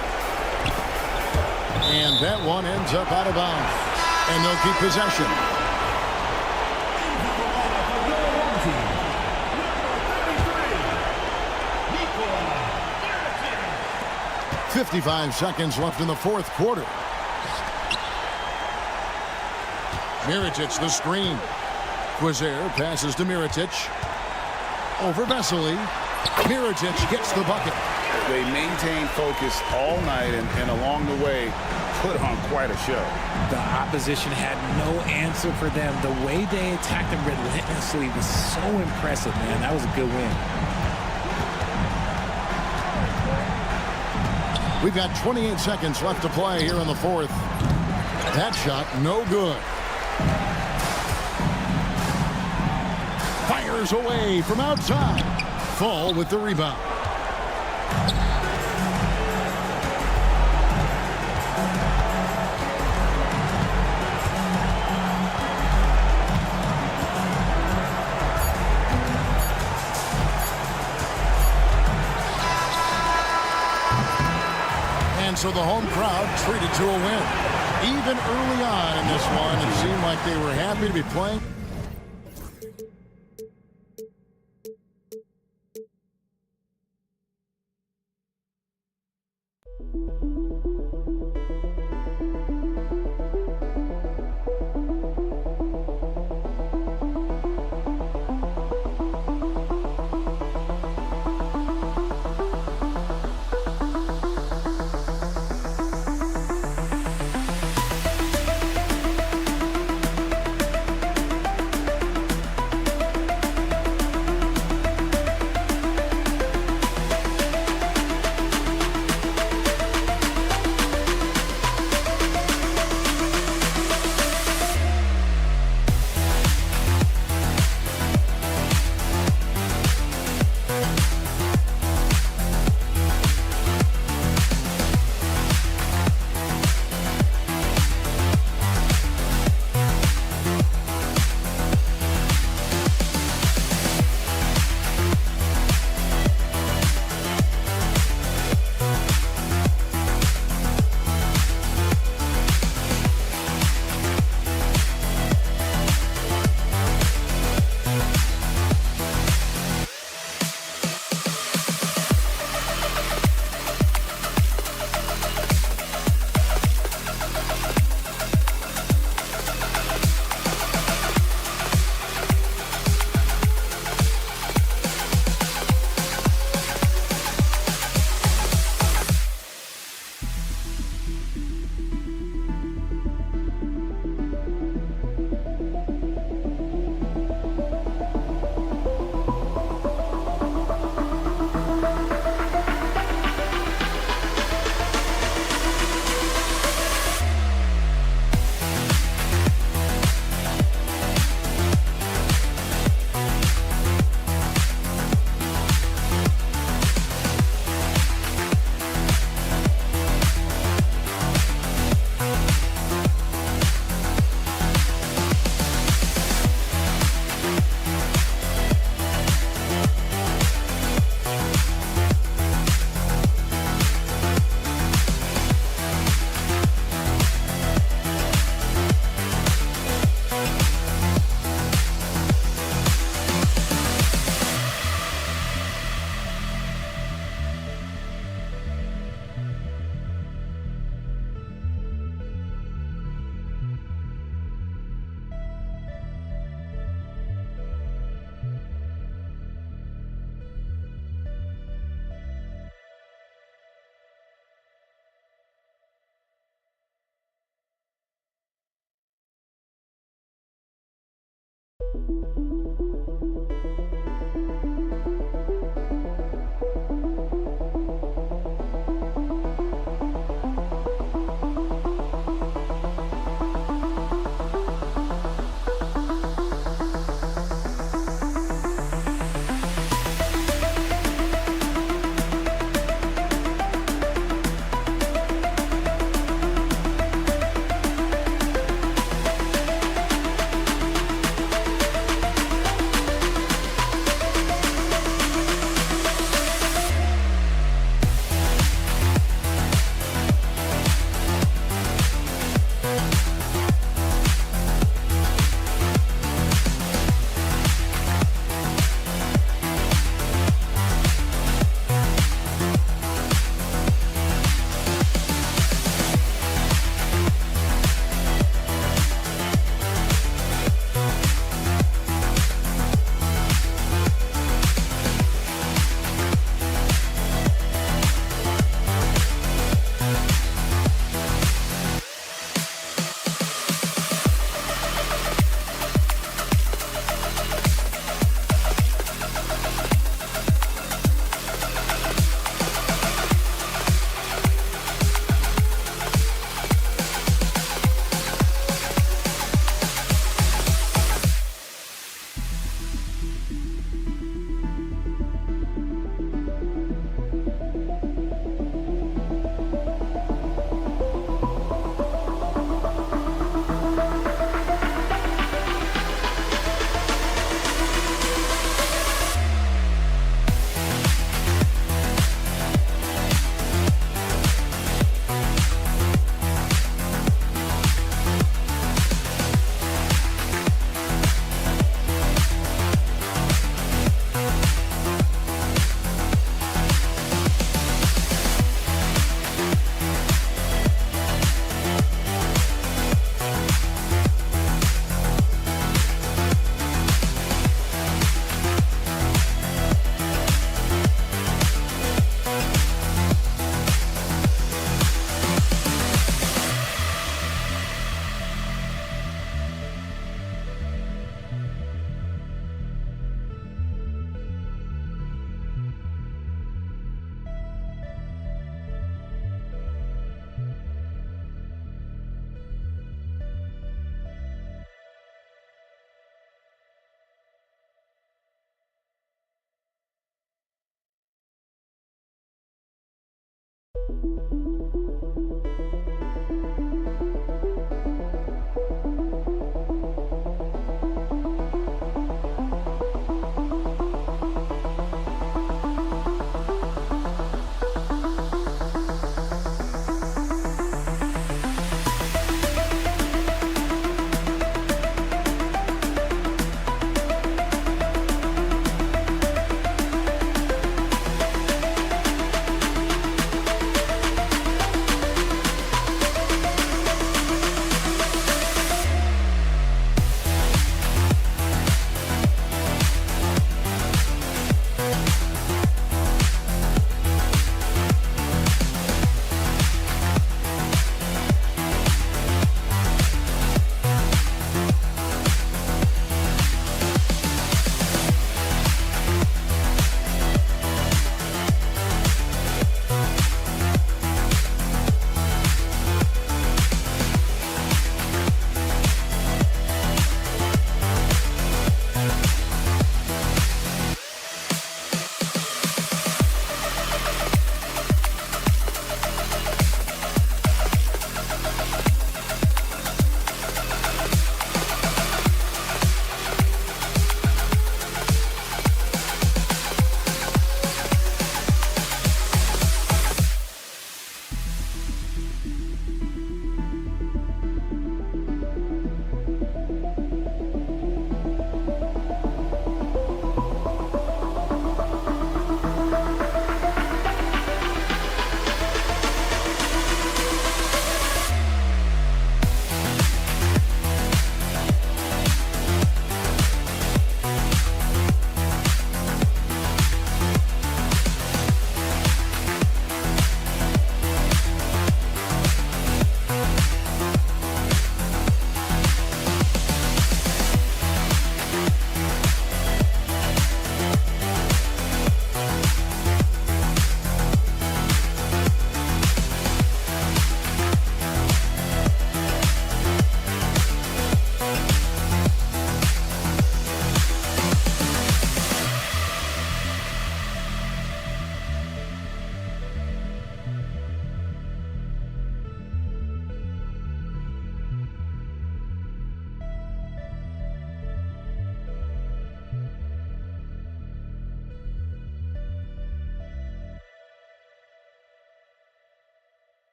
And that one ends up out of bounds. And they'll keep possession. 55 seconds left in the fourth quarter. Mirotic, the screen. Quizer passes to Mirotic. Over Vesely. Mirotic gets the bucket. They maintained focus all night and along the way put on quite a show. The opposition had no answer for them. The way they attacked them relentlessly was so impressive, man. That was a good win. We've got 28 seconds left to play here in the fourth. That shot, no good. Fires away from outside. Fall with the rebound. And so the home crowd treated to a win. Even early on in this one, it seemed like they were happy to be playing.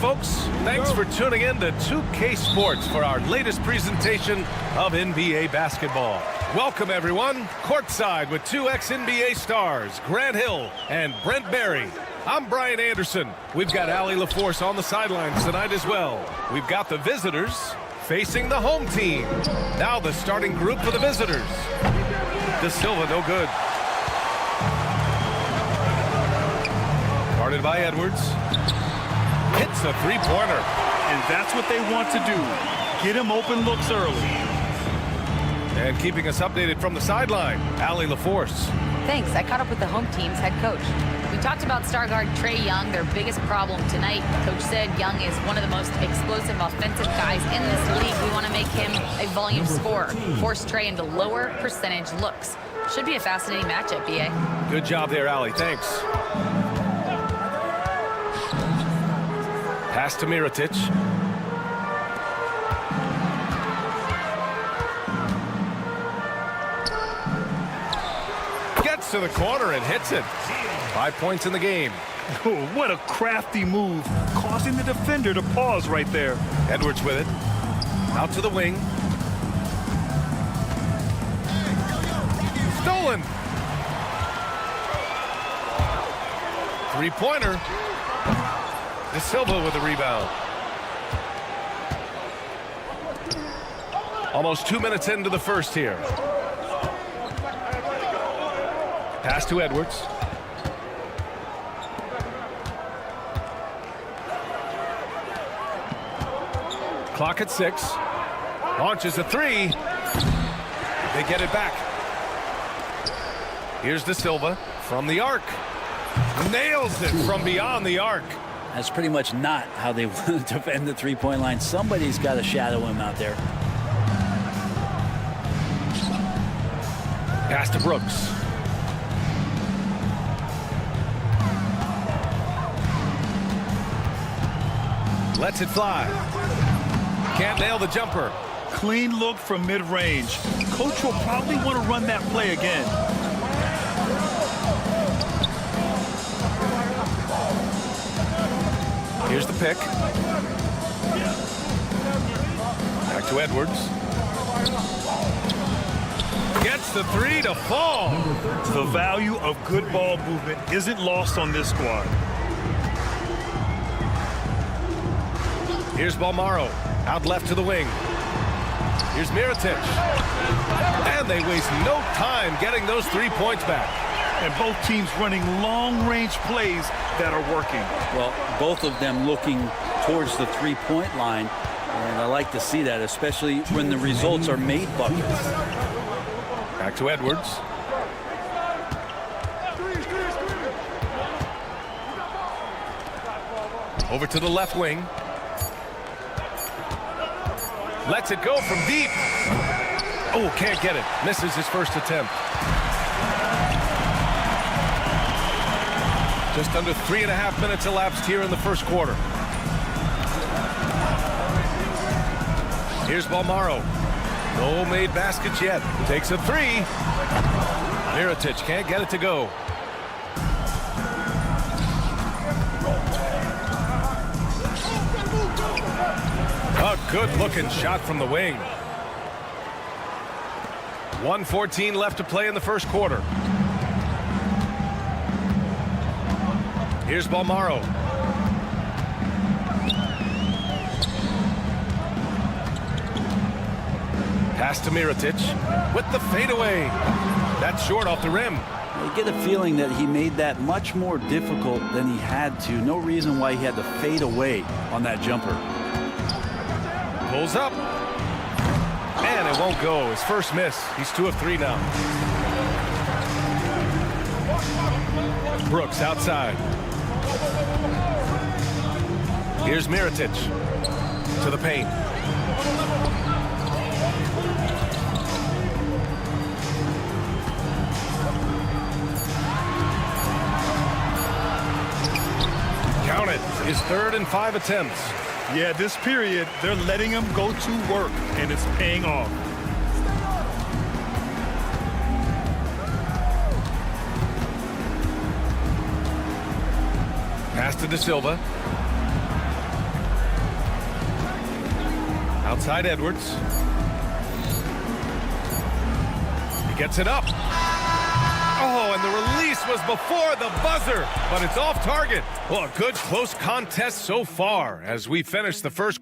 folks. Thanks for tuning in to 2K Sports for our latest presentation of NBA basketball. Welcome, everyone. Courtside with two ex-NBA stars, Grant Hill and Brent Barry. I'm Brian Anderson. We've got Allie LaForce on the sidelines tonight as well. We've got the visitors facing the home team. Now the starting group for the visitors. De Silva, no good. Guarded by Edwards. Hits a three-pointer. And that's what they want to do. Get him open looks early. And keeping us updated from the sideline, Allie LaForce. Thanks. I caught up with the home team's head coach. We talked about star guard Trae Young, their biggest problem tonight. Coach said Young is one of the most explosive offensive guys in this league. We want to make him a volume scorer, force Trae into lower percentage looks. Should be a fascinating matchup, BA. Good job there, Allie. Thanks. Pass to Mirotic. Gets to the corner and hits it. 5 points in the game. Oh, what a crafty move, causing the defender to pause right there. Edwards with it. Out to the wing. Stolen. Three-pointer. De Silva with the rebound. Almost 2 minutes into the first here. Pass to Edwards. Clock at 6. Launches a three. They get it back. Here's De Silva from the arc. Nails it from beyond the arc. That's pretty much not how they want to defend the three-point line. Somebody's got to shadow him out there. Pass to Brooks. Lets it fly. Can't nail the jumper. Clean look from mid-range. Coach will probably want to run that play again. Here's the pick. Back to Edwards. Gets the three to fall. The value of good ball movement isn't lost on this squad. Here's Balmaro. Out left to the wing. Here's Mirotic. And they waste no time getting those 3 points back. And both teams running long-range plays that are working. Well, both of them looking towards the three-point line. And I like to see that, especially when the results are made buckets. Back to Edwards. Over to the left wing. Lets it go from deep. Oh, can't get it. Misses his first attempt. Just under 3.5 minutes elapsed here in the first quarter. Here's Balmaro. No made baskets yet. Takes a three. Mirotic can't get it to go. A good-looking shot from the wing. 1:14 left to play in the first quarter. Here's Balmaro. Pass to Mirotic with the fadeaway. That's short off the rim. You get a feeling that he made that much more difficult than he had to. No reason why he had to fade away on that jumper. Pulls up. And it won't go. His first miss. He's 2 of 3 now. Brooks outside. Here's Mirotic to the paint. Count it. His 3rd and 5 attempts. Yeah, this period, they're letting him go to work, and it's paying off. Pass to De Silva. Outside Edwards. Gets it up. Oh, and the release was before the buzzer, but it's off target. Well, a good close contest so far as we finish the first.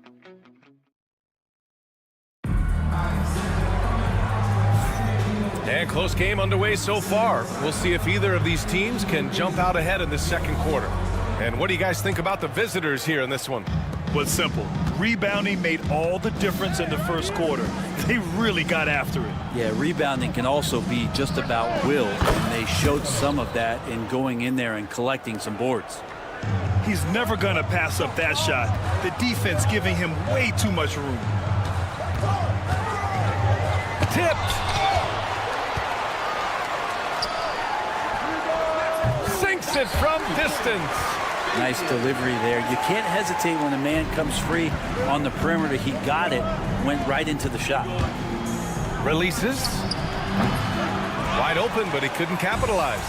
And close game underway so far. We'll see if either of these teams can jump out ahead in this second quarter. And what do you guys think about the visitors here in this one? Well, it's simple. Rebounding made all the difference in the first quarter. They really got after it. Yeah, rebounding can also be just about will, and they showed some of that in going in there and collecting some boards. He's never going to pass up that shot. The defense giving him way too much room. Tipped. Sinks it from distance. Nice delivery there. You can't hesitate when a man comes free on the perimeter. He got it, went right into the shot. Releases. Wide open, but he couldn't capitalize.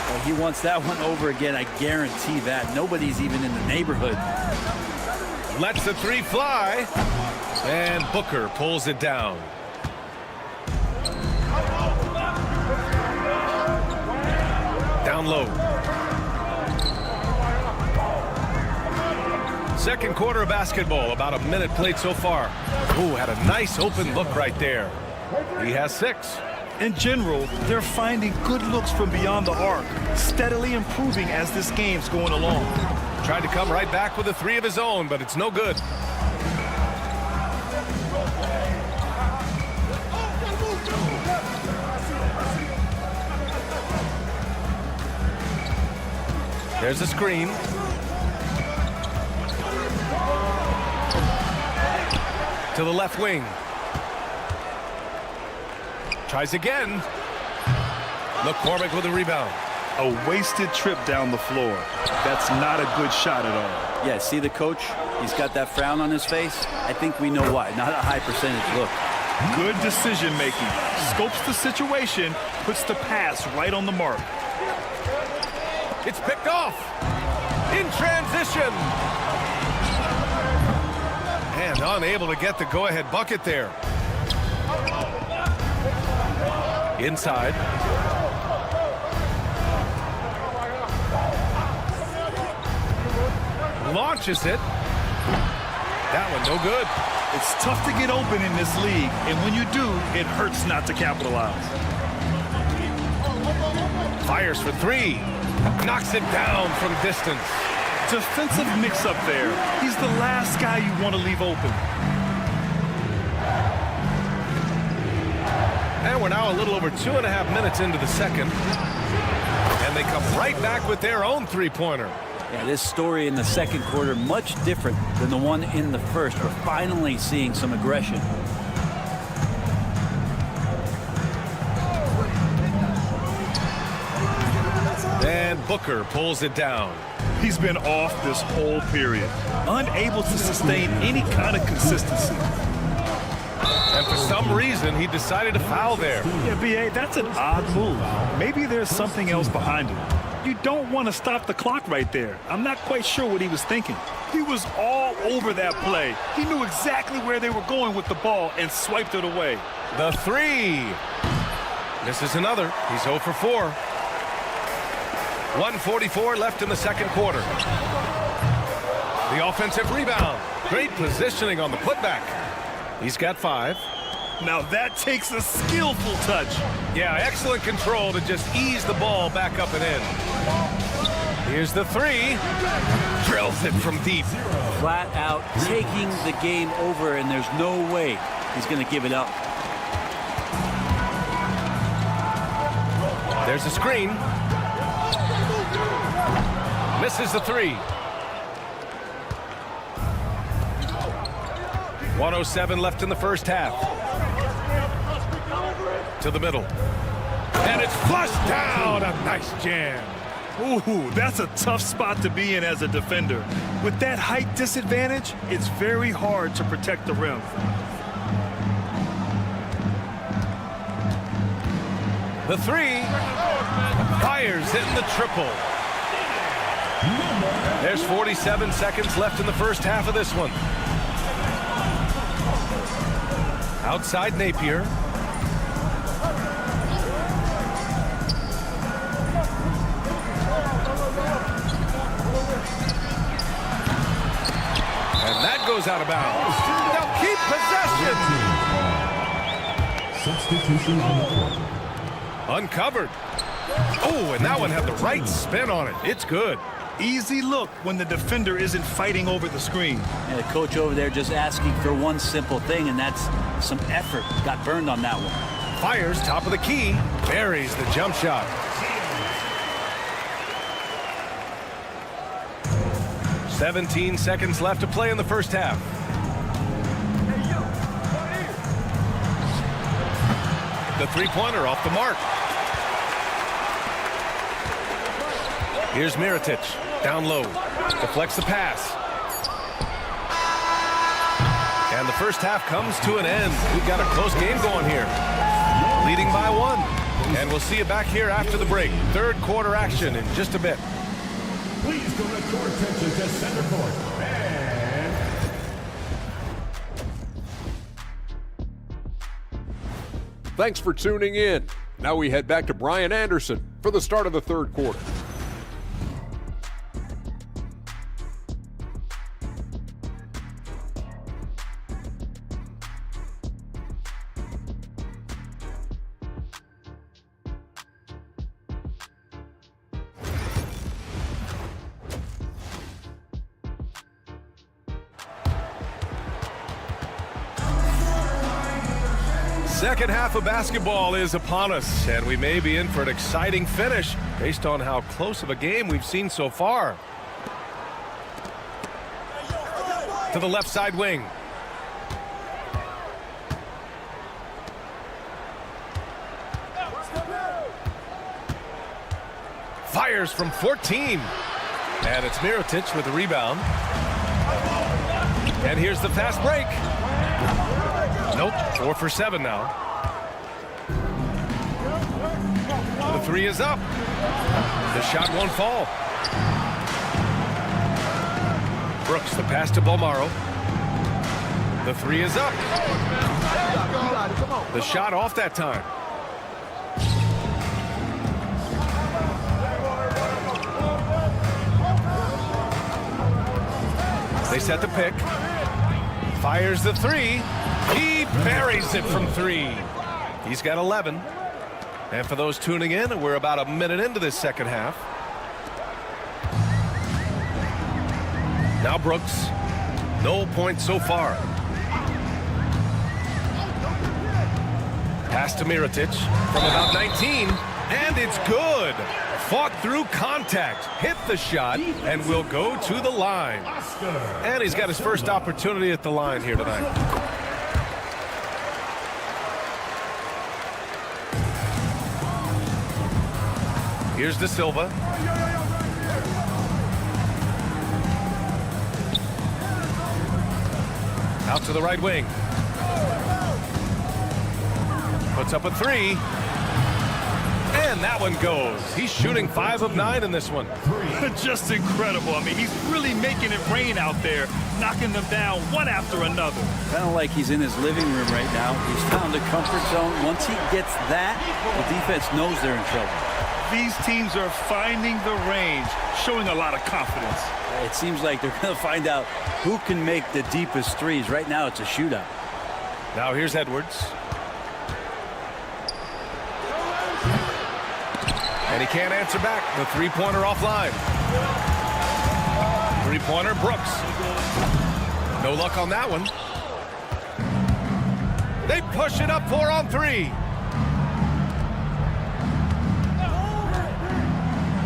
Well, he wants that one over again. I guarantee that. Nobody's even in the neighborhood. Lets the three fly. And Booker pulls it down. Down low. Second quarter of basketball, about a minute played so far. Ooh, had a nice open look right there. He has 6. In general, they're finding good looks from beyond the arc, steadily improving as this game's going along. Tried to come right back with a 3 of his own, but it's no good. There's a screen. To the left wing. Tries again. McCormick with a rebound. A wasted trip down the floor. That's not a good shot at all. Yeah, see the coach? He's got that frown on his face. I think we know why. Not a high percentage look. Good decision making. Scopes the situation, puts the pass right on the mark. It's picked off. In transition. And unable to get the go-ahead bucket there. Inside. Launches it. That one no good. It's tough to get open in this league, and when you do, it hurts not to capitalize. Fires for 3. Knocks it down from distance. Defensive mix-up there. He's the last guy you want to leave open. And we're now a little over 2.5 minutes into the second. And they come right back with their own three-pointer. Yeah, this story in the second quarter, much different than the one in the first. We're finally seeing some aggression. And Booker pulls it down. He's been off this whole period, unable to sustain any kind of consistency. And for some reason, he decided to foul there. Yeah, B.A., that's an odd move. Maybe there's something else behind it. You don't want to stop the clock right there. I'm not quite sure what he was thinking. He was all over that play. He knew exactly where they were going with the ball and swiped it away. The 3. Misses another. He's 0 for 4. 1:44 left in the second quarter. The offensive rebound. Great positioning on the putback. He's got 5. Now that takes a skillful touch. Yeah, excellent control to just ease the ball back up and in. Here's the 3. Drills it from deep. Flat out taking the game over, and there's no way he's going to give it up. There's a screen. Misses the 3. 1:07 left in the first half. To the middle. And it's flushed down. A nice jam. Ooh, that's a tough spot to be in as a defender. With that height disadvantage, it's very hard to protect the rim. The 3. Fires in the triple. There's 47 seconds left in the first half of this one. Outside Napier. goes out of bounds. They'll keep possession. Substitution on the court. Uncovered. Oh, and that one had the right spin on it. It's good. Easy look when the defender isn't fighting over the screen. And the coach over there just asking for one simple thing, and that's some effort. Got burned on that one. Fires top of the key. Buries the jump shot. "17 seconds left to play in the first half. The three-pointer off the mark. Here's Mirotic. Down low. Deflects the pass. And the first half comes to an end. We've got a close game going here. Leading by 1. And we'll see you back here after the break. Third quarter action in just a bit. Please direct your attention to center court. And Thanks for tuning in. Now we head back to Brian Anderson for the start of the third quarter. Second half of basketball is upon us, and we may be in for an exciting finish based on how close of a game we've seen so far. To the left side wing. Fires from 14. And it's Mirotic with the rebound. And here's the fast break. Nope, 4 for 7 now. The three is up. The shot won't fall. Brooks, the pass to Bolmaro. The three is up. The shot off that time. They set the pick. Fires the three. He buries it from 3. He's got 11. And for those tuning in, we're about a minute into this second half. Now Brooks. No points so far. Pass to Mirotic from about 19. And it's good. Fought through contact. Hit the shot and will go to the line. And he's got his first opportunity at the line here tonight. Here's De Silva. Out to the right wing. Puts up a 3. And that one goes. He's shooting 5 of 9 in this one. Just incredible. I mean, he's really making it rain out there, knocking them down one after another. Kind of like he's in his living room right now. He's found a comfort zone. Once he gets that, the defense knows they're in trouble. These teams are finding the range, showing a lot of confidence. It seems like they're going to find out who can make the deepest threes. Right now, it's a shootout. Now here's Edwards. And he can't answer back. The three-pointer offline. Three-pointer, Brooks. No luck on that one. They push it up 4 on 3.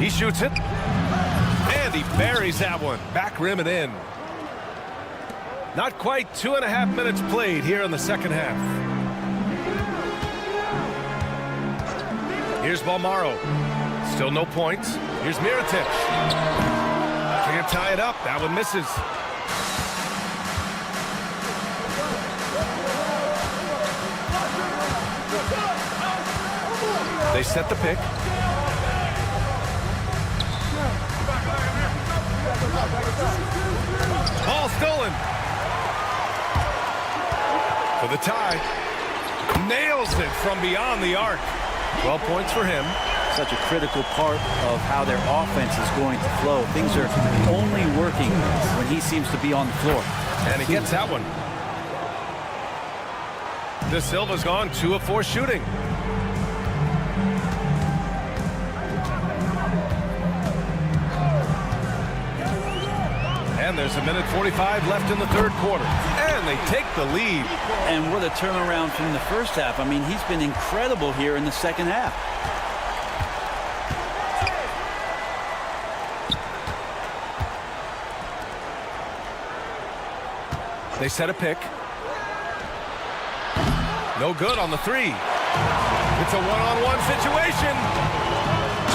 He shoots it. And he buries that one. Back rim and in. Not quite 2.5 minutes played here in the second half. Here's Bolmaro. Still no points. Here's Mirotic. Can't tie it up. That one misses. They set the pick. Ball stolen. For the tie. Nails it from beyond the arc. 12 points for him. Such a critical part of how their offense is going to flow. Things are only working when he seems to be on the floor. And he gets that one. De Silva's gone 2 of 4 shooting. And there's 1:45 left in the third quarter. And they take the lead. And what a turnaround from the first half. I mean, he's been incredible here in the second half. They set a pick. No good on the 3. It's a one-on-one situation.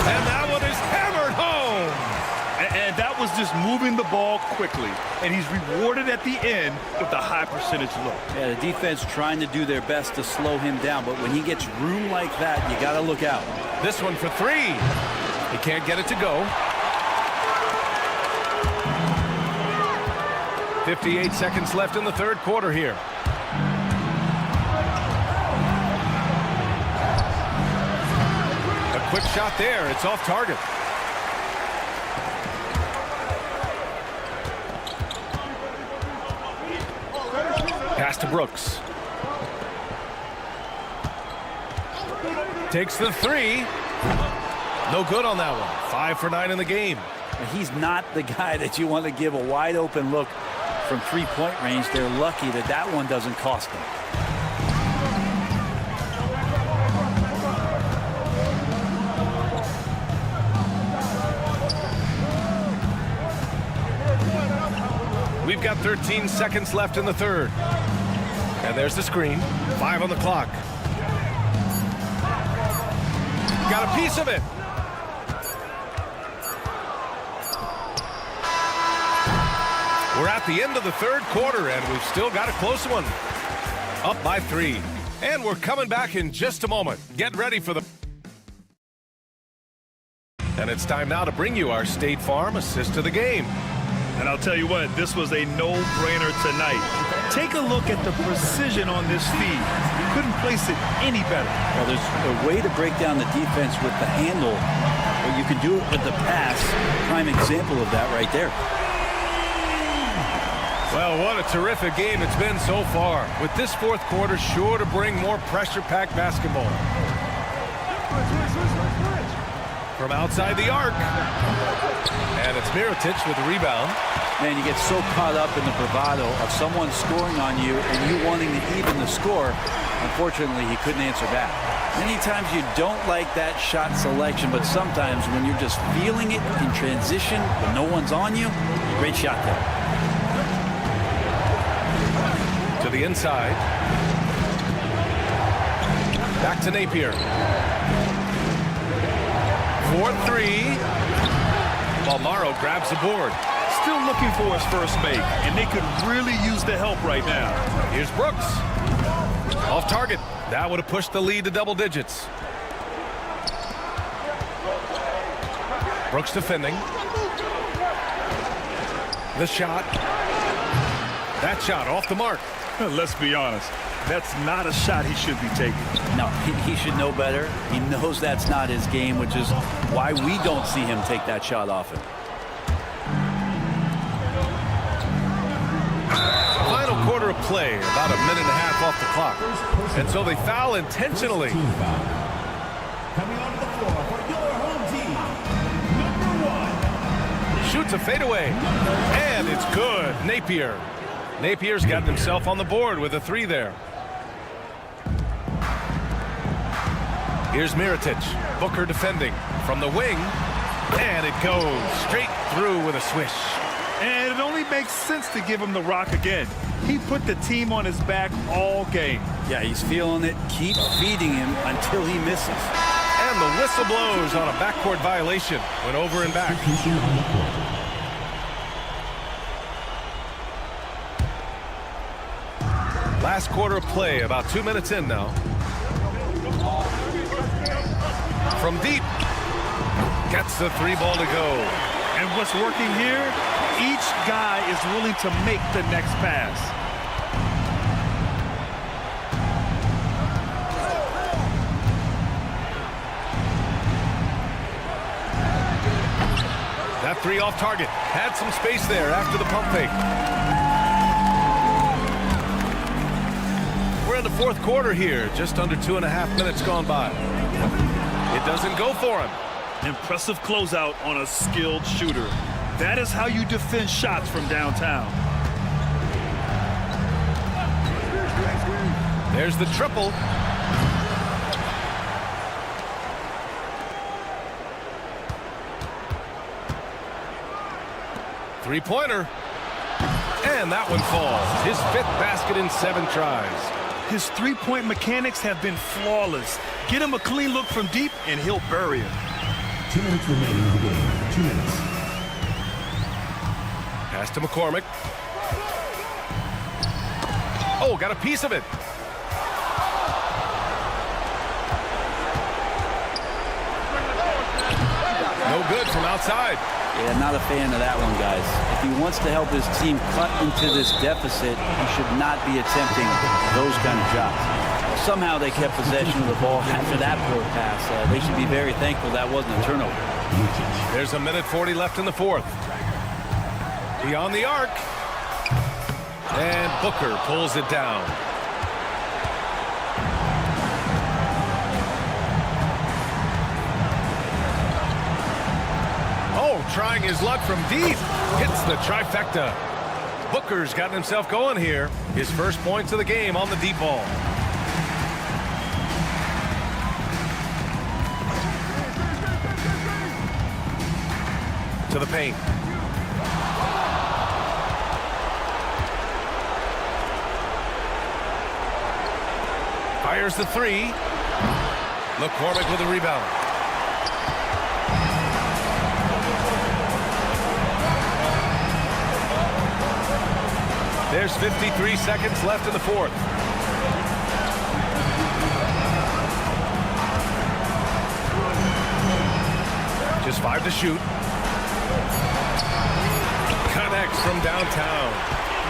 And that one is hammered home. And that was just moving the ball quickly. And he's rewarded at the end with a high percentage look. Yeah, the defense trying to do their best to slow him down. But when he gets room like that, you got to look out. This one for 3. He can't get it to go. 58 seconds left in the third quarter here. A quick shot there. It's off target. Pass to Brooks. Takes the 3. No good on that one. 5 for 9 in the game. He's not the guy that you want to give a wide open look from three-point range. They're lucky that that one doesn't cost them. We've got 13 seconds left in the third. And there's the screen. 5 on the clock. Got a piece of it. We're at the end of the third quarter, and we've still got a close one. Up by 3. And we're coming back in just a moment. Get ready for the... And it's time now to bring you our State Farm assist to the game. And I'll tell you what, this was a no-brainer tonight. Take a look at the precision on this feed. You couldn't place it any better. Well, there's a way to break down the defense with the handle, but you can do it with the pass. Prime example of that right there. Well, what a terrific game it's been so far. With this fourth quarter sure to bring more pressure-packed basketball. From outside the arc. And it's Mirotic with the rebound. Man, you get so caught up in the bravado of someone scoring on you and you wanting to even the score. Unfortunately, he couldn't answer back. Many times you don't like that shot selection, but sometimes when you're just feeling it in transition when no one's on you, great shot there. To the inside. Back to Napier. 4-3. While Morrow grabs the board. Still looking for his first make, and they could really use the help right now. Here's Brooks. Off target. That would have pushed the lead to double digits. Brooks defending. The shot. That shot off the mark. Let's be honest. That's not a shot he should be taking. No, he should know better. He knows that's not his game, which is why we don't see him take that shot often. Final quarter of play, about a minute and a half off the clock. And so they foul intentionally. Coming onto the floor for your home team, number 1. Shoots a fadeaway. And it's good. Napier's gotten himself on the board with a 3 there. Here's Mirotic. Booker defending from the wing. And it goes straight through with a swish. And it only makes sense to give him the rock again. He put the team on his back all game. Yeah, he's feeling it. Keep feeding him until he misses. And the whistle blows on a backcourt violation. Went over and back. Last quarter of play, about 2 minutes in now. From deep. Gets the 3 ball to go. And what's working here? Each guy is willing to make the next pass. That 3 off target. Had some space there after the pump fake. in the fourth quarter here. Just under 2.5 minutes gone by. It doesn't go for him. Impressive closeout on a skilled shooter. That is how you defend shots from downtown. There's the triple. Three-pointer. And that one falls. His 5th basket in 7 tries. His three-point mechanics have been flawless. Get him a clean look from deep, and he'll bury it. 2 minutes remaining in the game. 2 minutes. Pass to McCormick. Oh, got a piece of it. No good from outside. Yeah, not a fan of that one, guys. If he wants to help his team cut into this deficit, he should not be attempting those kind of shots. Somehow they kept possession of the ball after that poor pass. They should be very thankful that wasn't a turnover. There's 1:40 left in the fourth. Beyond the arc. And Booker pulls it down. Trying his luck from deep. Hits the trifecta. Booker's gotten himself going here. His first points of the game on the deep ball. To the paint. Fires the three. McCormick with a rebound. There's 53 seconds left in the fourth. Just 5 to shoot. Connects from downtown.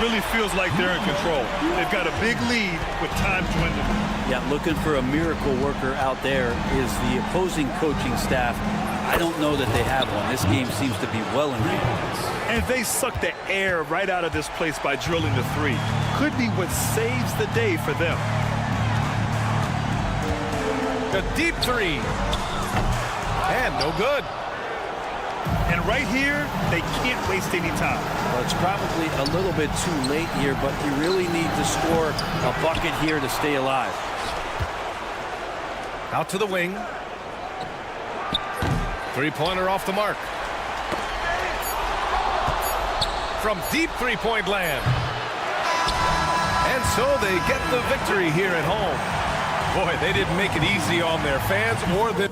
Really feels like they're in control. They've got a big lead with time dwindling. Yeah, looking for a miracle worker out there is the opposing coaching staff. I don't know that they have one. This game seems to be well in hand. And they suck the air right out of this place by drilling the three. Could be what saves the day for them. A deep three. And no good. And right here, they can't waste any time. Well, it's probably a little bit too late here, but you really need to score a bucket here to stay alive. Out to the wing. Three-pointer off the mark. From deep three-point land. And so they get the victory here at home. Boy, they didn't make it easy on their fans or the...